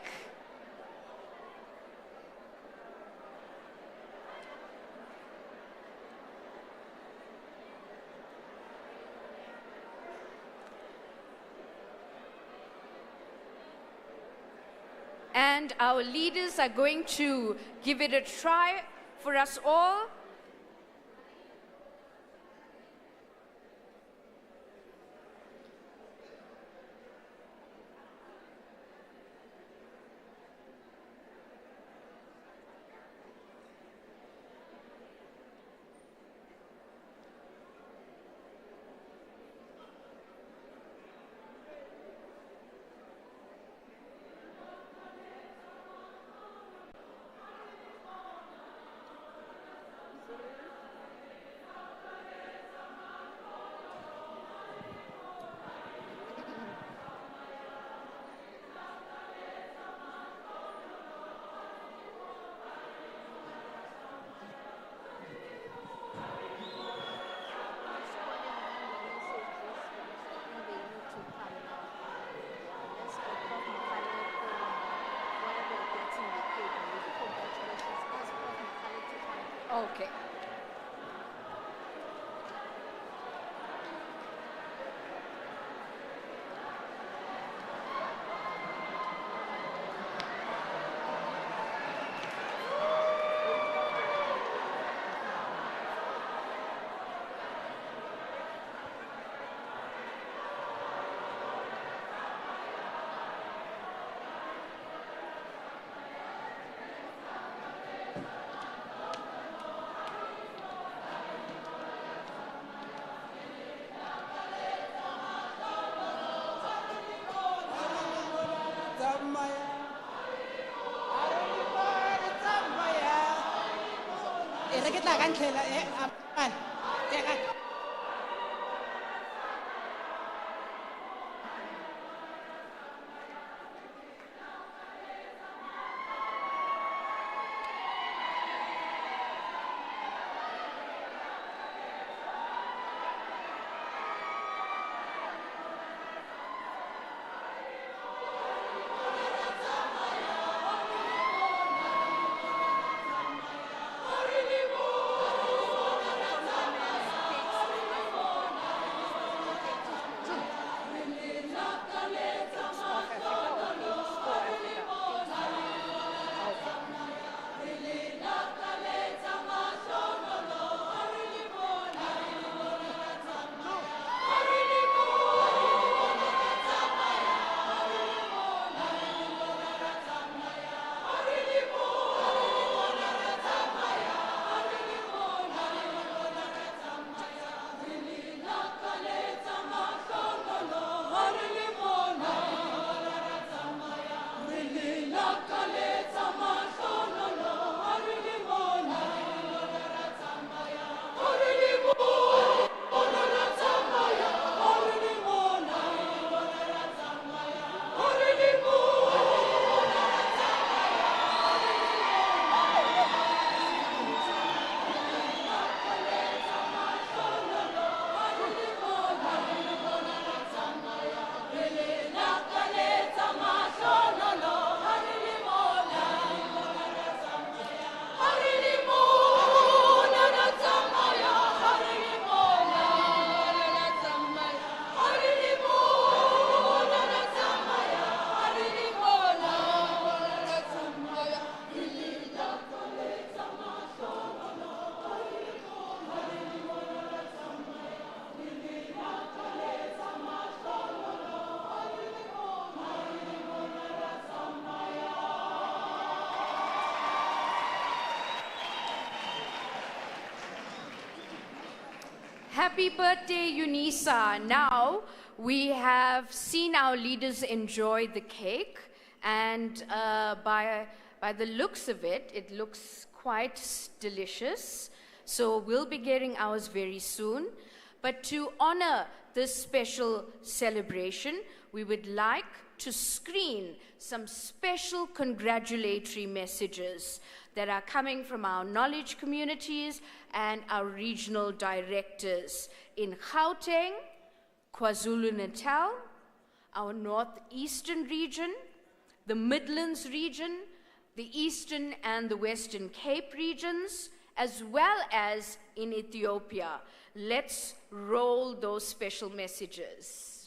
And our leaders are going to give it a try for us all. Okay. Happy birthday, Unisa. Now, we have seen our leaders enjoy the cake, and by the looks of it, it looks quite delicious. So we'll be getting ours very soon. But to honor this special celebration, we would like to screen some special congratulatory messages that are coming from our knowledge communities and our regional directors in Gauteng, KwaZulu-Natal, our northeastern region, the Midlands region, the Eastern and the Western Cape regions, as well as in Ethiopia. Let's roll those special messages.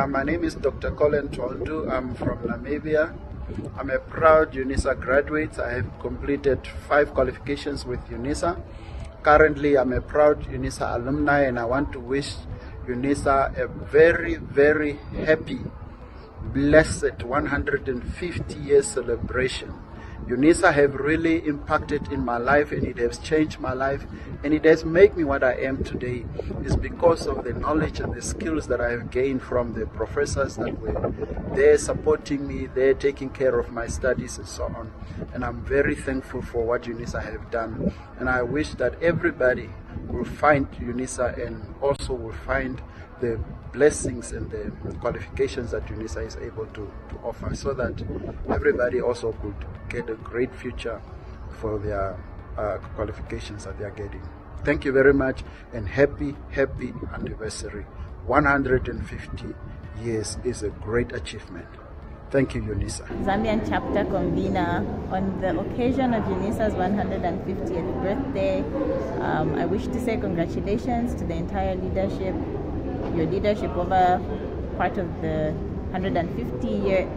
My name is Dr. Colin Twaldu. I'm from Namibia. I'm a proud Unisa graduate. I have completed 5 qualifications with Unisa. Currently, I'm a proud Unisa alumni, and I want to wish Unisa a very, very happy, blessed 150 year celebration. Unisa have really impacted in my life, and it has changed my life, and it has made me what I am today. It's because of the knowledge and the skills that I have gained from the professors that were there supporting me, there taking care of my studies and so on. And I'm very thankful for what Unisa have done. And I wish that everybody will find Unisa and also will find the blessings and the qualifications that Unisa is able to offer, so that everybody also could get a great future for their qualifications that they are getting. Thank you very much, and happy anniversary. 150 years is a great achievement. Thank you, Unisa. Zambian chapter convener, on the occasion of Unisa's 150th birthday, I wish to say congratulations to the entire leadership. Your leadership over part of the 150-year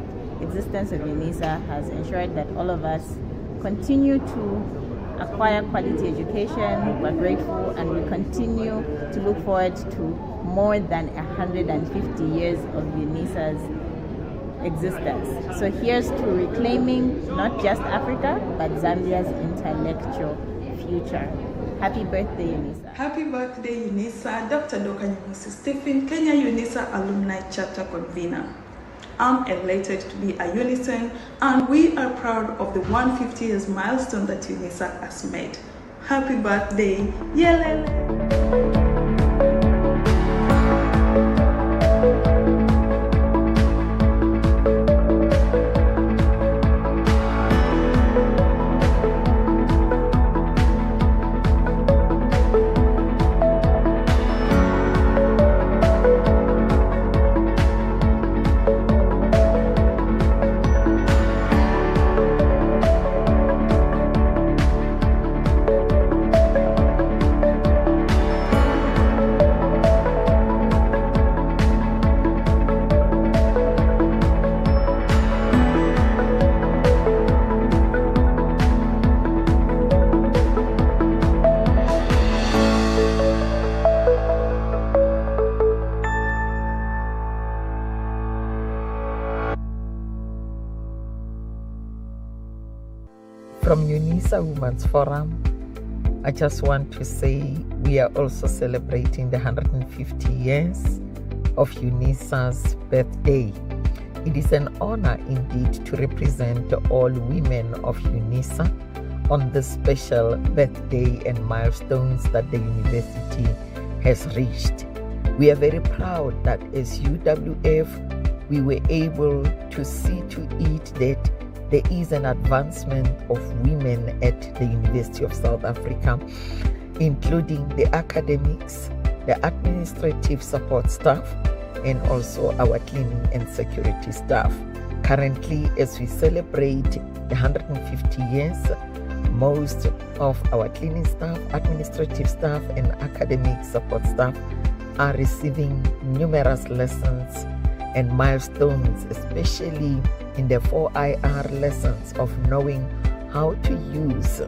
existence of Unisa has ensured that all of us continue to acquire quality education. We're grateful, and we continue to look forward to more than 150 years of Unisa's existence. So here's to reclaiming not just Africa, but Zambia's intellectual future. Happy birthday, Unisa. Happy birthday, Unisa. Dr. Dokanyamusi Stephen, Kenya Unisa Alumni Chapter Convener. I'm elated to be a Unison, and we are proud of the 150 years milestone that Unisa has made. Happy birthday, Yelele! From Unisa Women's Forum, I just want to say we are also celebrating the 150 years of Unisa's birthday. It is an honor indeed to represent all women of Unisa on this special birthday and milestones that the university has reached. We are very proud that as UWF, we were able to see to it that there is an advancement of women at the University of South Africa, including the academics, the administrative support staff, and also our cleaning and security staff. Currently, as we celebrate the 150 years, most of our cleaning staff, administrative staff, and academic support staff are receiving numerous lessons and milestones, especially in the 4IR lessons of knowing how to use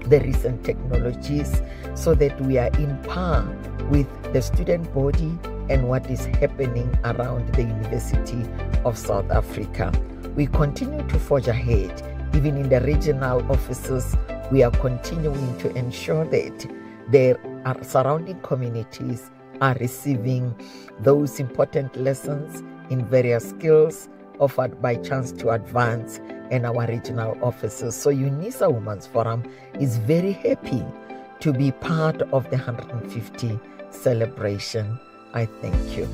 the recent technologies so that we are in par with the student body and what is happening around the University of South Africa. We continue to forge ahead. Even in the regional offices, we are continuing to ensure that their surrounding communities are receiving those important lessons in various skills offered by Chance to Advance in our regional offices. So Unisa Women's Forum is very happy to be part of the 150 celebration. I thank you.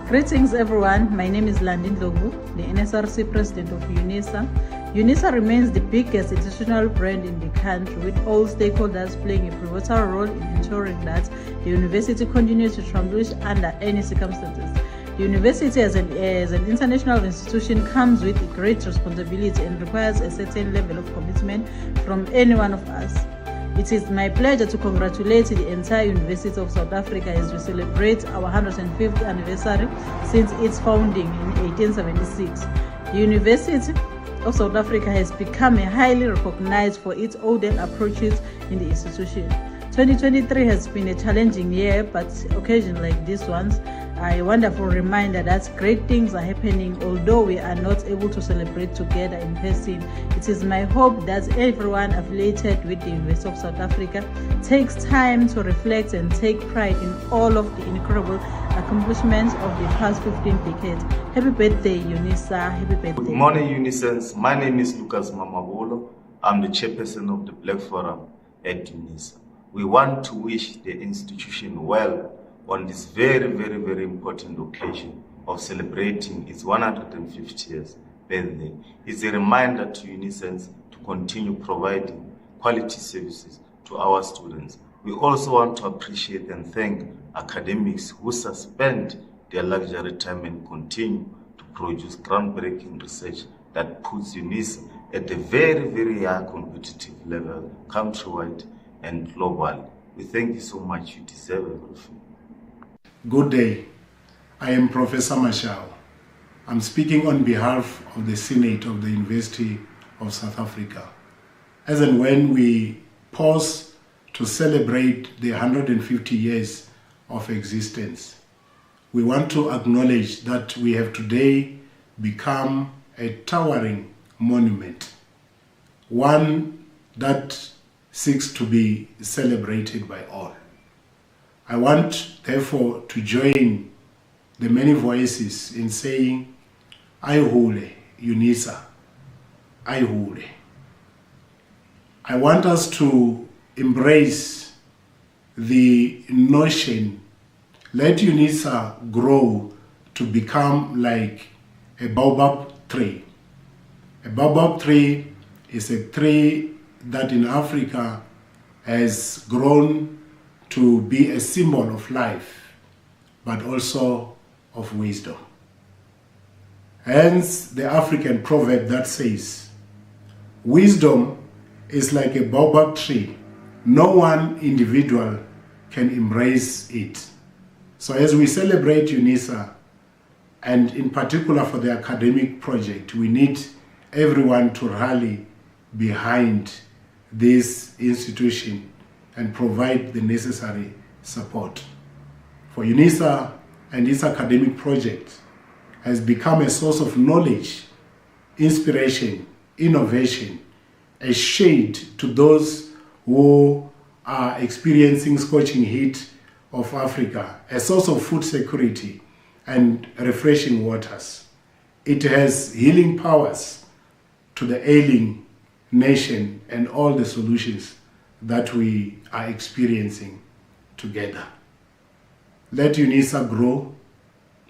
Greetings everyone, my name is Landin Logu, the NSRC President of Unisa. Unisa remains the biggest institutional brand in the country, with all stakeholders playing a pivotal role in ensuring that the university continues to flourish under any circumstances. The university as an international institution comes with a great responsibility and requires a certain level of commitment from any one of us. It is my pleasure to congratulate the entire University of South Africa as we celebrate our 105th anniversary since its founding in 1876. The University of South Africa has become highly recognized for its ordered approaches in the institution. 2023 has been a challenging year, but occasions like these ones are a wonderful reminder that great things are happening, although we are not able to celebrate together in person. It is my hope that everyone affiliated with the University of South Africa takes time to reflect and take pride in all of the incredible accomplishments of the past 15 decades. Happy birthday, Unisa. Happy birthday. Good morning, Unisans. My name is Lucas Mamabolo. I'm the chairperson of the Black Forum at Unisa. We want to wish the institution well on this very, very, very important occasion of celebrating its 150 years birthday. It's a reminder to Unisans to continue providing quality services to our students. We also want to appreciate and thank academics who suspend their luxury time and continue to produce groundbreaking research that puts Unisa at a very, very high competitive level, countrywide and globally. We thank you so much. You deserve everything. Good day. I am Professor Mashao. I'm speaking on behalf of the Senate of the University of South Africa. As and when we pause to celebrate the 150 years of existence, we want to acknowledge that we have today become a towering monument, one that seeks to be celebrated by all. I want, therefore, to join the many voices in saying, Ayihule, Unisa, Ayihule. I want us to embrace the notion, let Unisa grow to become like a baobab tree. A baobab tree is a tree that in Africa has grown to be a symbol of life, but also of wisdom. Hence the African proverb that says, wisdom is like a baobab tree. No one individual can embrace it. So as we celebrate Unisa, and in particular for the academic project, we need everyone to rally behind this institution and provide the necessary support. For Unisa and its academic project has become a source of knowledge, inspiration, innovation, a shade to those who are experiencing scorching heat of Africa, a source of food security and refreshing waters. It has healing powers to the ailing nation and all the solutions that we are experiencing together. Let Unisa grow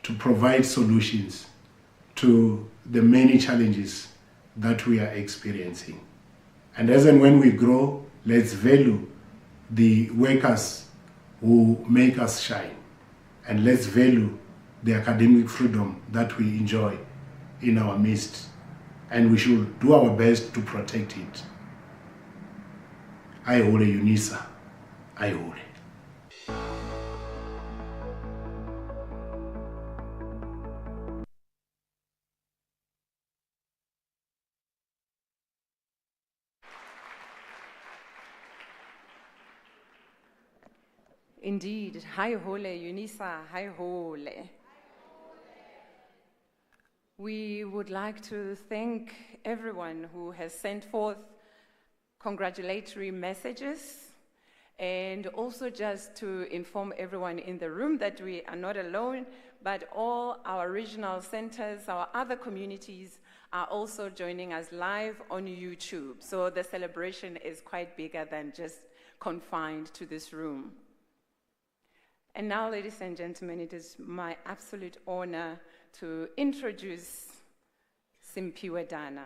to provide solutions to the many challenges that we are experiencing. And as and when we grow, let's value the workers who make us shine. And let's value the academic freedom that we enjoy in our midst. And we should do our best to protect it. I hold Unisa. I hold. Indeed, hi hole, Unisa, hi hole. We would like to thank everyone who has sent forth congratulatory messages, and also just to inform everyone in the room that we are not alone, but all our regional centers, our other communities are also joining us live on YouTube. So the celebration is quite bigger than just confined to this room. And now, ladies and gentlemen, it is my absolute honor to introduce Simphiwe Dana.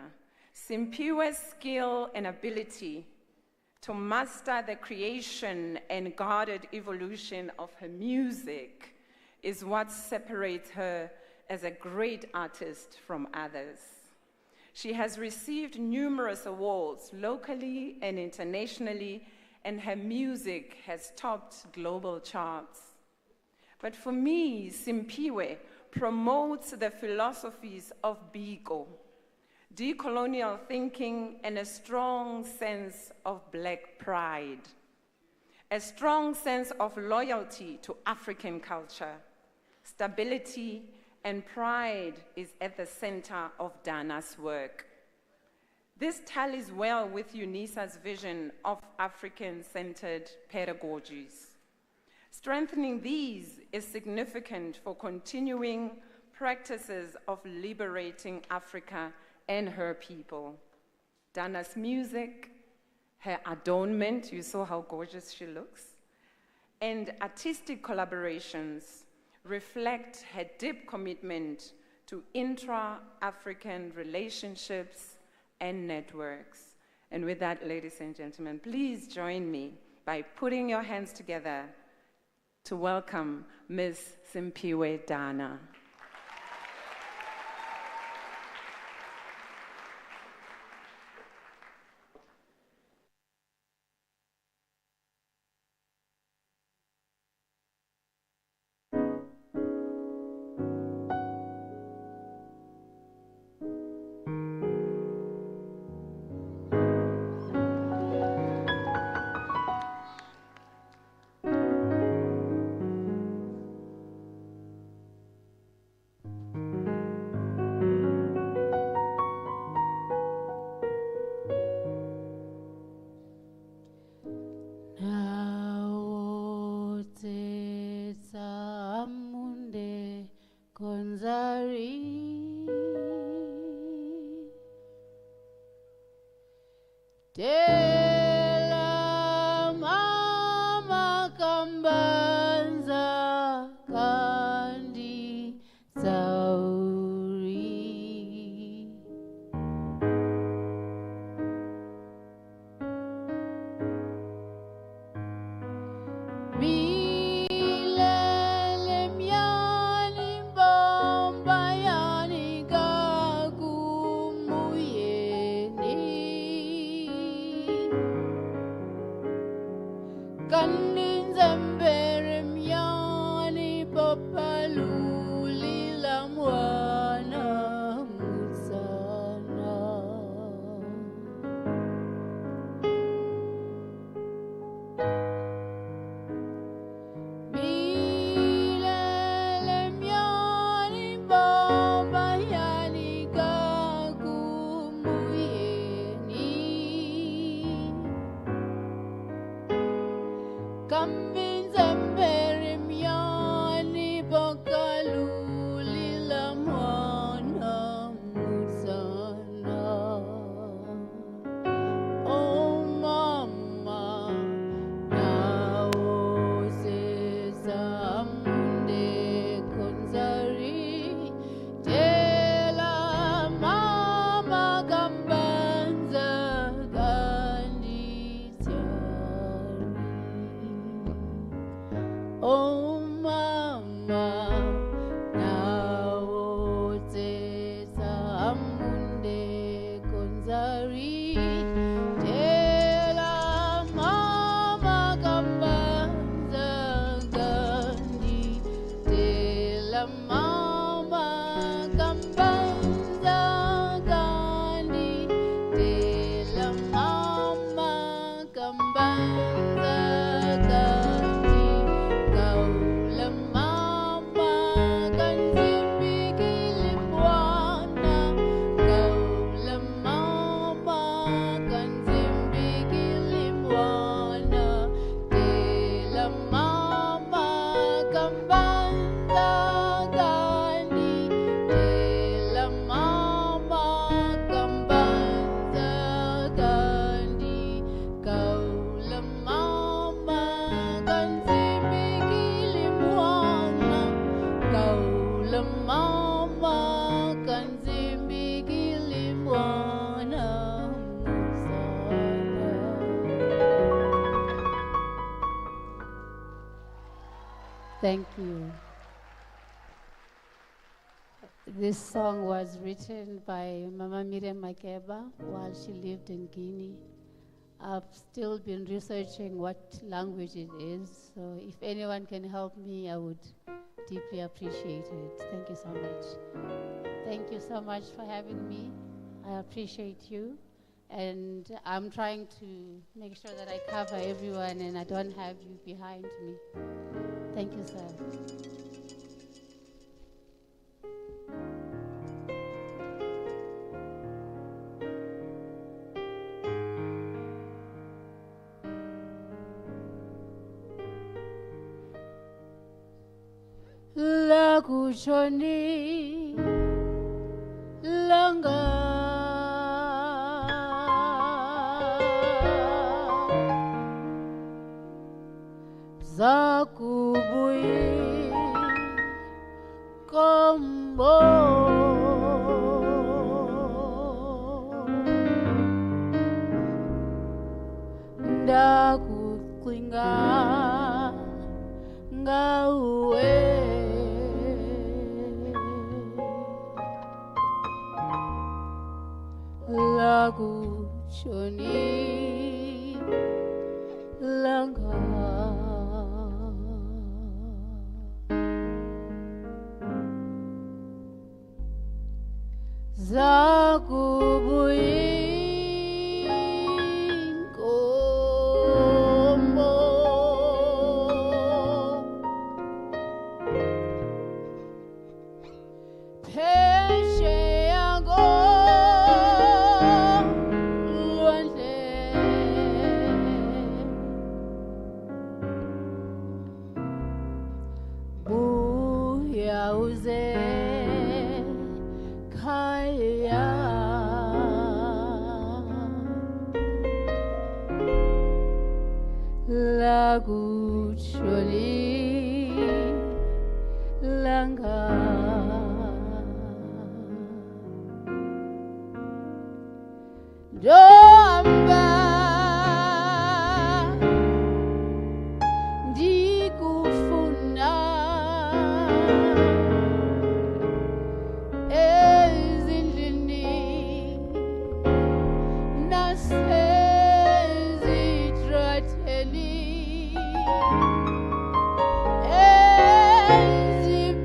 Simphiwe's skill and ability to master the creation and guarded evolution of her music is what separates her as a great artist from others. She has received numerous awards locally and internationally, and her music has topped global charts. But for me, Simphiwe promotes the philosophies of Biko, decolonial thinking, and a strong sense of Black pride, a strong sense of loyalty to African culture. Stability and pride is at the center of Dana's work. This tallies well with Unisa's vision of African-centered pedagogies. Strengthening these is significant for continuing practices of liberating Africa and her people. Dana's music, her adornment, you saw how gorgeous she looks, and artistic collaborations reflect her deep commitment to intra-African relationships and networks. And with that, ladies and gentlemen, please join me by putting your hands together to welcome Ms. Simphiwe Dana. Thank you. This song was written by Mama Miriam Makeba while she lived in Guinea. I've still been researching what language it is, so if anyone can help me, I would deeply appreciate it. Thank you so much. Thank you so much for having me. I appreciate you. And I'm trying to make sure that I cover everyone and I don't have you behind me. Thank you, sir. Lakuchoni langa zakubuyi kombo ndakuklinga ngawe lakuchoni langa zakubuyi kombo peshe yango lwandle buya uze kaya lakuchoni langa Domba ndikufuna ezindlini nasezitrateni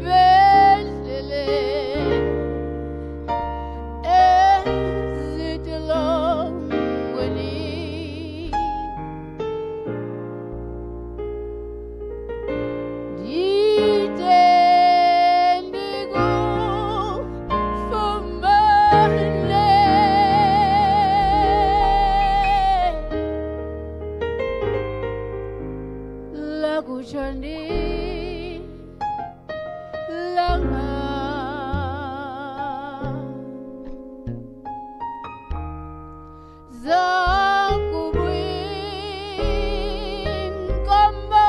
ezibhedlele ezidolongweni ndide ndikufumane lakuchoni langa zakubwinkombo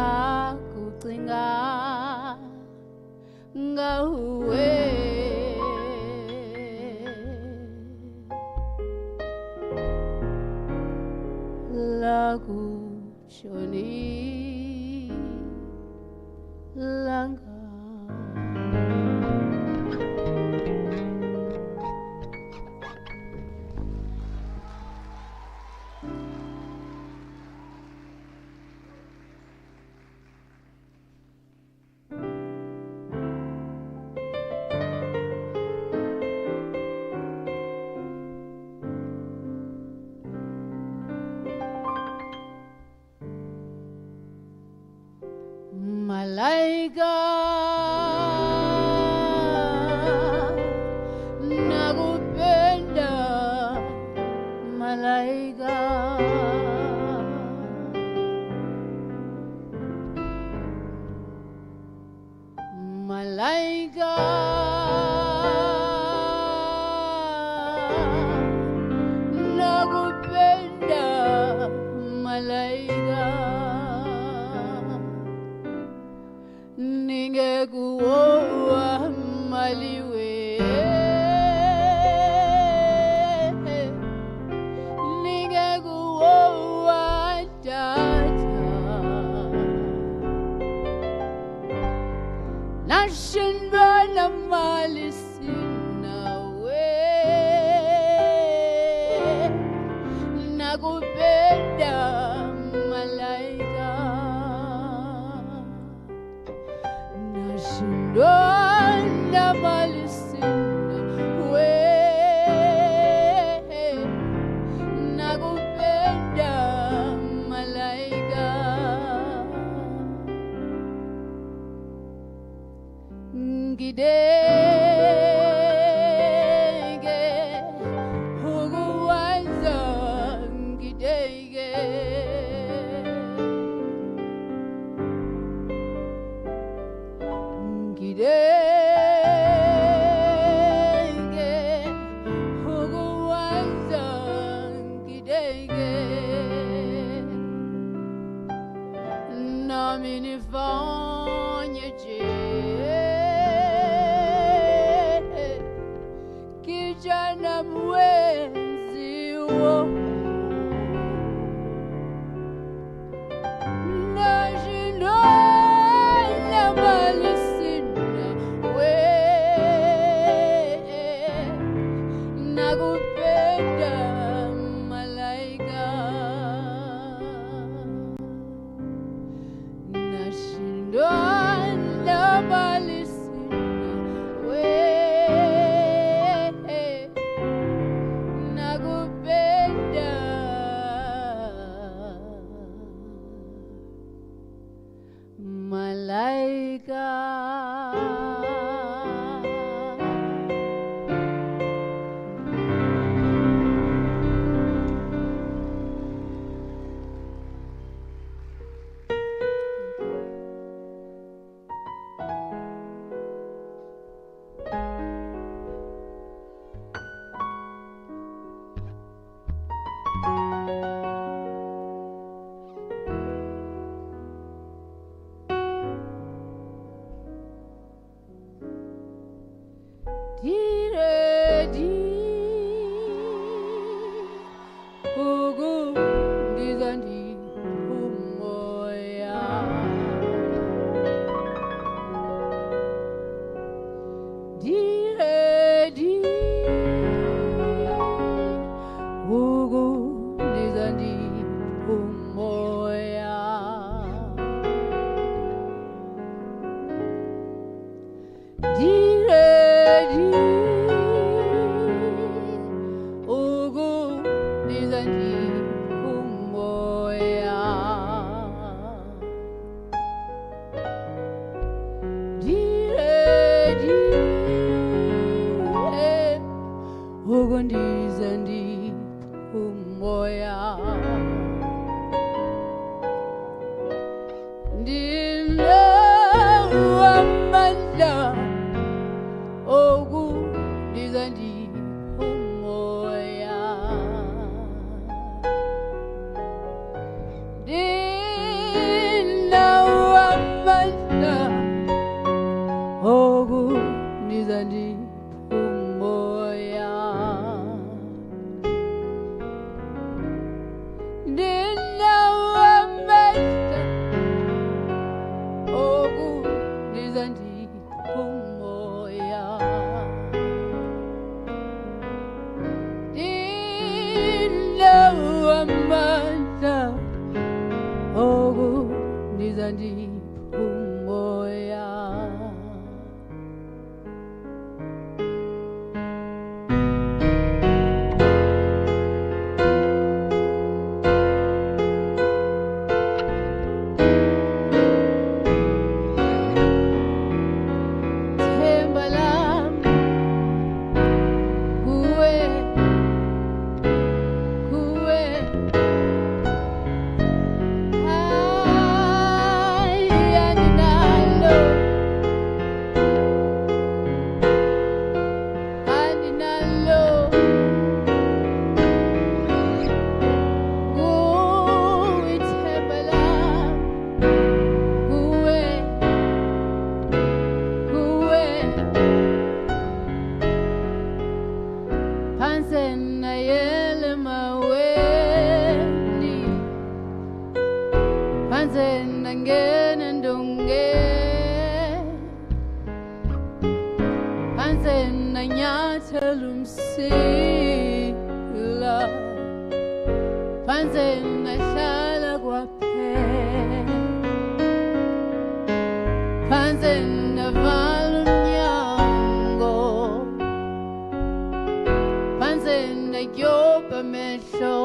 ndakucinga ngawe lakuchoni langa Malaika nakupenda malaika malaika nakupenda malaika ningekuoa maliwe ningekuoa tata nashindwa na mali sina we nakupenda malaika nashindwa na mali sina we nakupenda malaika ngidege hukuwaza ngidege ngidege hukuwaza ngidege nami nifanye je kijana mwenzi wo nashindwa na mali sina we nakupenda malaika nashindwa na mali sina we nakupenda malaika diredi hugu dizandi umoya diredi hugu dizandi umoya diredi ugu dizandi umoya diredi ugu dizandi umoya ndina wamanda ogu dizandi umoya dina wamanda ogu dizandi umoya dina wamanda ogu dizandi umoya dina wamanda ogu dizandi umoya Panze nangena ndonge Panze nanyatha lumsila Panze nahlala kwaphela Panze navala umnyango Panze nagyoba amehlo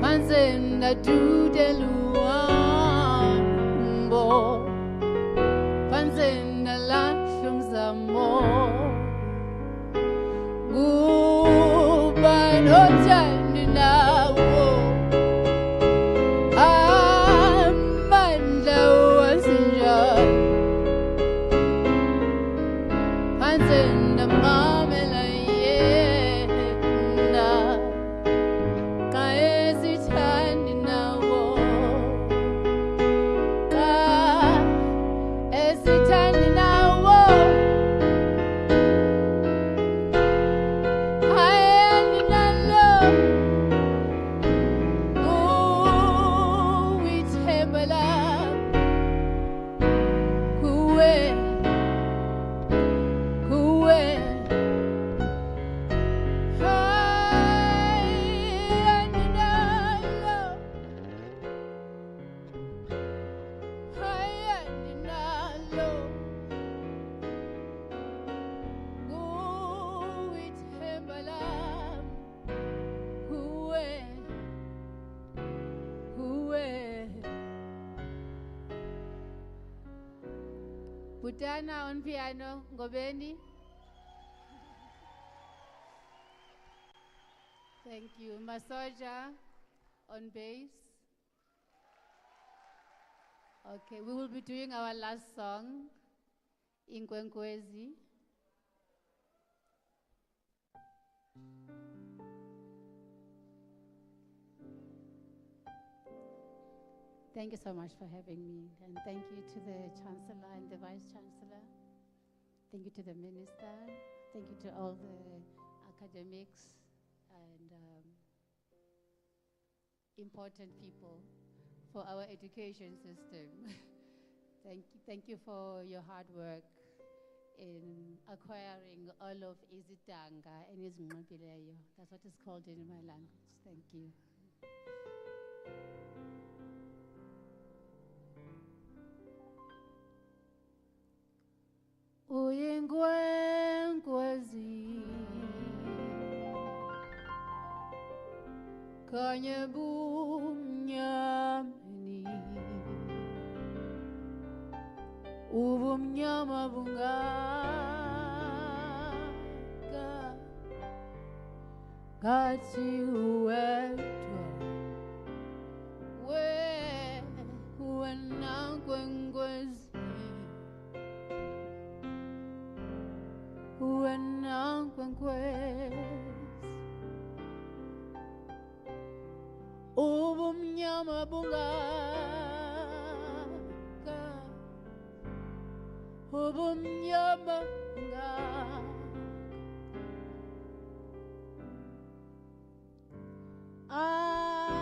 Panze nadudela uhambo Panze nalahla umzamo Ngubani othanda nawo amandla wasinjani Panze namamela yena Ka esithandi nawo Ka esithandi nawo Hayani nalo Uwithemba lakho Kuwe Kuwe Hayani nalo Hayani nalo Uwithemba lakho Kuwe Kuwe Butana on piano Ngobeni Thank you. Masoja on bass. Okay, we will be doing our last song, Inkwenkwezi. Thank you so much for having me, and thank you to the Chancellor and the Vice Chancellor. Thank you to the Minister. Thank you to all the academics and important people for our education system. Thank you for your hard work in acquiring all of Izitanga and Izmqabileyo. That's what it's called in my language. Thank you. Uyingwenkwezi Kanye bumnyameni Ubumnyama bungaka Gathi uwedwa Wena nkwenkwezi Wena nkwenkwezi Ubumnyama bungaka Ubumnyama bungaka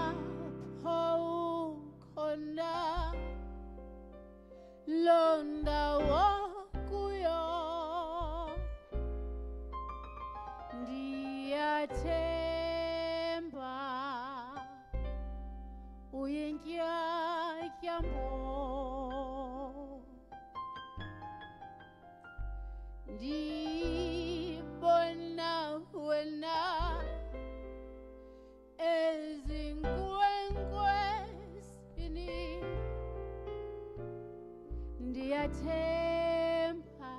Apho ukhona londawo kuyo Ndiyathemba uyintyatyambo Ndibona wena ezinkwenkwezini Ndiyathemba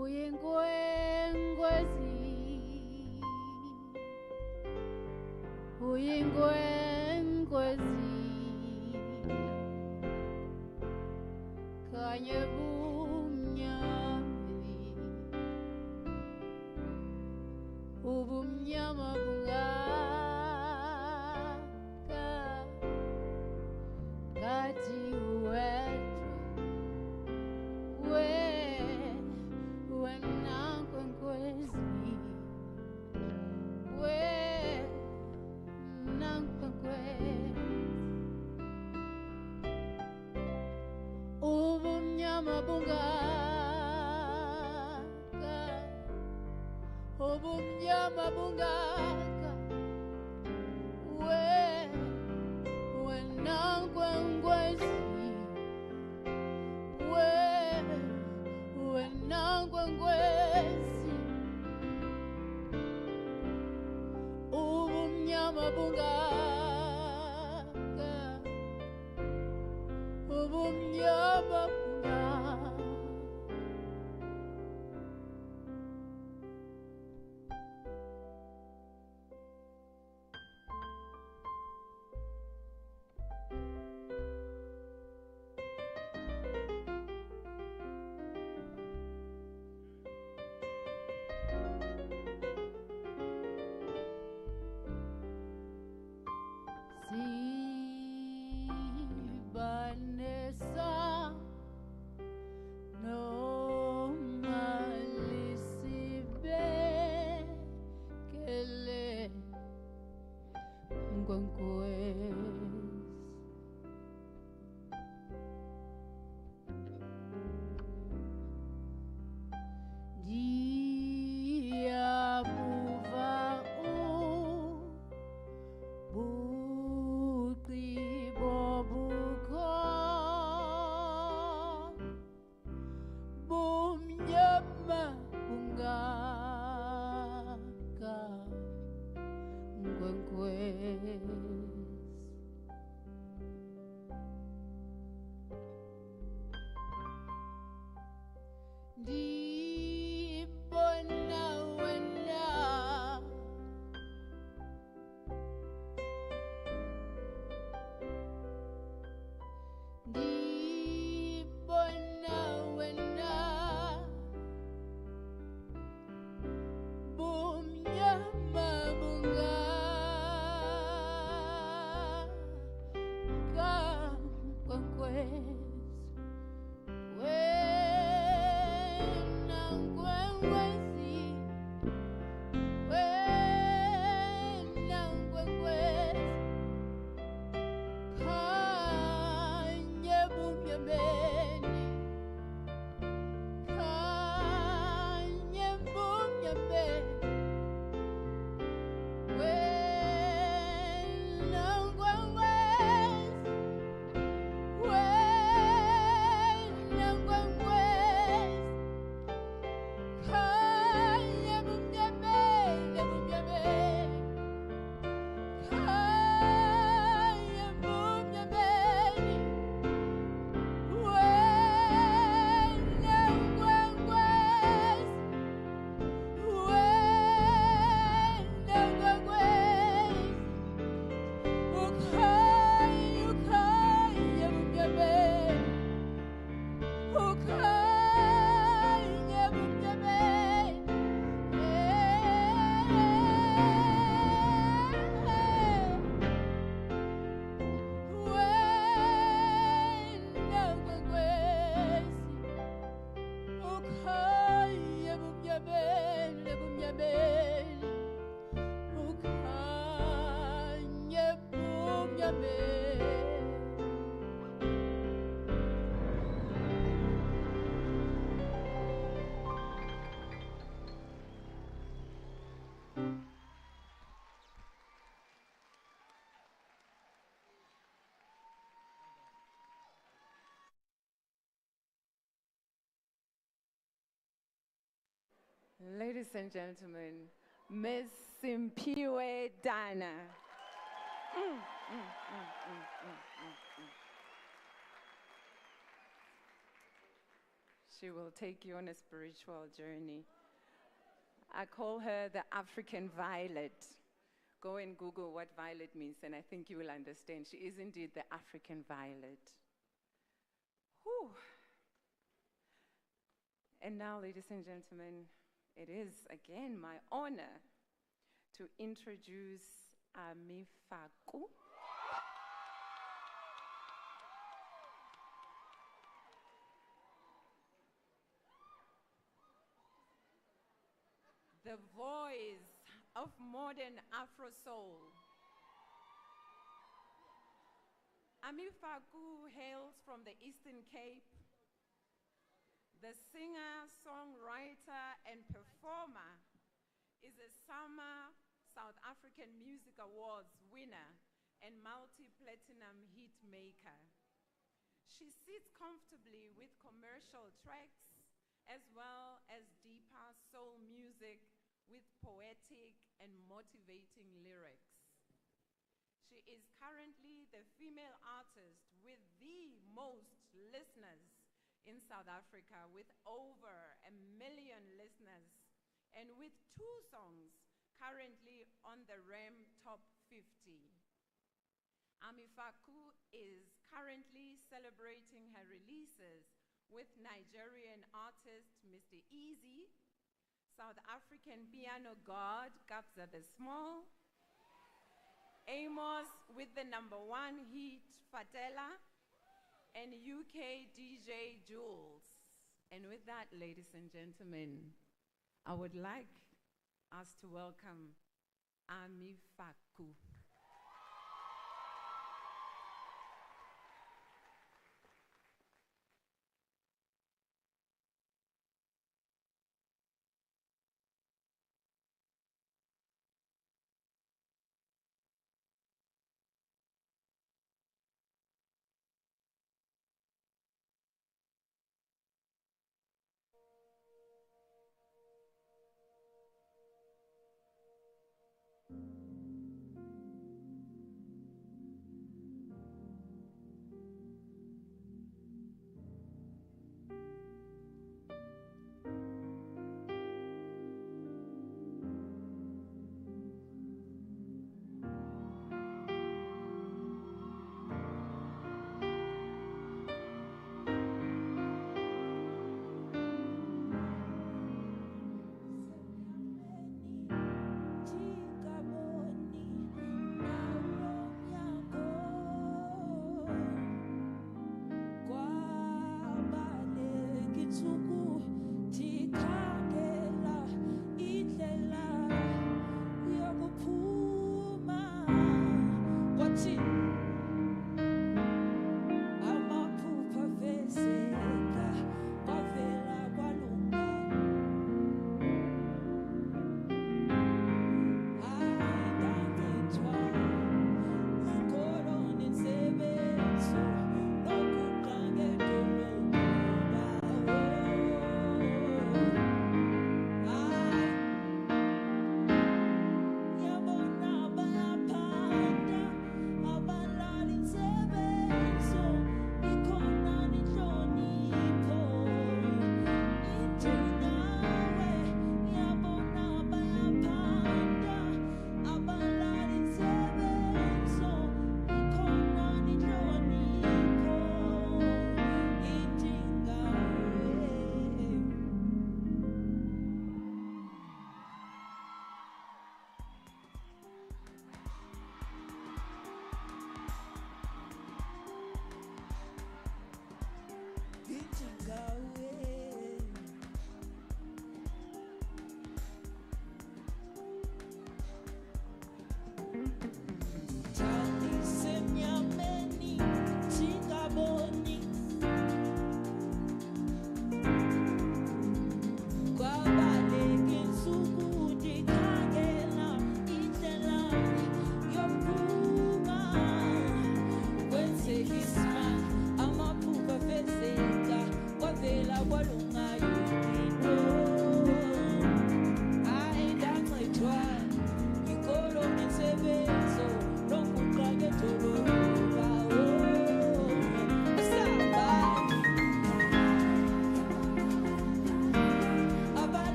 uyinkwenkwezi Uyinkwenkwezi Kanye bumnyameni Ubumnyama bungaka Gathi uwedwa Wena nkwenkwezi ubumnyama bungaka wena nkwenkwezi wena nkwenkwezi ubumnyama bungaka ubumnyama bungaka Sibanesa noma lisibekele nkwenkwezi ndiyabuva ubuqibo bukho bumnyama bungaka nkwenkwezi ndibona wena ndibona wena bumnyama bungaka nkwenkwezi wena nkwenkwezi wena nkwenkwezi khanye bumnyameni khanye bumnyameni wena nkwenkwezi wena nkwenkwezi khanye bumnyameni bumnyameni khanye bumnyameni wena nkwenkwezi wena nkwenkwezi ukhanye ukhanye bumnyameni ukhanye bumnyameni wena nkwenkwezi ukhanye bumnyameni bumnyameni ukhanye bumnyameni. Ladies and gentlemen, Miss Simpiwe Dana. She will take you on a spiritual journey. I call her the African violet. Go and Google what violet means, and I think you will understand. She is indeed the African violet. Whew. And now, ladies and gentlemen, it is again my honor to introduce Amifaku. The voice of modern Afro soul. Faku hails from the Eastern Cape. The singer, songwriter, and performer is a Summer South African Music Awards winner and multi-platinum hit maker. She sits comfortably with commercial tracks as well as deeper soul music with poetic and motivating lyrics. She is currently the female artist with the most listeners in South Africa, with over 1 million listeners, and with 2 songs currently on the RAM Top 50. Faku is currently celebrating her releases with Nigerian artist Mr. Easy, South African piano god Kabza the Small, Amos with the #1 hit Fatela, and UK DJ Jules. And with that, ladies and gentlemen, I would like us to welcome Faku.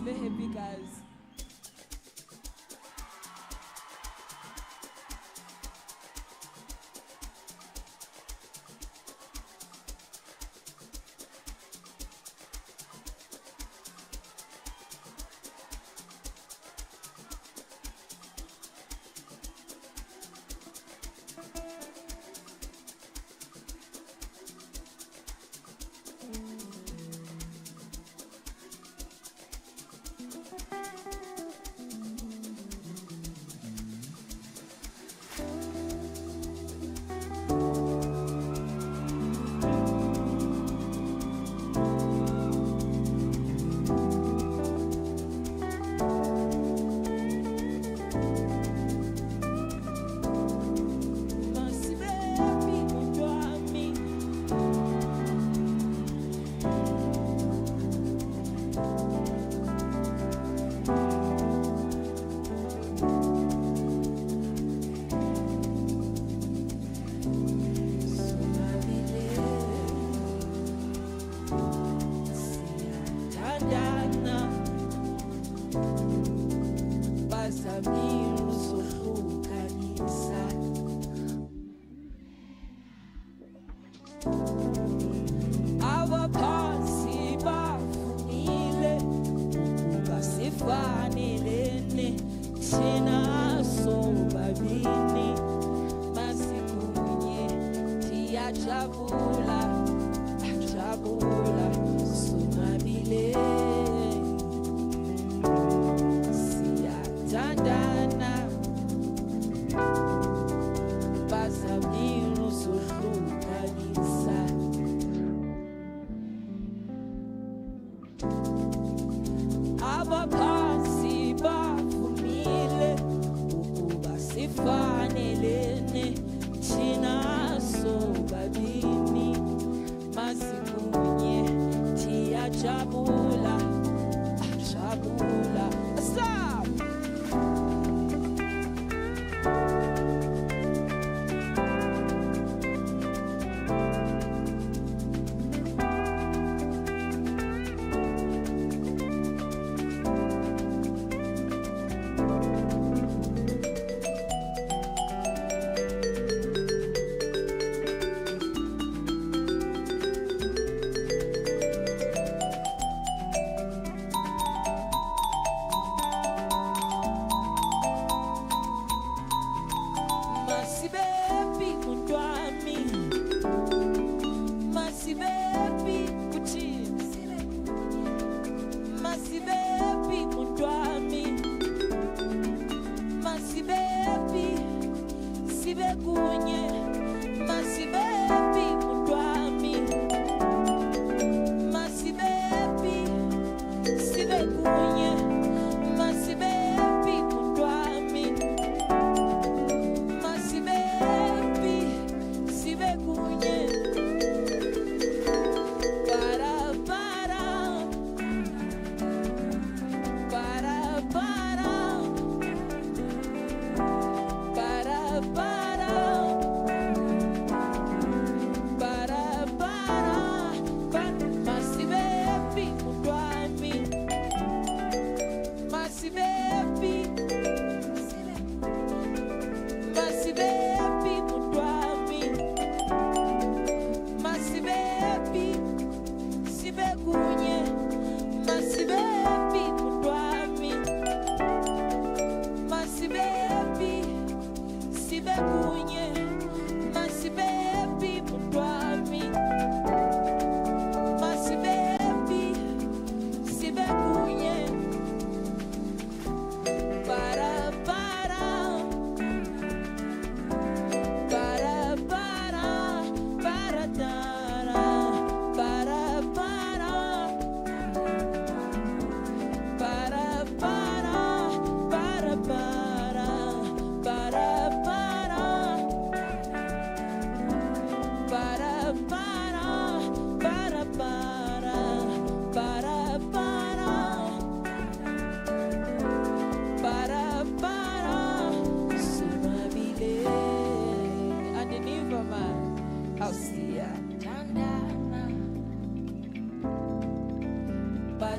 very happy, guys.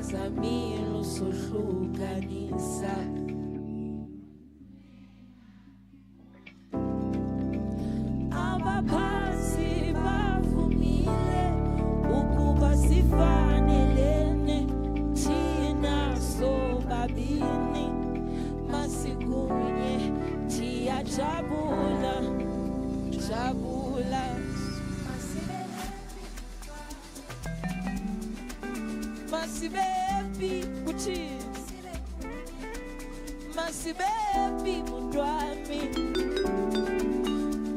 Zamilo soshlo hlukanisa. Abaphansi bavumile ukuba sifanelene thina sobabini masikunye tiyajabula jabula. Masibepi kuchi Masibepi mundwami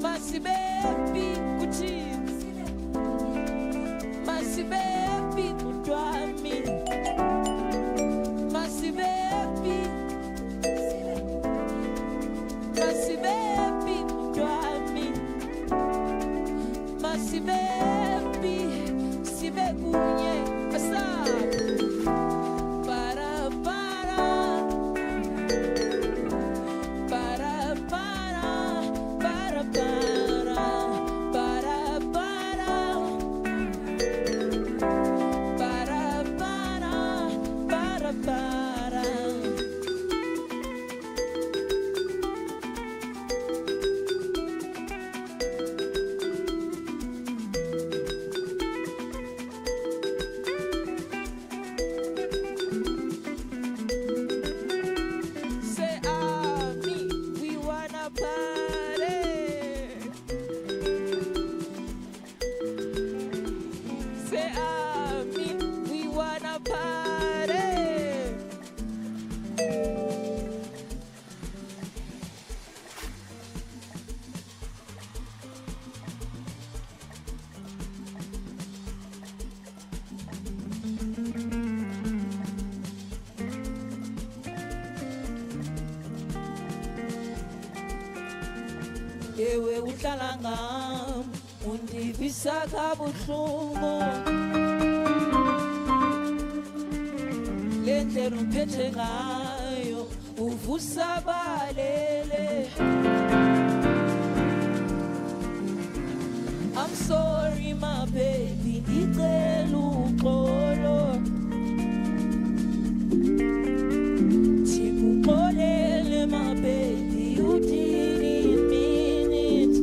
Masibepi kuchi Masibepi mundwami Masibepi Masibepi mundwami Masibepi sibekunye asa. Ewe uhlala ngam undivisa kabuhlungu le ndlela umphethe ngayo uvusa balele. I'm sorry my baby ngicela uxolo Tikuxolele my baby you didn't mean it.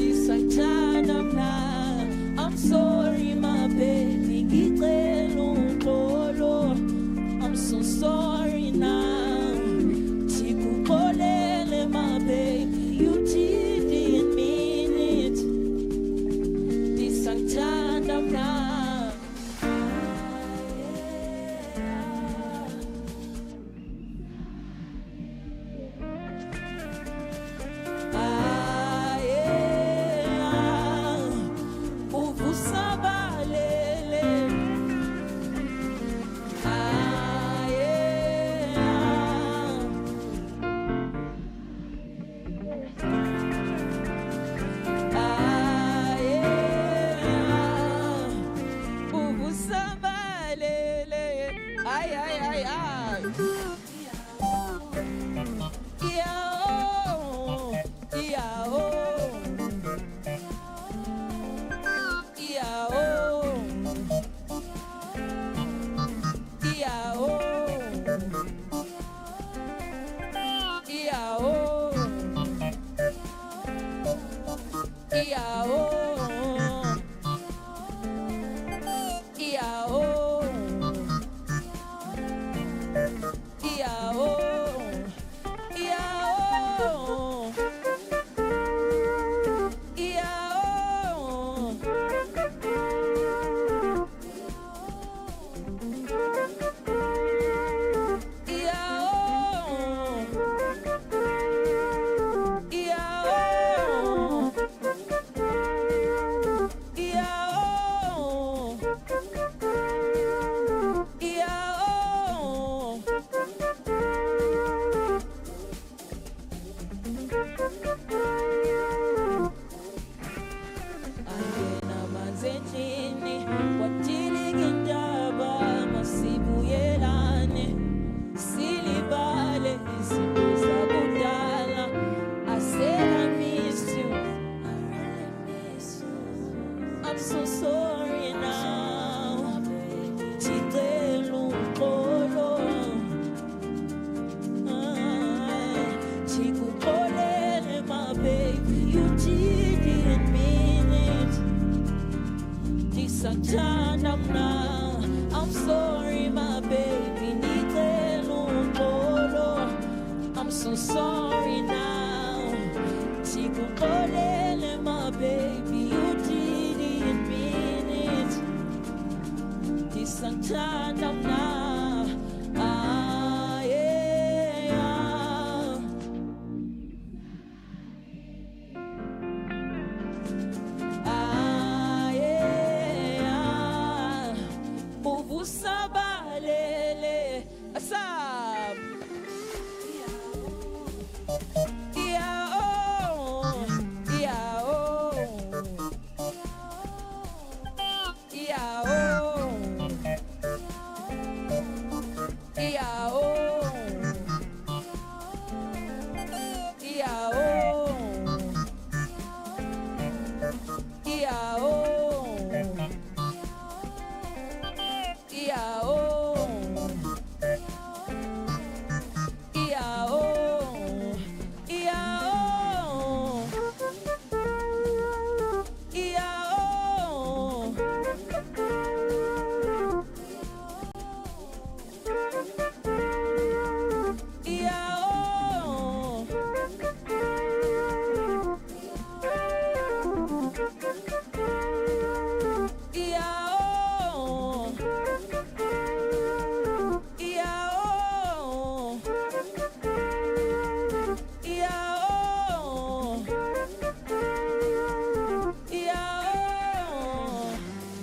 Isangithanda mna. I'm sorry my baby ngicela uxolo. I'm so sorry now. Tikuxolele my baby you didn't mean it. Isangithanda mna.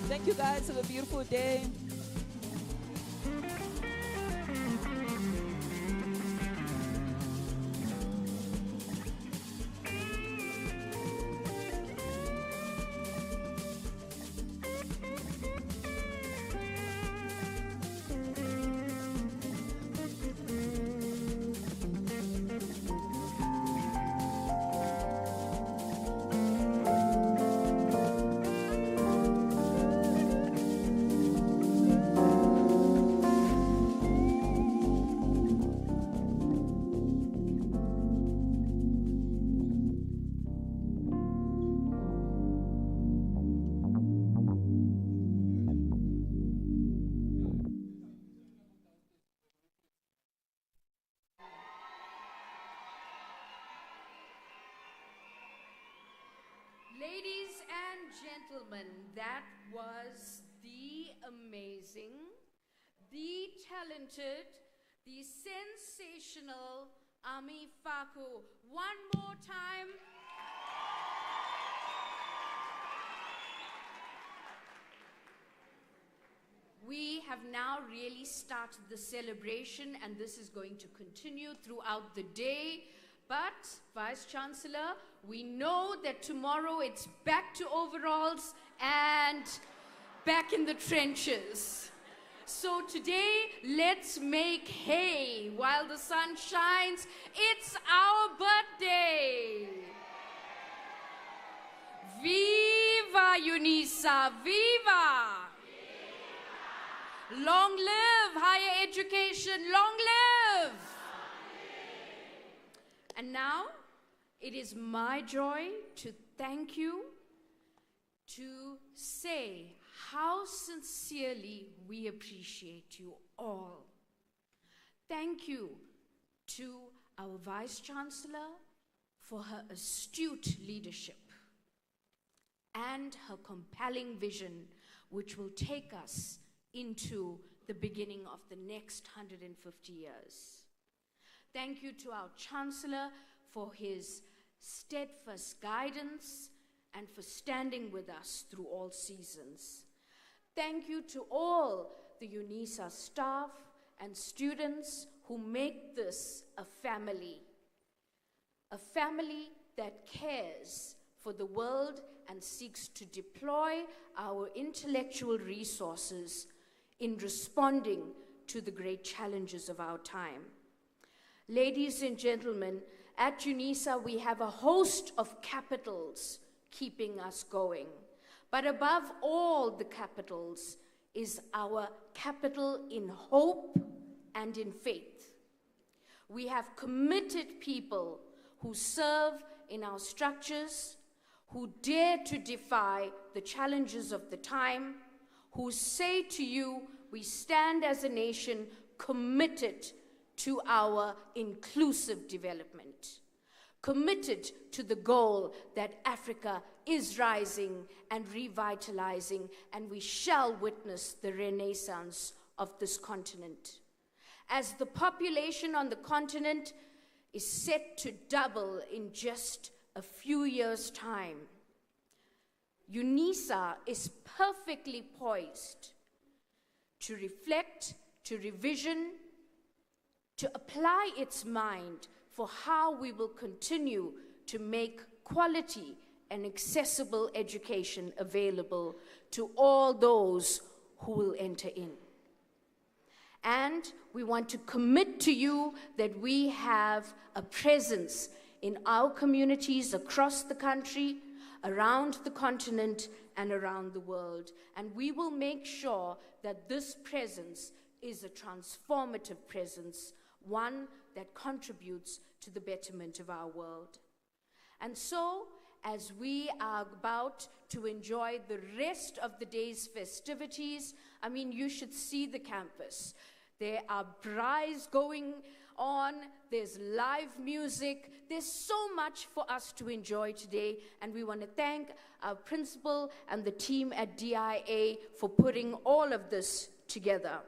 Thank you guys. Have a beautiful day. Ladies and gentlemen, that was the amazing, the talented, the sensational Ami Faku. One more time. We have now really started the celebration, and this is going to continue throughout the day. But, Vice Chancellor, we know that tomorrow it's back to overalls and back in the trenches. So today, let's make hay while the sun shines. It's our birthday. Viva Unisa, viva! Long live higher education, long live! And now, it is my joy to thank you, to say how sincerely we appreciate you all. Thank you to our Vice Chancellor for her astute leadership and her compelling vision, which will take us into the beginning of the next 150 years. Thank you to our Chancellor for his steadfast guidance and for standing with us through all seasons. Thank you to all the Unisa staff and students who make this a family that cares for the world and seeks to deploy our intellectual resources in responding to the great challenges of our time. Ladies and gentlemen, at Unisa we have a host of capitals keeping us going. But above all the capitals is our capital in hope and in faith. We have committed people who serve in our structures, who dare to defy the challenges of the time, who say to you, we stand as a nation committed to our inclusive development, committed to the goal that Africa is rising and revitalizing, and we shall witness the renaissance of this continent. As the population on the continent is set to double in just a few years' time, Unisa is perfectly poised to reflect, to revision, to apply its mind for how we will continue to make quality and accessible education available to all those who will enter in. And we want to commit to you that we have a presence in our communities across the country, around the continent, and around the world. And we will make sure that this presence is a transformative presence, one that contributes to the betterment of our world. And so, as we are about to enjoy the rest of the day's festivities, I mean, you should see the campus. There are braais going on, there's live music, there's so much for us to enjoy today, and we want to thank our principal and the team at DIA for putting all of this together.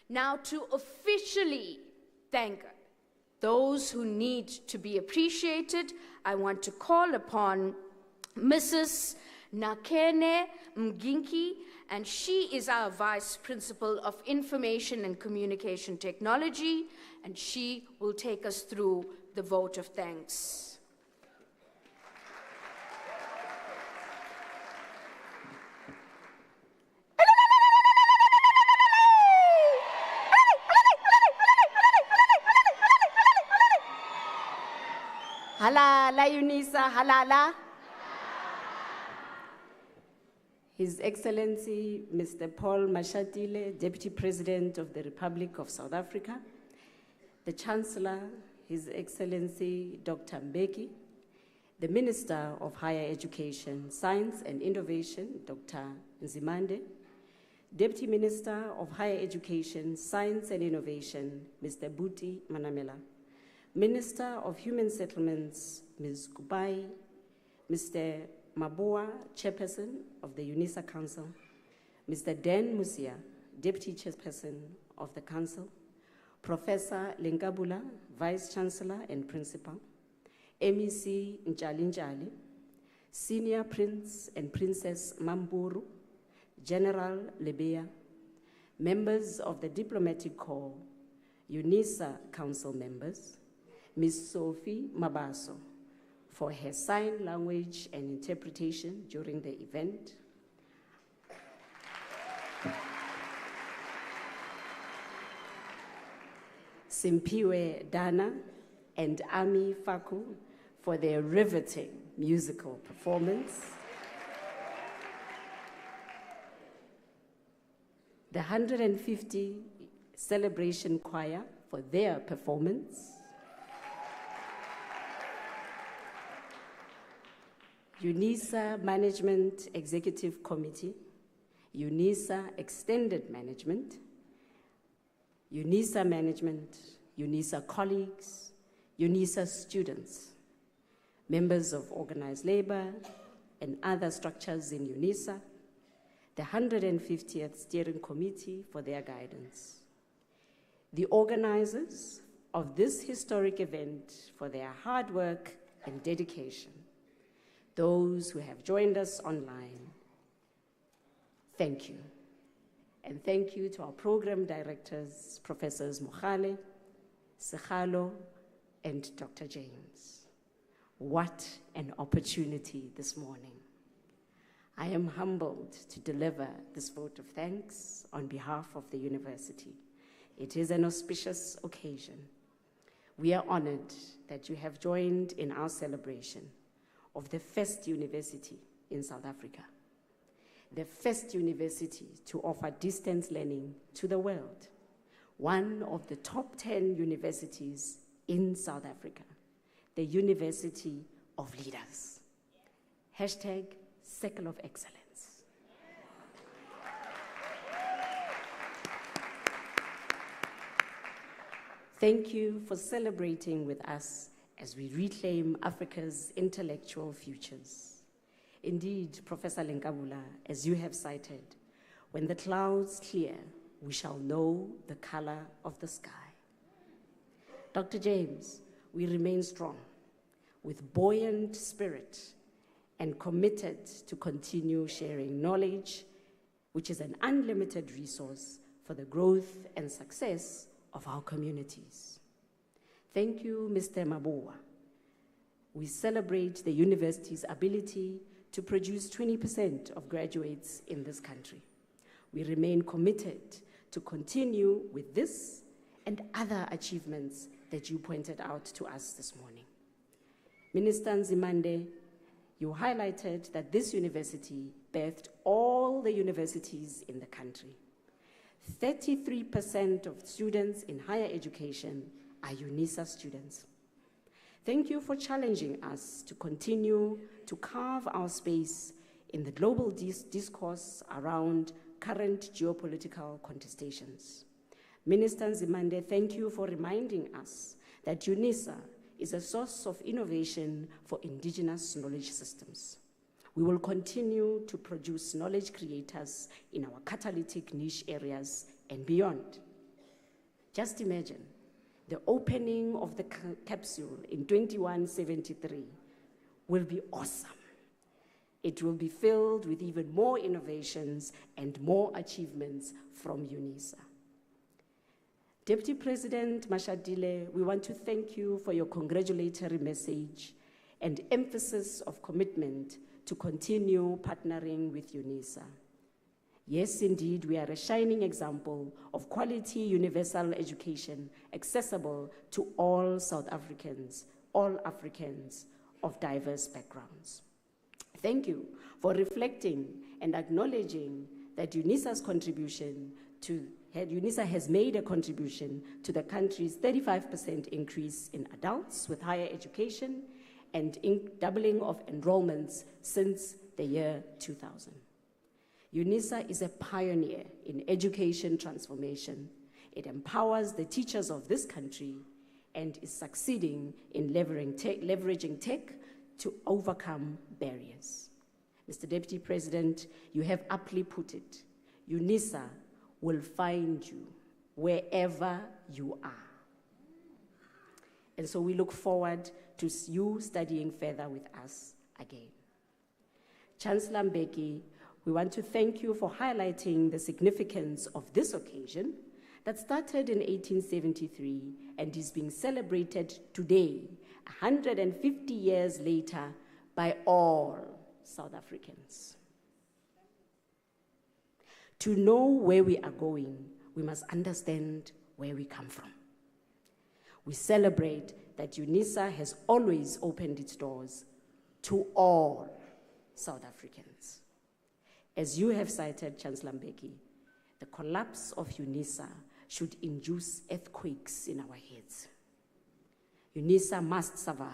Now, to officially thank those who need to be appreciated, I want to call upon Mrs. Nakene Mginki, and she is our Vice Principal of Information and Communication Technology, and she will take us through the vote of thanks. Halala Unisa, halala. His Excellency Mr. Paul Mashatile, Deputy President of the Republic of South Africa, the Chancellor, His Excellency Dr. Mbeki, the Minister of Higher Education, Science and Innovation, Dr. Nzimande, Deputy Minister of Higher Education, Science and Innovation, Mr. Buti Manamela, Minister of Human Settlements, Ms. Kubai, Mr. Mabua, Chairperson of the Unisa Council, Mr. Dan Musia, Deputy Chairperson of the Council, Professor Lenkabula, Vice Chancellor and Principal, MEC Njali, Senior Prince and Princess Mamburu, General Lebea, members of the Diplomatic Corps, Unisa Council members, Ms. Sophie Mabaso, for her sign language and interpretation during the event. Simpiwe Dana and Ami Faku for their riveting musical performance. The 150 Celebration Choir for their performance. Unisa Management Executive Committee, Unisa Extended Management, Unisa Management, Unisa colleagues, Unisa students, members of organized labor and other structures in Unisa, the 150th Steering Committee for their guidance, the organizers of this historic event for their hard work and dedication, those who have joined us online, thank you. And thank you to our program directors, Professors Mohale, Sekhalo, and Dr. James. What an opportunity this morning. I am humbled to deliver this vote of thanks on behalf of the university. It is an auspicious occasion. We are honored that you have joined in our celebration of the first university in South Africa, the first university to offer distance learning to the world, one of the top 10 universities in South Africa, the University of Leaders. Hashtag Circle of Excellence. Thank you for celebrating with us as we reclaim Africa's intellectual futures. Indeed, Professor Lenkabula, as you have cited, when the clouds clear, we shall know the color of the sky. Dr. James, we remain strong, with buoyant spirit and committed to continue sharing knowledge, which is an unlimited resource for the growth and success of our communities. Thank you, Mr. Mabua. We celebrate the university's ability to produce 20% of graduates in this country. We remain committed to continue with this and other achievements that you pointed out to us this morning. Minister Nzimande, you highlighted that this university birthed all the universities in the country. 33% of students in higher education are Unisa students. Thank you for challenging us to continue to carve our space in the global discourse around current geopolitical contestations. Minister Nzimande, thank you for reminding us that Unisa is a source of innovation for indigenous knowledge systems. We will continue to produce knowledge creators in our catalytic niche areas and beyond. Just imagine the opening of the capsule in 2173 will be awesome. It will be filled with even more innovations and more achievements from Unisa. Deputy President Mashadile, we want to thank you for your congratulatory message and emphasis of commitment to continue partnering with Unisa. Yes, indeed, we are a shining example of quality universal education accessible to all South Africans, all Africans of diverse backgrounds. Thank you for reflecting and acknowledging that Unisa has made a contribution to the country's 35% increase in adults with higher education and doubling of enrollments since the year 2000. Unisa is a pioneer in education transformation. It empowers the teachers of this country and is succeeding in leveraging tech to overcome barriers. Mr. Deputy President, you have aptly put it. Unisa will find you wherever you are. And so we look forward to you studying further with us again. Chancellor Mbeki, we want to thank you for highlighting the significance of this occasion that started in 1873 and is being celebrated today, 150 years later, by all South Africans. To know where we are going, we must understand where we come from. We celebrate that Unisa has always opened its doors to all South Africans. As you have cited, Chancellor Mbeki, the collapse of Unisa should induce earthquakes in our heads. Unisa must survive.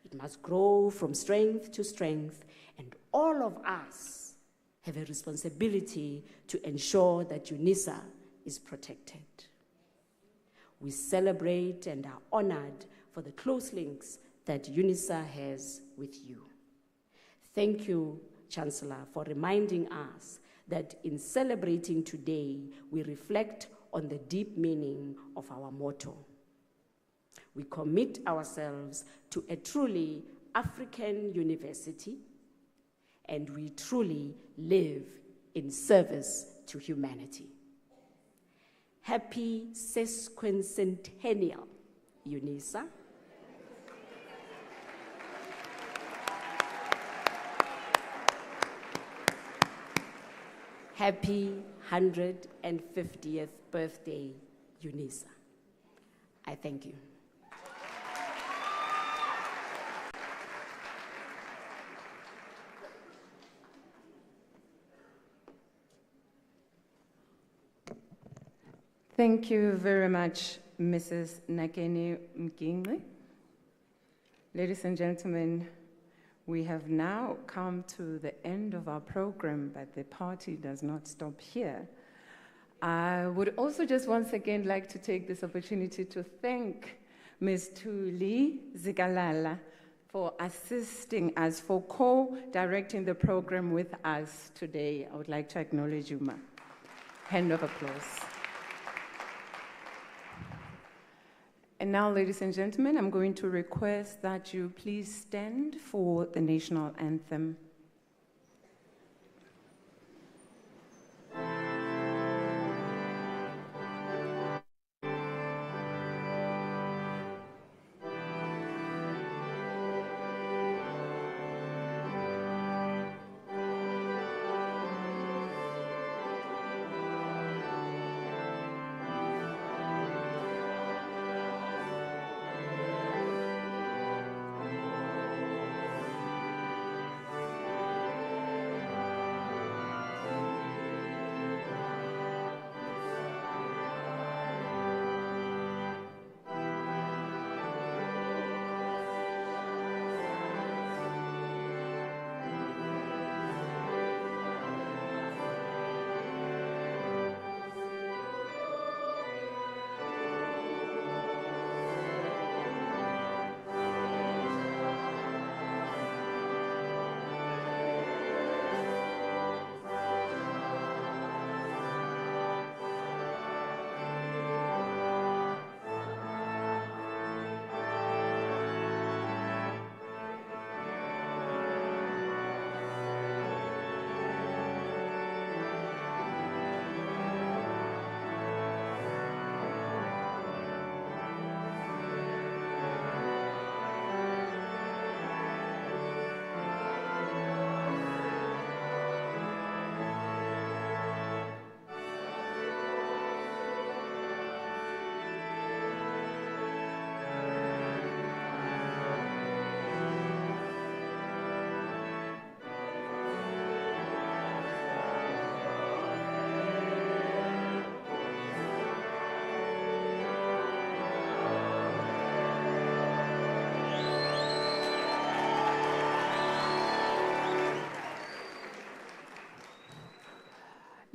It must grow from strength to strength, and all of us have a responsibility to ensure that Unisa is protected. We celebrate and are honored for the close links that Unisa has with you. Thank you, Chancellor, for reminding us that in celebrating today, we reflect on the deep meaning of our motto. We commit ourselves to a truly African university, and we truly live in service to humanity. Happy sesquicentennial, Unisa. Happy 150th birthday, Unisa. I thank you. Thank you very much, Mrs. Nakene Mkingwe. Ladies and gentlemen, we have now come to the end of our program, but the party does not stop here. I would also just once again like to take this opportunity to thank Ms. Thuli Zikalala for assisting us, for co-directing the program with us today. I would like to acknowledge you, ma'am. Hand of applause. And now, ladies and gentlemen, I'm going to request that you please stand for the national anthem.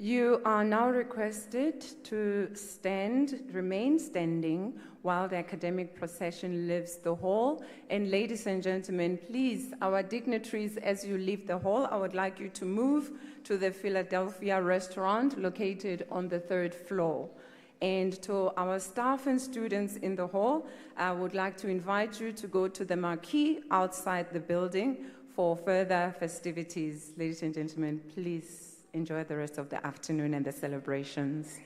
You are now requested to remain standing while the academic procession leaves the hall. And ladies and gentlemen, please, our dignitaries, as you leave the hall, I would like you to move to the Philadelphia restaurant located on the 3rd floor. And to our staff and students in the hall, I would like to invite you to go to the marquee outside the building for further festivities. Ladies and gentlemen, please enjoy the rest of the afternoon and the celebrations.